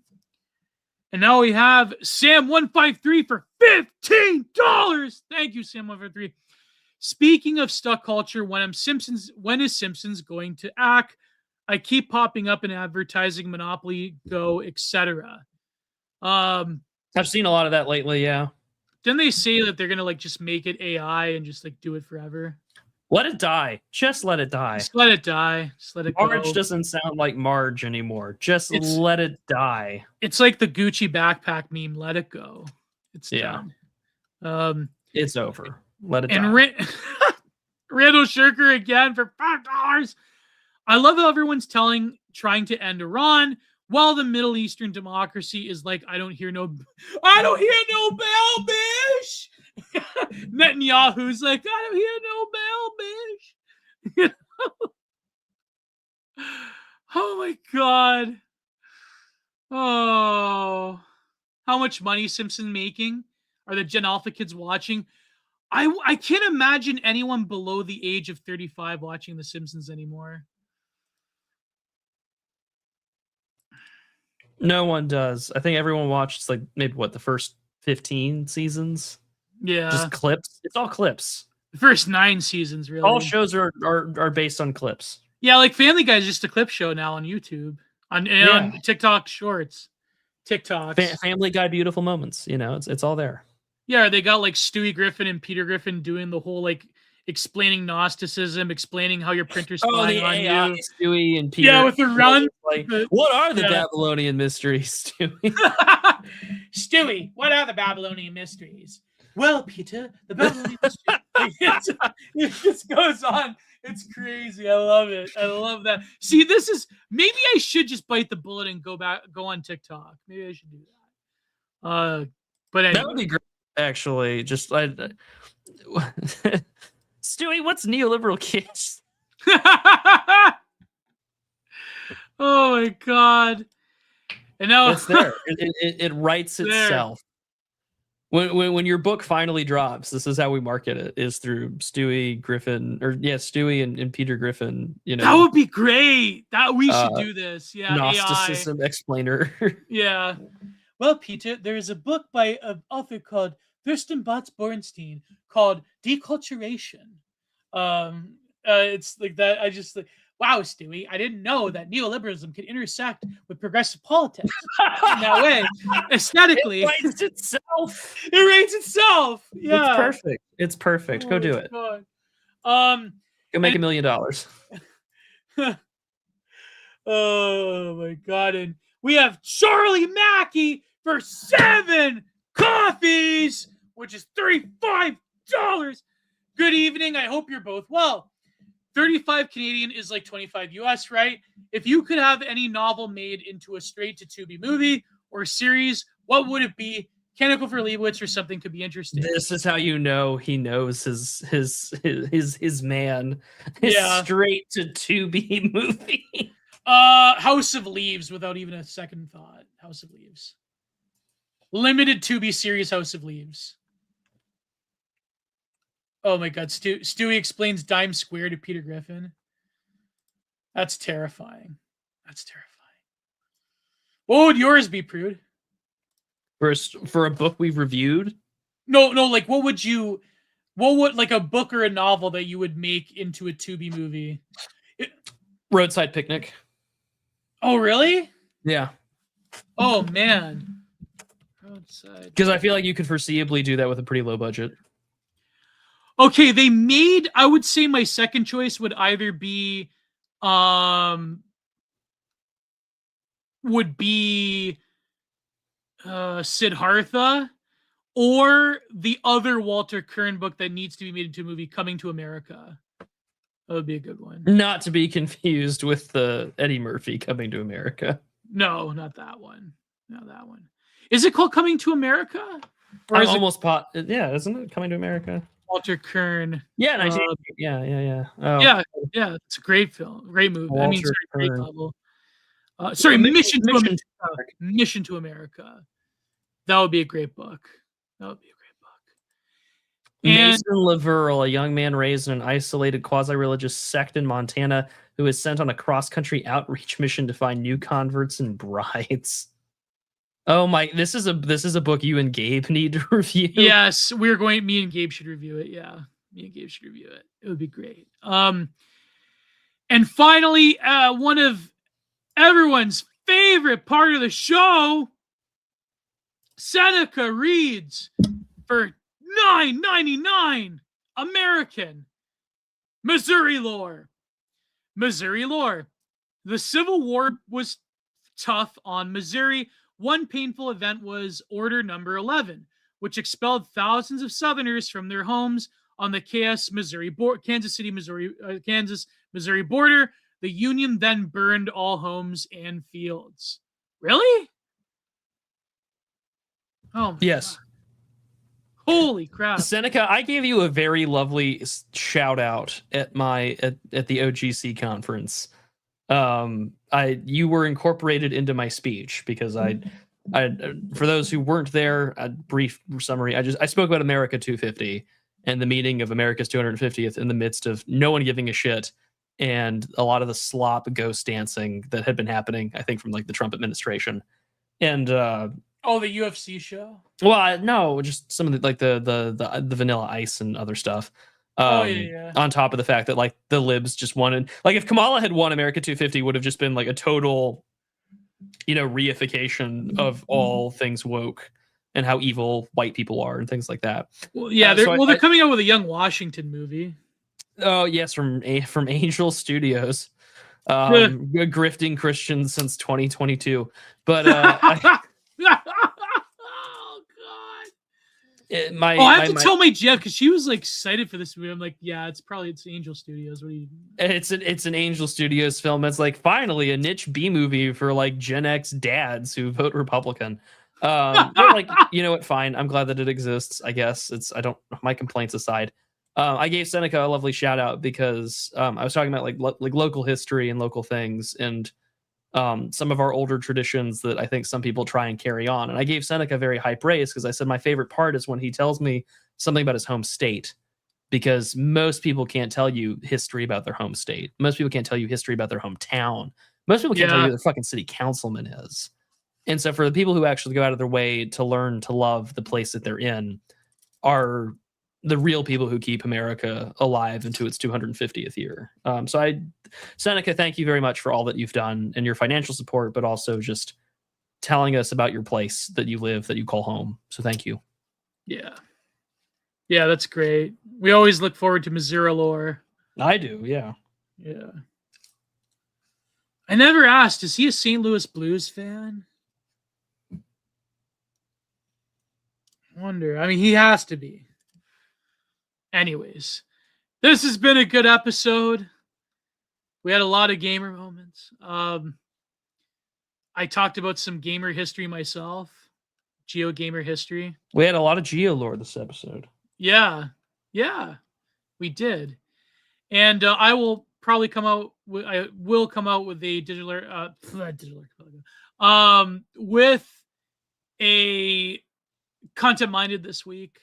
now we have Sam153 for $15. Thank you, Sam153. Speaking of stuck culture, when is Simpsons going to act? I keep popping up in advertising, Monopoly Go, etc. I've seen a lot of that lately. Yeah. Didn't they say that they're gonna like just make it AI and just like do it forever? Let it die. Just let it die. Just let it die. Just let it go. Marge doesn't sound like Marge anymore. Just let it die. It's like the Gucci backpack meme. Let it go. It's done. It's over. Let it die. And Randall Shirker again for $5. I love how everyone's trying to end Iran while the Middle Eastern democracy is like, I don't hear no bell, bitch. Netanyahu's like, I don't hear no bell, bitch. Oh my God. Oh, how much money Simpson making? Are the Gen Alpha kids watching? I can't imagine anyone below the age of 35 watching The Simpsons anymore. No one does. I think everyone watched like maybe the first 15 seasons. Yeah, just clips. It's all clips. The first 9 seasons, really. All shows are based on clips. Yeah, like Family Guy is just a clip show now on YouTube, on TikTok Shorts, TikToks. Family Guy, beautiful moments. You know, it's all there. Yeah, they got like Stewie Griffin and Peter Griffin doing the whole like explaining Gnosticism, explaining how your printer's spying on you. Stewie and Peter. Yeah, with the run. Like, what are the Babylonian mysteries, Stewie? Stewie, what are the Babylonian mysteries? Well, Peter, the Babylonian mysteries. It just goes on. It's crazy. I love it. I love that. See, maybe I should just bite the bullet and go on TikTok. Maybe I should do that. But anyway. That would be great. Actually, just Stewie, what's neoliberal kiss? Oh my God! And now it's there. It writes itself. When your book finally drops, this is how we market it: is through Stewie Griffin, Stewie and Peter Griffin. You know, that would be great. That we should do this. Yeah, Gnosticism AI. explainer. Yeah. Well, Peter, there is a book by an author called Thurston Botts Bornstein called Deculturation. It's like that. I just like, wow, Stewie, I didn't know that neoliberalism could intersect with progressive politics in that way. Aesthetically, it writes itself. It writes itself. Yeah, it's perfect. It's perfect. Go do it. God. Go make $1 million. Oh my God! And we have Charlie Mackey for 7 coffees, which is $35. Good evening. I hope you're both well. 35 Canadian is like 25 US, right? If you could have any novel made into a straight to Tubi movie or series, what would it be? Can't go for Leibowitz or something could be interesting. This is how you know he knows his man. His straight to Tubi movie. House of Leaves without even a second thought. House of Leaves. Limited Tubi series House of Leaves. Oh my God. Stewie explains Dime Square to Peter Griffin. That's terrifying. That's terrifying. What would yours be, Prude? For a book we've reviewed? No, like what would like a book or a novel that you would make into a Tubi movie? Roadside Picnic. Oh, really? Yeah. Oh man. Because I feel like you could foreseeably do that with a pretty low budget. Okay, I would say my second choice would either be Siddhartha or the other Walter Kern book that needs to be made into a movie, Coming to America. That would be a good one. Not to be confused with the Eddie Murphy Coming to America. No, not that one. Not that one. Is it called Coming to America? Or yeah, isn't it Coming to America? Walter Kern. Yeah, yeah. Oh. Yeah, it's a great film, great movie. Walter Great novel. Mission to America. That would be a great book. And Mason Laverle, a young man raised in an isolated quasi-religious sect in Montana, who is sent on a cross-country outreach mission to find new converts and brides. Oh my! This is a book you and Gabe need to review. Yes, me and Gabe should review it. Yeah. Me and Gabe should review it. It would be great. And finally, one of everyone's favorite part of the show, Seneca reads for $9.99 American Missouri lore. Missouri lore. The Civil War was tough on Missouri. One painful event was Order Number 11, which expelled thousands of Southerners from their homes on the Kansas, Missouri border. The Union then burned all homes and fields. Really? Oh, yes. God. Holy crap. Seneca, I gave you a very lovely shout out at the OGC conference. You were incorporated into my speech because I for those who weren't there, a brief summary. I spoke about America 250 and the meaning of America's 250th in the midst of no one giving a shit and a lot of the slop ghost dancing that had been happening, I think, from like the Trump administration. And the UFC show? Well, no, just some of the Vanilla Ice and other stuff. On top of the fact that like the libs just wanted, like if Kamala had won, America 250 would have just been like a total, reification of all things woke and how evil white people are and things like that. Well, yeah, they're coming out with a Young Washington movie. Oh yes, from Angel Studios, grifting Christians since 2022. But I have to tell my Jeff because she was like excited for this movie. I'm like, yeah, it's Angel Studios. What do you? It's an Angel Studios film. It's like finally a niche B movie for like Gen X dads who vote Republican. But like, you know what? Fine. I'm glad that it exists. I guess my complaints aside. I gave Seneca a lovely shout out because I was talking about like local history and local things and some of our older traditions that I think some people try and carry on. And I gave Seneca very high praise because I said my favorite part is when he tells me something about his home state, because most people can't tell you history about their home state. Most people can't tell you history about their hometown. Most people can't tell you who their fucking city councilman is. And so for the people who actually go out of their way to learn to love the place that they're in are the real people who keep America alive into its 250th year. Seneca, thank you very much for all that you've done and your financial support, but also just telling us about your place that you live, that you call home. So thank you. Yeah. Yeah, that's great. We always look forward to Missouri lore. I do, yeah. Yeah. I never asked, is he a St. Louis Blues fan? I wonder. I mean, he has to be. Anyways, this has been a good episode. We had a lot of gamer moments. I talked about some gamer history myself, geo gamer history. We had a lot of geo lore this episode. Yeah, we did. And I will probably come out with a with a content minded this week.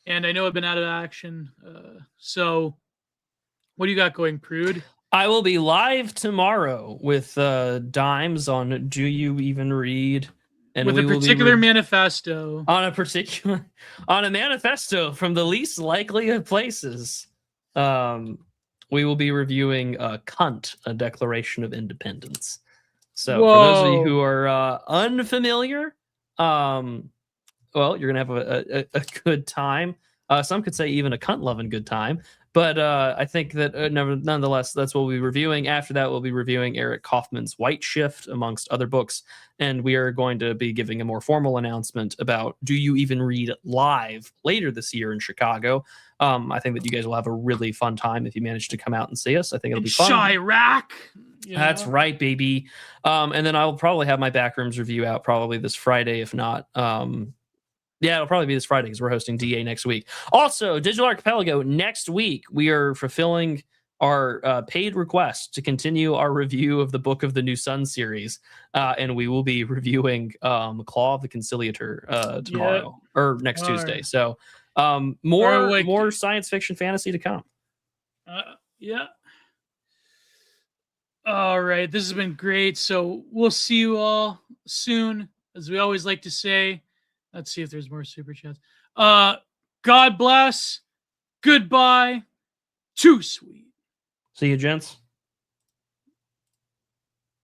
And I know I've been out of action. So what do you got going, Prude? I will be live tomorrow with Dimes on Do You Even Read? And with a particular manifesto. On a manifesto from the least likely of places. We will be reviewing Cunt, a Declaration of Independence. So for those of you who are unfamiliar, well, you're going to have a good time. Some could say even a cunt-loving good time. But I think that nonetheless, that's what we'll be reviewing. After that, we'll be reviewing Eric Kaufman's White Shift, amongst other books. And we are going to be giving a more formal announcement about Do You Even Read live later this year in Chicago. I think that you guys will have a really fun time if you manage to come out and see us. I think it'll be fun. Chirac! That's right, baby. And then I'll probably have my Backrooms review out probably this Friday, if not. Yeah, it'll probably be this Friday because we're hosting DA next week. Also, Digital Archipelago, next week, we are fulfilling our paid request to continue our review of the Book of the New Sun series. And we will be reviewing Claw of the Conciliator tomorrow or next Tuesday. Right. So more science fiction fantasy to come. Yeah. All right. This has been great. So we'll see you all soon, as we always like to say. Let's see if there's more super chats. God bless. Goodbye. Too sweet. See you, gents.